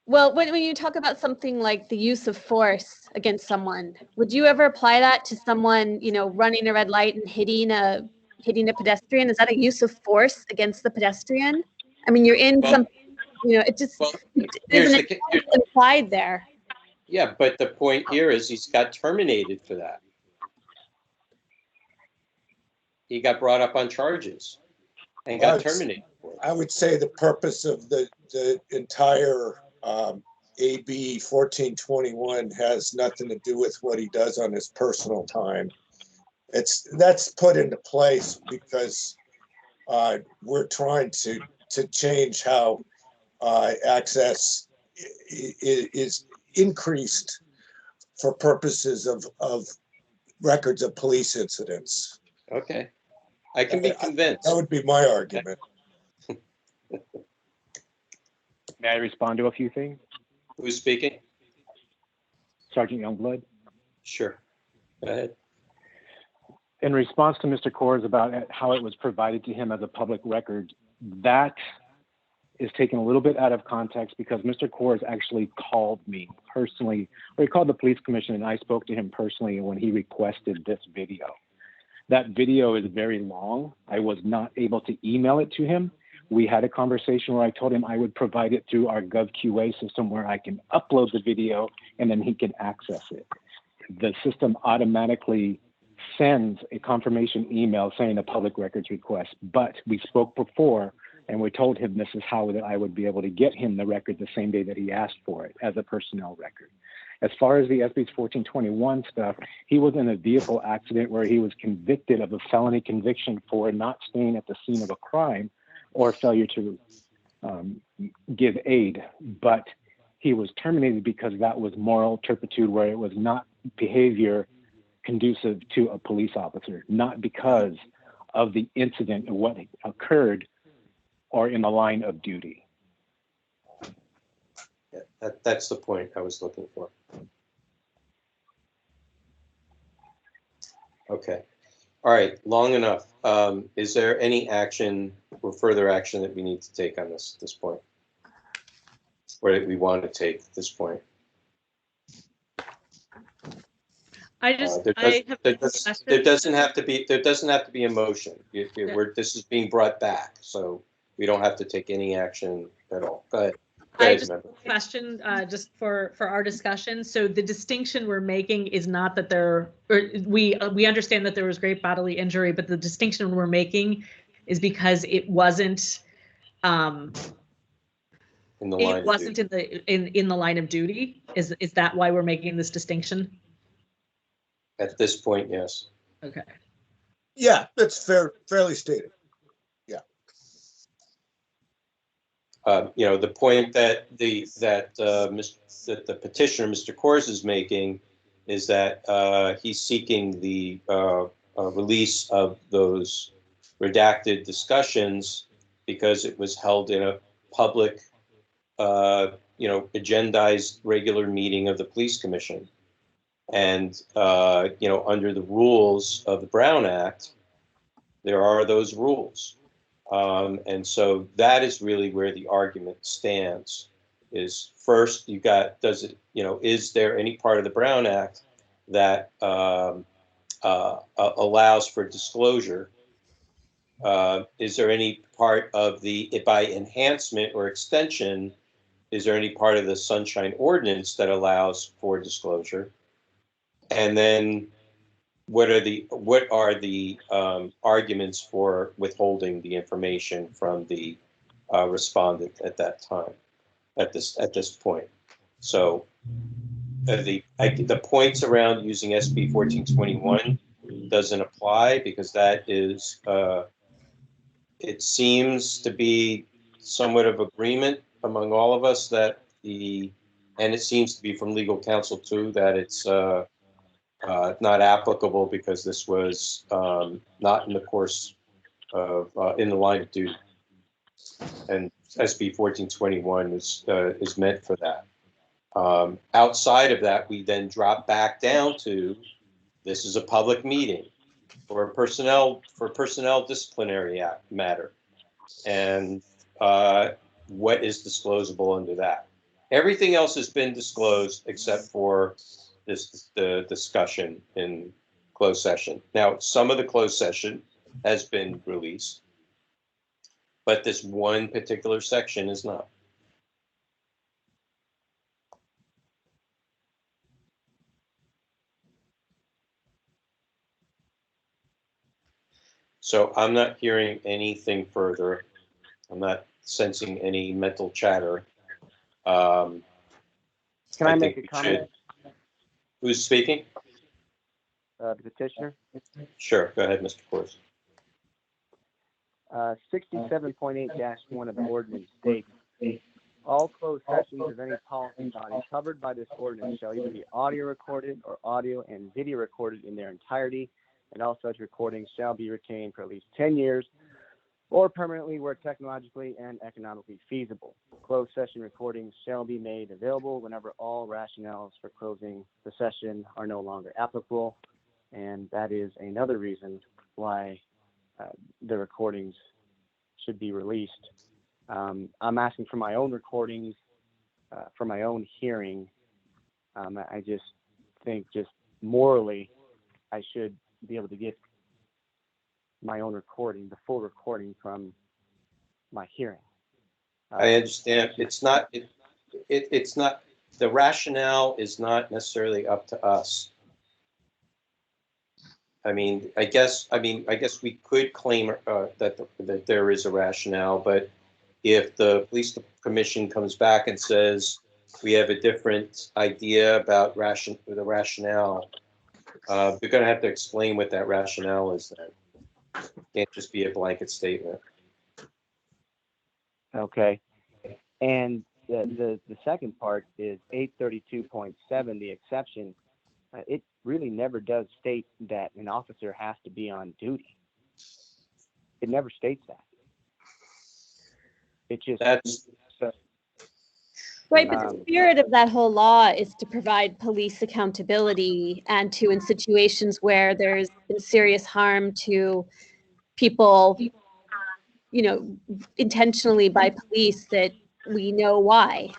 Well, when you talk about something like the use of force against someone, would you ever apply that to someone, running a red light and hitting a pedestrian? Is that a use of force against the pedestrian? You're in some. it just, Well, there's here's an intent implied there. yeah, but the point here is he's got terminated for that. He got brought up on charges and got terminated for it. I would say the purpose of the entire AB 1421 has nothing to do with what he does on his personal time. That's put into place because we're trying to change how access is increased for purposes of records of police incidents. Okay, I can be convinced. That would be my argument. May I respond to a few things? Who's speaking? Sergeant Youngblood. Sure. Go ahead. In response to Mr. Kors about how it was provided to him as a public record, that is taken a little bit out of context because Mr. Kors actually called me personally, or he called the police commission and I spoke to him personally when he requested this video. That video is very long. I was not able to email it to him. We had a conversation where I told him I would provide it through our GovQA system where I can upload the video and then he can access it. The system automatically sends a confirmation email saying a public records request, but we spoke before and we told him this is how that I would be able to get him the record the same day that he asked for it as a personnel record. As far as the SB 1421 stuff, he was in a vehicle accident where he was convicted of a felony conviction for not staying at the scene of a crime or failure to give aid, but he was terminated because that was moral turpitude where it was not behavior conducive to a police officer, not because of the incident and what occurred or in the line of duty. Yeah, that's the point I was looking for. Okay. All right, long enough. Is there any action or further action that we need to take on this at this point? Or that we want to take at this point? I just, there doesn't have to be a motion. This is being brought back, so we don't have to take any action at all. Go ahead. I just have a question just for our discussion. So the distinction we're making is not that we understand that there was great bodily injury, but the distinction we're making is because it wasn't in the line of duty. Is that why we're making this distinction? At this point, yes. Okay. Yeah, that's fairly stated. Yeah. The point that the petitioner, Mr. Kors, is making is that he's seeking the release of those redacted discussions because it was held in a public, agendized regular meeting of the police commission. And, under the rules of the Brown Act, there are those rules. And so that is really where the argument stands is first you got, is there any part of the Brown Act that allows for disclosure? Is there any part of by enhancement or extension, is there any part of the Sunshine Ordinance that allows for disclosure? And then what are the arguments for withholding the information from the respondent at that time, at this point? So the points around using SB 1421 doesn't apply because that is it seems to be somewhat of agreement among all of us that and it seems to be from legal counsel too that it's not applicable because this was not in the course of in the line of duty, and SB 1421 is meant for that. Outside of that, we then drop back down to this is a public meeting for personnel disciplinary matter, and what is disclosable under that? Everything else has been disclosed except for the discussion in closed session. Now, some of the closed session has been released, but this one particular section is not. So I'm not hearing anything further. I'm not sensing any mental chatter. Can I make think a we comment? should- Who's speaking? The petitioner. Sure, go ahead, Mr. Kors. 67.8-1 of the ordinance states, all closed sessions of any policy body covered by this ordinance shall either be audio recorded or audio and video recorded in their entirety, and all such recordings shall be retained for at least 10 years or permanently where technologically and economically feasible. Closed session recordings shall be made available whenever all rationales for closing the session are no longer applicable, and that is another reason why the recordings should be released. I'm asking for my own recordings, for my own hearing. I just think, just morally, I should be able to get my own recording, the full recording from my hearing. I understand. It's not. It's not. The rationale is not necessarily up to us. I mean, I guess we could claim that there is a rationale, but if the police commission comes back and says we have a different idea about the rationale, we're going to have to explain what that rationale is. Then it can't just be a blanket statement. Okay. And the second part is 832.7, the exception. It really never does state that an officer has to be on duty. It never states that. It just Right, but the spirit of that whole law is to provide police accountability, and to, in situations where there's been serious harm to people, you know, intentionally by police, that we know why.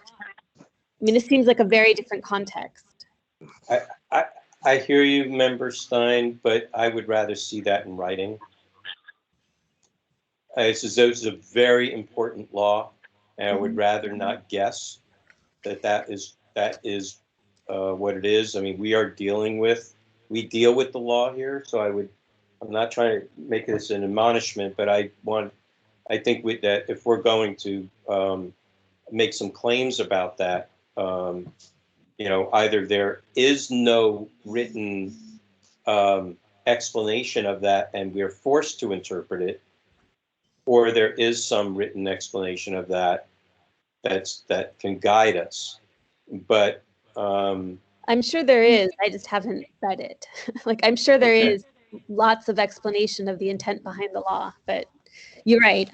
I mean, this seems like a very different context. I hear you, Member Stein, but I would rather see that in writing. This is a very important law, and I would rather not guess that is what it is. I mean, we deal with the law here, so I'm not trying to make this an admonishment, but I think that if we're going to make some claims about that, either there is no written explanation of that and we're forced to interpret it, or there is some written explanation of that that can guide us. But I'm sure there is. I just haven't read it. Like, I'm sure there is lots of explanation of the intent behind the law, but you're right.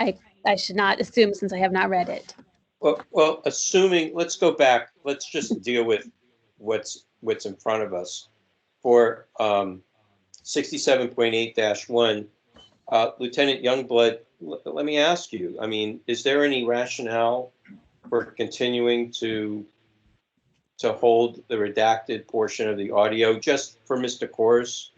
I should not assume since I have not read it. Well, assuming, let's go back. Let's just deal with what's in front of us. For 67.8-1, Lieutenant Youngblood, let me ask you, I mean, is there any rationale for continuing to hold the redacted portion of the audio just for Mr. Kors?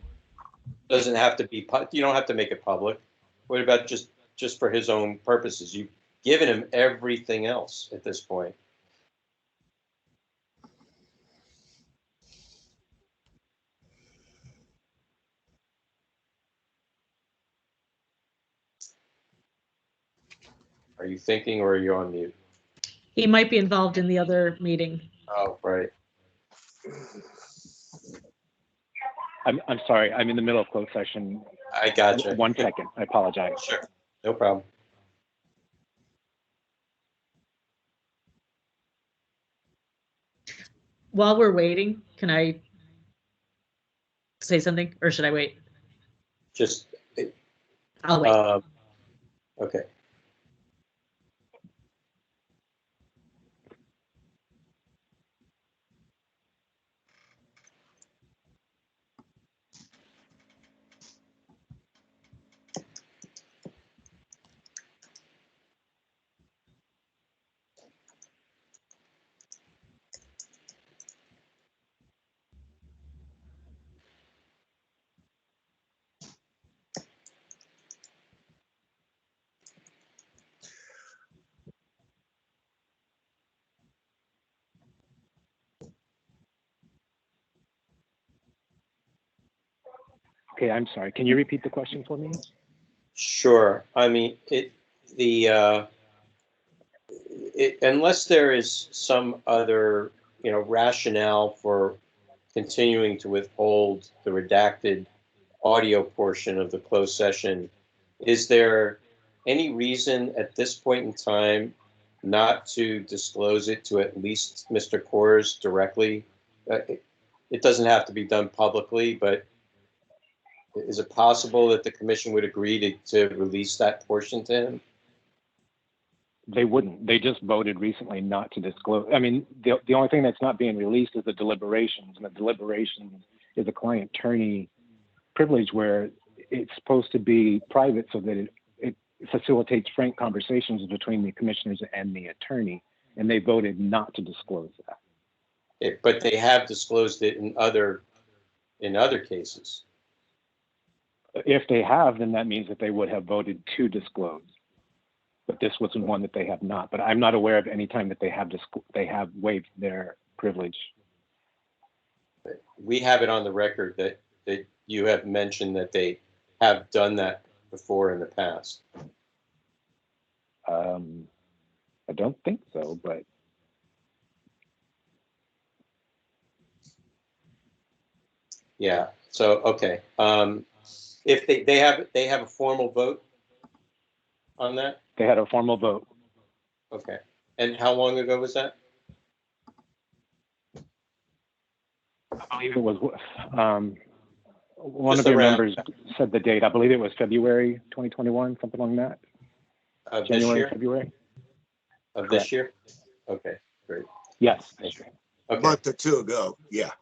Doesn't have to be, you don't have to make it public. What about just for his own purposes? You've given him everything else at this point. Are you thinking, or are you on mute? He might be involved in the other meeting. Oh, right. I'm sorry. I'm in the middle of closed session. I gotcha. 1 second. I apologize. Sure. No problem. While we're waiting, can I say something, or should I wait? I'll wait. Okay. Okay, I'm sorry. Can you repeat the question for me? Sure. I mean, unless there is some other, rationale for continuing to withhold the redacted audio portion of the closed session, is there any reason at this point in time not to disclose it to at least Mr. Kors directly? It doesn't have to be done publicly, but is it possible that the commission would agree to release that portion to him? They wouldn't. They just voted recently not to disclose. I mean, the only thing that's not being released is the deliberations, and the deliberations is a client attorney privilege where it's supposed to be private so that it facilitates frank conversations between the commissioners and the attorney, and they voted not to disclose that. But they have disclosed it in other cases. If they have, then that means that they would have voted to disclose. But this wasn't one that they have not. But I'm not aware of any time that they have waived their privilege. We have it on the record that you have mentioned that they have done that before in the past. I don't think so, but yeah. So okay. If they have a formal vote on that? They had a formal vote. Okay. And how long ago was that? I believe it was one of your members said the date. I believe it was February 2021, something like that. Of January, this year? February. Of Correct. this year? Okay, great. Yes. Okay. A month or two ago, yeah.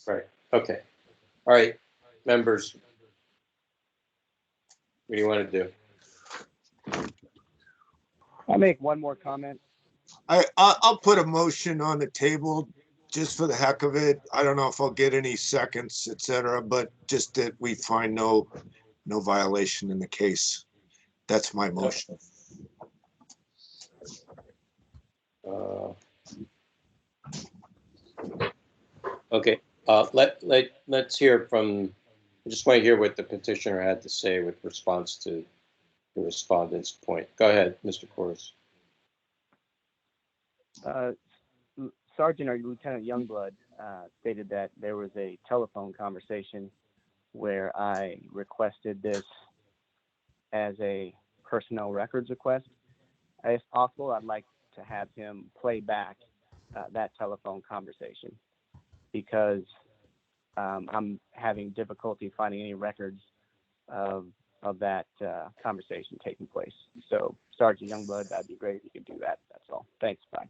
Right. Okay. All right, members. What do you want to do? I'll make one more comment. I'll put a motion on the table just for the heck of it. I don't know if I'll get any seconds, et cetera, but just that we find no violation in the case. That's my motion. Okay. Let's hear from. I just want to hear what the petitioner had to say with response to the respondent's point. Go ahead, Mr. Kors. Sergeant or Lieutenant Youngblood stated that there was a telephone conversation where I requested this as a personnel records request. If possible, I'd like to have him play back that telephone conversation because I'm having difficulty finding any records of that conversation taking place. So, Sergeant Youngblood, that'd be great if you could do that. That's all. Thanks. Bye.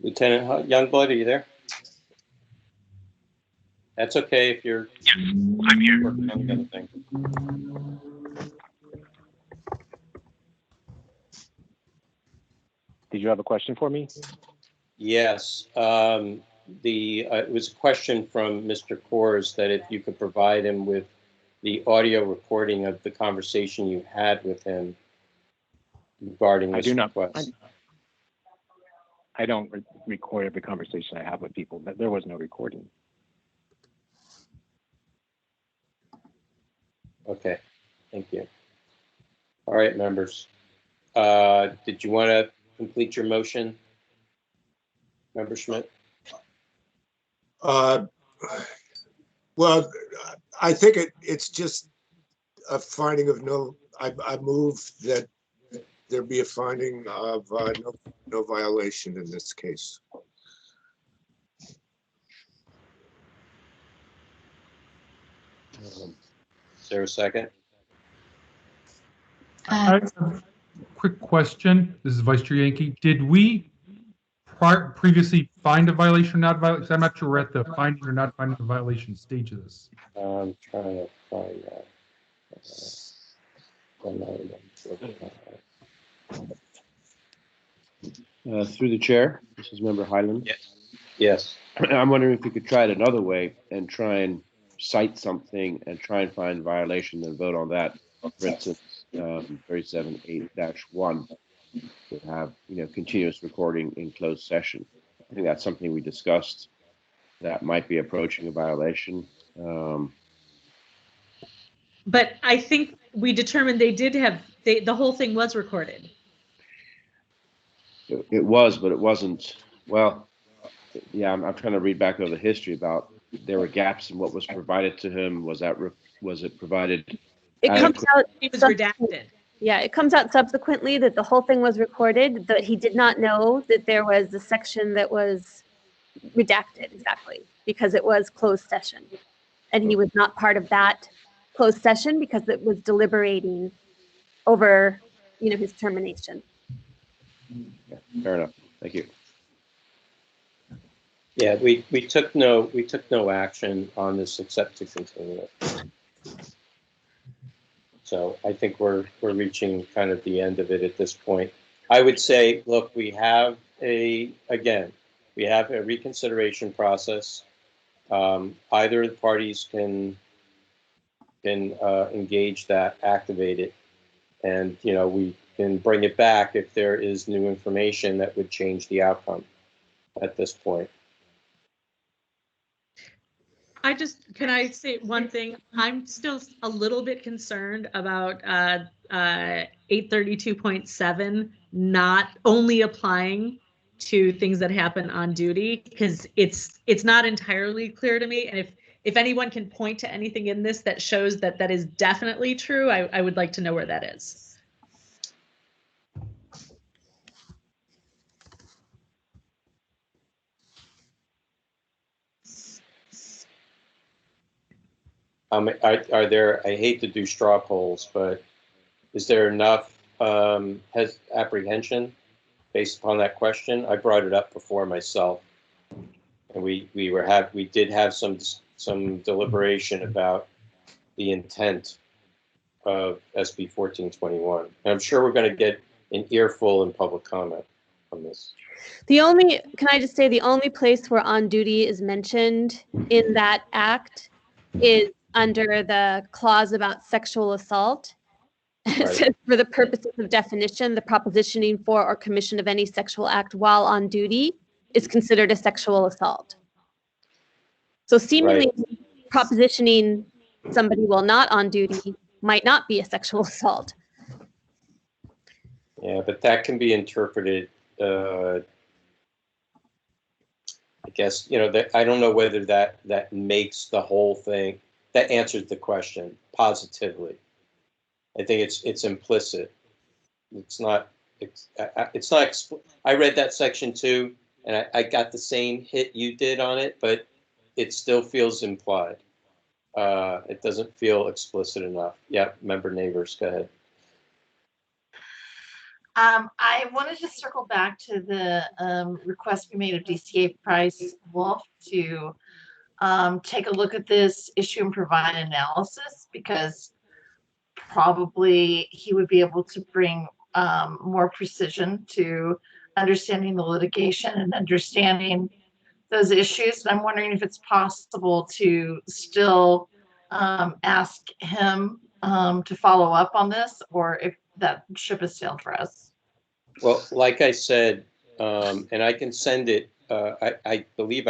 Lieutenant Youngblood, are you there? That's okay if you're. Yes, I'm here. Working on the other thing. Did you have a question for me? Yes. It was a question from Mr. Kors that if you could provide him with the audio recording of the conversation you had with him regarding this request. I don't record every conversation I have with people. There was no recording. Okay, thank you. All right, members. Did you want to complete your motion, Member Schmidt? Well, I think it's just a finding of no. I move that there be a finding of no violation in this case. Is there a second? Quick question. This is Vice Chair Yankee. Did we previously find a violation or not violation? I'm not sure we're at the finding or not finding a violation stage of this. I'm trying to find that. Through the chair, this is Member Highland. Yes. I'm wondering if we could try it another way and try and cite something and try and find violation and vote on that. For instance, 37.8-1 to have, continuous recording in closed session. I think that's something we discussed that might be approaching a violation. But I think we determined the whole thing was recorded. It was, but it wasn't. Well, yeah, I'm trying to read back over the history about there were gaps in what was provided to him. Was it provided? It comes out. It was redacted. Yeah, it comes out subsequently that the whole thing was recorded, that he did not know that there was a section that was redacted exactly because it was closed session. And he was not part of that closed session because it was deliberating over, his termination. Yeah, fair enough. Thank you. Yeah, we took no action on this except to continue it. So I think we're reaching kind of the end of it at this point. I would say, look, we have a reconsideration process. Either of the parties can engage that, activate it, and we can bring it back if there is new information that would change the outcome at this point. Can I say one thing? I'm still a little bit concerned about 832.7 not only applying to things that happen on duty, because it's not entirely clear to me. And if anyone can point to anything in this that shows that is definitely true, I would like to know where that is. Are there, I hate to do straw polls, but is there enough has apprehension based upon that question? I brought it up before myself, and we did have some deliberation about the intent of SB 1421. And I'm sure we're going to get an earful in public comment on this. Can I just say the only place where on duty is mentioned in that act is under the clause about sexual assault. It Right. says, for the purposes of definition, the propositioning for or commission of any sexual act while on duty is considered a sexual assault. So seemingly propositioning somebody while not on duty might not be a sexual assault. Yeah, but that can be interpreted, I guess, I don't know whether that makes the whole thing, that answers the question positively. I think it's implicit. I read that section too, and I got the same hit you did on it, but it still feels implied. It doesn't feel explicit enough. Yeah, member Neighbors, go ahead. I wanted to circle back to the request we made of DCA Price Wolf to take a look at this issue and provide analysis, because probably he would be able to bring more precision to understanding the litigation and understanding those issues. And I'm wondering if it's possible to still ask him to follow up on this, or if that ship has sailed for us. Well, like I said, and I can send it. I believe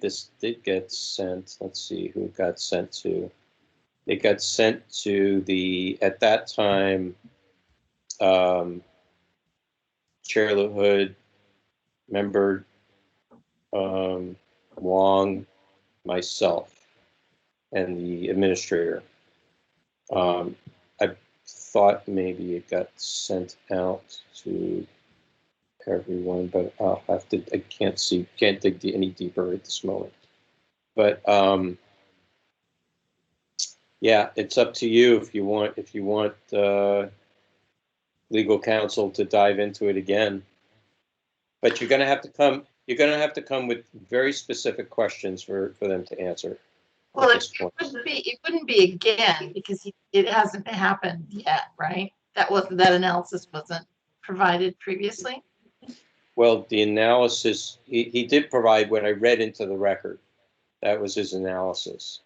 this did get sent. Let's see who it got sent to. It got sent to at that time, Chair LaHood, member Wong, myself, and the administrator. I thought maybe it got sent out to everyone, but I'll have to, I can't dig any deeper at this moment. But yeah, it's up to you if you want legal counsel to dive into it again. But you're going to have to come with very specific questions for them to answer. Well, it wouldn't be again because it hasn't happened yet, right? That analysis wasn't provided previously. Well, the analysis, he did provide what I read into the record. That was his analysis.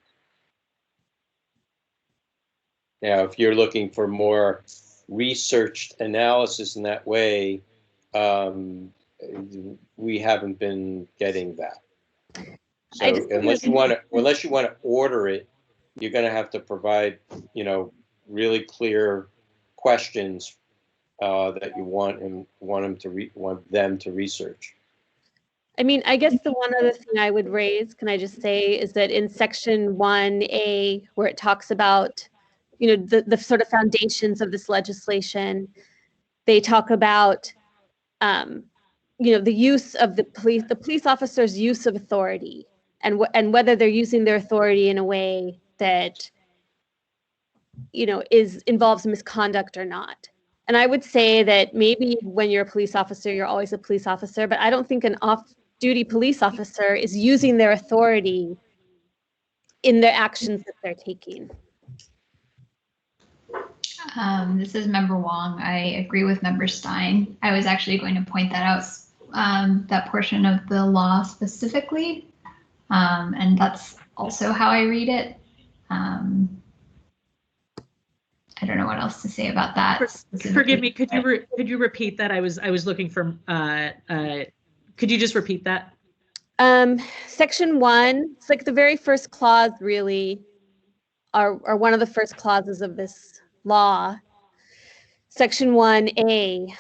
Now, if you're looking for more researched analysis in that way, we haven't been getting that. So unless you want to order it, you're going to have to provide, really clear questions that you want them to research. I mean, I guess the one other thing I would raise, can I just say, is that in section 1A, where it talks about, the sort of foundations of this legislation, they talk about, the use of the police officer's use of authority, and whether they're using their authority in a way that, involves misconduct or not. And I would say that maybe when you're a police officer, you're always a police officer, but I don't think an off-duty police officer is using their authority in the actions that they're taking. This is Member Wong. I agree with Member Stein. I was actually going to point that out, that portion of the law specifically, and that's also how I read it. I don't know what else to say about that. Forgive me. Could you repeat that? I was looking for. Could you just repeat that? Section 1. It's like the very first clause, really, are one of the first clauses of this law. Section 1A.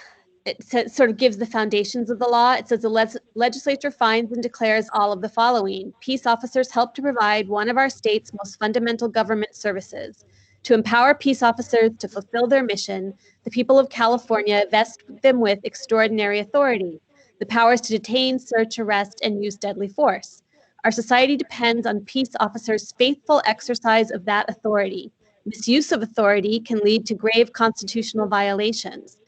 It sort of gives the foundations of the law. It says the legislature finds and declares all of the following. Peace officers help to provide one of our state's most fundamental government services. To empower peace officers to fulfill their mission, the people of California vest them with extraordinary authority, the powers to detain, search, arrest, and use deadly force. Our society depends on peace officers' faithful exercise of that authority. Misuse of authority can lead to grave constitutional violations.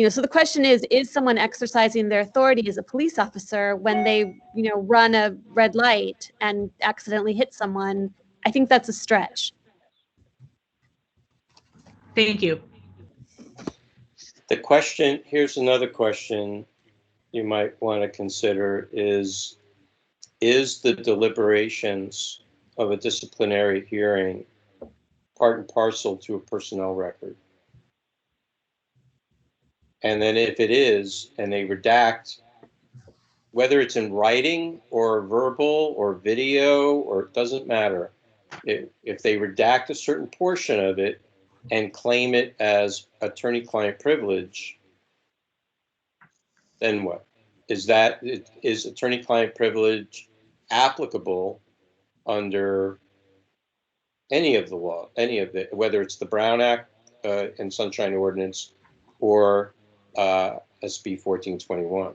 So the question is someone exercising their authority as a police officer when they, run a red light and accidentally hit someone? I think that's a stretch. Thank you. Here's another question you might want to consider is the deliberations of a disciplinary hearing part and parcel to a personnel record? And then if it is, and they redact, whether it's in writing or verbal or video, or it doesn't matter, if they redact a certain portion of it and claim it as attorney-client privilege, then what? Is attorney-client privilege applicable under any of the law, whether it's the Brown Act and Sunshine Ordinance or SB 1421?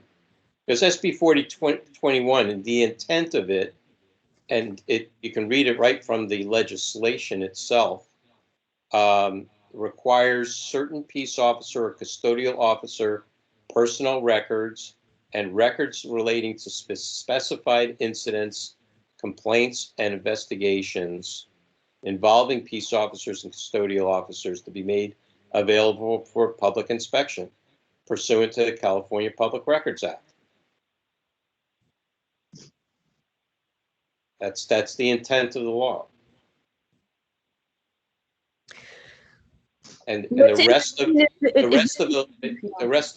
Because SB 1421 and the intent of it, and you can read it right from the legislation itself, requires certain peace officer or custodial officer personnel records and records relating to specified incidents, complaints, and investigations involving peace officers and custodial officers to be made available for public inspection pursuant to the California Public Records Act. That's the intent of the law. And the rest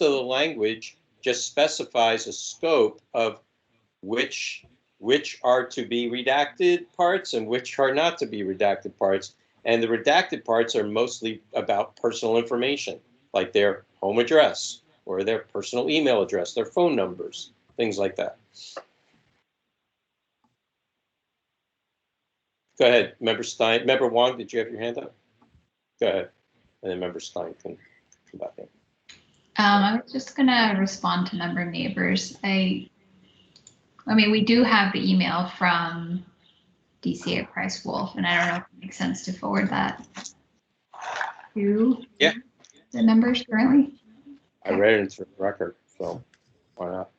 of the language just specifies a scope of which are to be redacted parts and which are not to be redacted parts. And the redacted parts are mostly about personal information, like their home address or their personal email address, their phone numbers, things like that. Go ahead, Member Stein. Member Wong, did you have your hand up? Go ahead. And then Member Stein can come back in. I was just going to respond to Member Neighbors. I mean, we do have the email from DCA Price Wolf, and I don't know if it makes sense to forward that to the members currently. I read it into the record, so why not?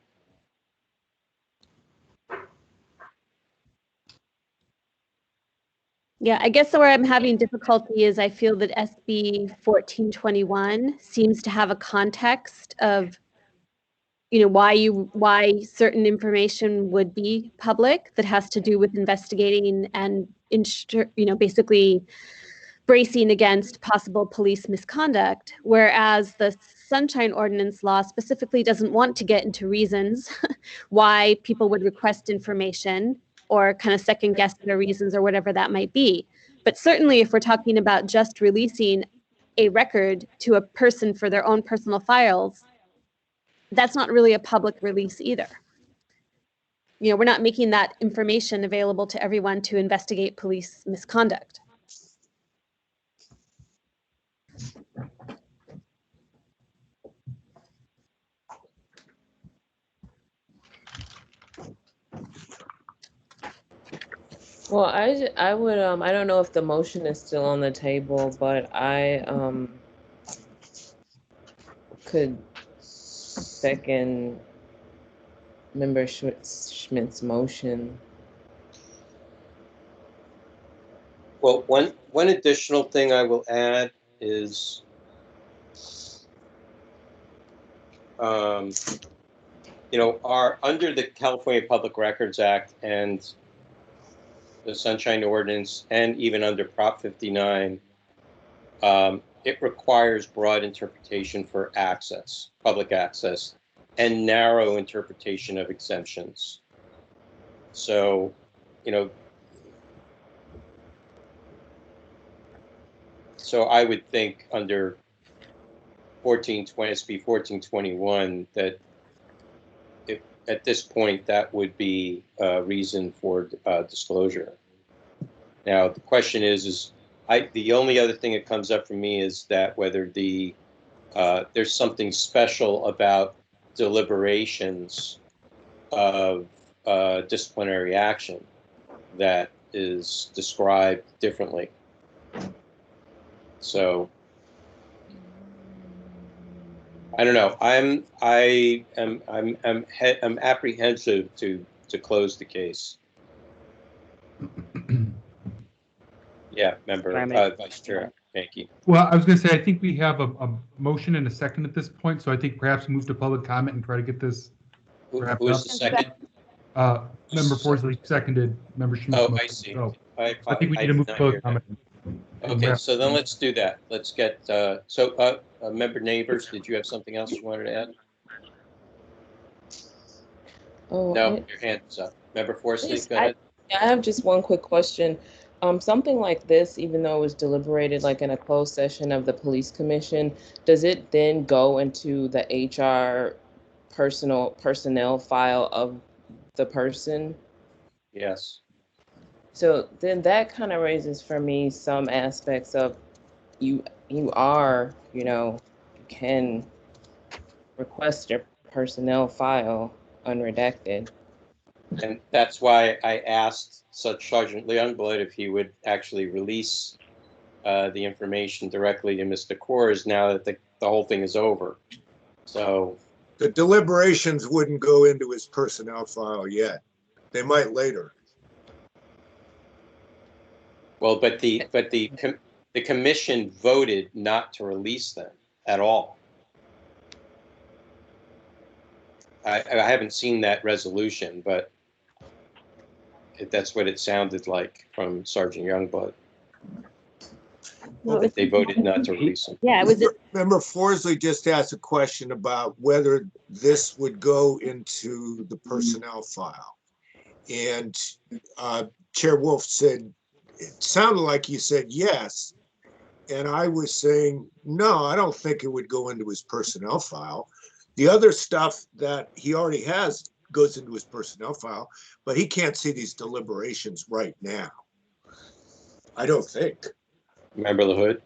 Yeah, I guess where I'm having difficulty is I feel that SB 1421 seems to have a context of, why certain information would be public that has to do with investigating and basically bracing against possible police misconduct, whereas the Sunshine Ordinance law specifically doesn't want to get into reasons why people would request information or kind of second guess their reasons or whatever that might be. But certainly if we're talking about just releasing a record to a person for their own personal files, that's not really a public release either. We're not making that information available to everyone to investigate police misconduct. Well, I would, I don't know if the motion is still on the table, but I could second Member Schmidt's motion. Well, one additional thing I will add is under the California Public Records Act and the Sunshine Ordinance, and even under Prop 59, it requires broad interpretation for access, public access, and narrow interpretation of exemptions. So, so I would think under SB 1421 that at this point that would be a reason for disclosure. Now the question is the only other thing that comes up for me is that whether there's something special about deliberations of disciplinary action that is described differently. So I don't know. I'm apprehensive to close the case. Yeah, Vice Chair. Thank you. Well, I was going to say, I think we have a motion and a second at this point, so I think perhaps move to public comment and try to get this wrapped Who up. is the second? Member Forsley seconded. Member Schmidt. Oh, I see. So I think we need to move to public comment. Okay, so then let's do that. Let's get, Member Neighbors, did you have something else you wanted to add? Oh, No, your hand's up. Member Forsley, go ahead. I have just one quick question. Something like this, even though it was deliberated like in a closed session of the police commission, does it then go into the HR personnel file of the person? Yes. So then that kind of raises for me some aspects of you can request your personnel file unredacted. And that's why I asked Sergeant Youngblood if he would actually release the information directly to Mr. Kors now that the whole thing is over. So the deliberations wouldn't go into his personnel file yet. They might later. Well, but the commission voted not to release them at all. I haven't seen that resolution, but that's what it sounded like from Sergeant Youngblood. That they voted not to release them. Yeah, it was. Member Forsley just asked a question about whether this would go into the personnel file, and Chair Wolf said it sounded like you said yes, and I was saying no. I don't think it would go into his personnel file. The other stuff that he already has goes into his personnel file, but he can't see these deliberations right now. I don't think. Member LaHood?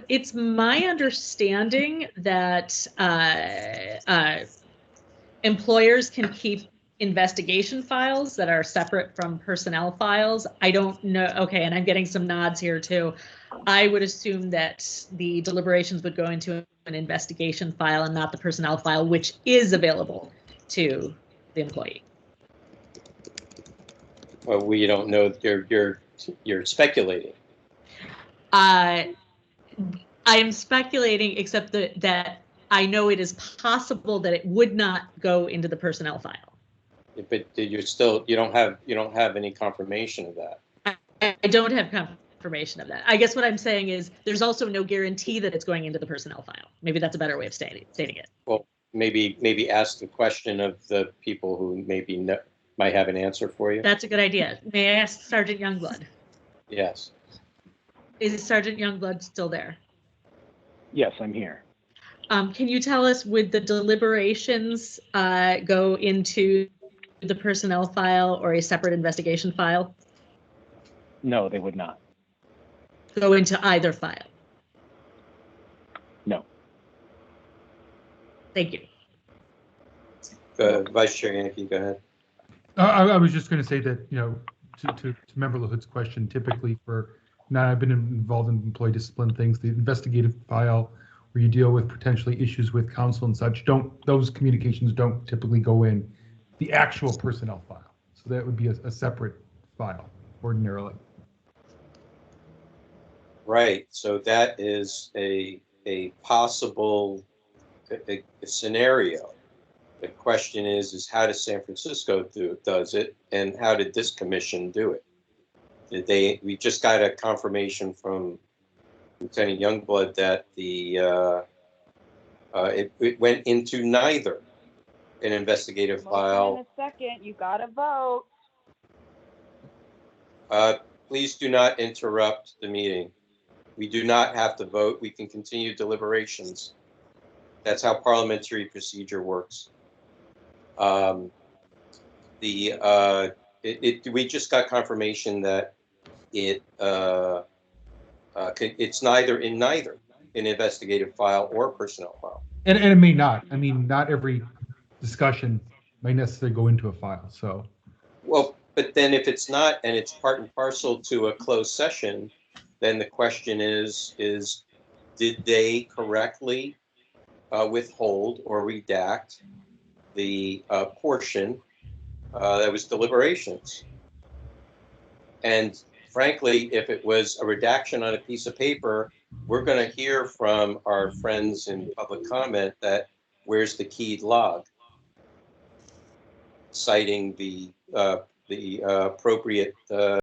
It's my understanding that employers can keep investigation files that are separate from personnel files. I don't know. Okay, and I'm getting some nods here too. I would assume that the deliberations would go into an investigation file and not the personnel file, which is available to the employee. Well, we don't know. You're You're speculating. I am speculating, except that I know it is possible that it would not go into the personnel file. But you don't have any confirmation of that. I don't have confirmation of that. I guess what I'm saying is there's also no guarantee that it's going into the personnel file. Maybe that's a better way of stating it. Well, maybe ask the question of the people who might have an answer for you. That's a good idea. May I ask Sergeant Youngblood? Yes. Is Sergeant Youngblood still there? Yes, I'm here. Can you tell us, would the deliberations go into the personnel file or a separate investigation file? No, they would not. Go into either file? No. Thank you. Vice Chair Yankee, go ahead. I was just going to say that, to Member LaHood's question, typically I've been involved in employee discipline things, the investigative file where you deal with potentially issues with counsel and such, those communications don't typically go in the actual personnel file. So that would be a separate file ordinarily. Right. So that is a possible scenario. The question is how does San Francisco does it, and how did this commission do it? We just got a confirmation from Lieutenant Youngblood that it went into neither an investigative file. In a second, you gotta vote. Please do not interrupt the meeting. We do not have to vote. We can continue deliberations. That's how parliamentary procedure works. We just got confirmation that it's neither an investigative file or personnel file. And it may not. I mean, not every discussion may necessarily go into a file. So. Well, but then if it's not, and it's part and parcel to a closed session, then the question is did they correctly withhold or redact the portion that was deliberations? And frankly, if it was a redaction on a piece of paper, we're going to hear from our friends in public comment that where's the keyed log, citing the appropriate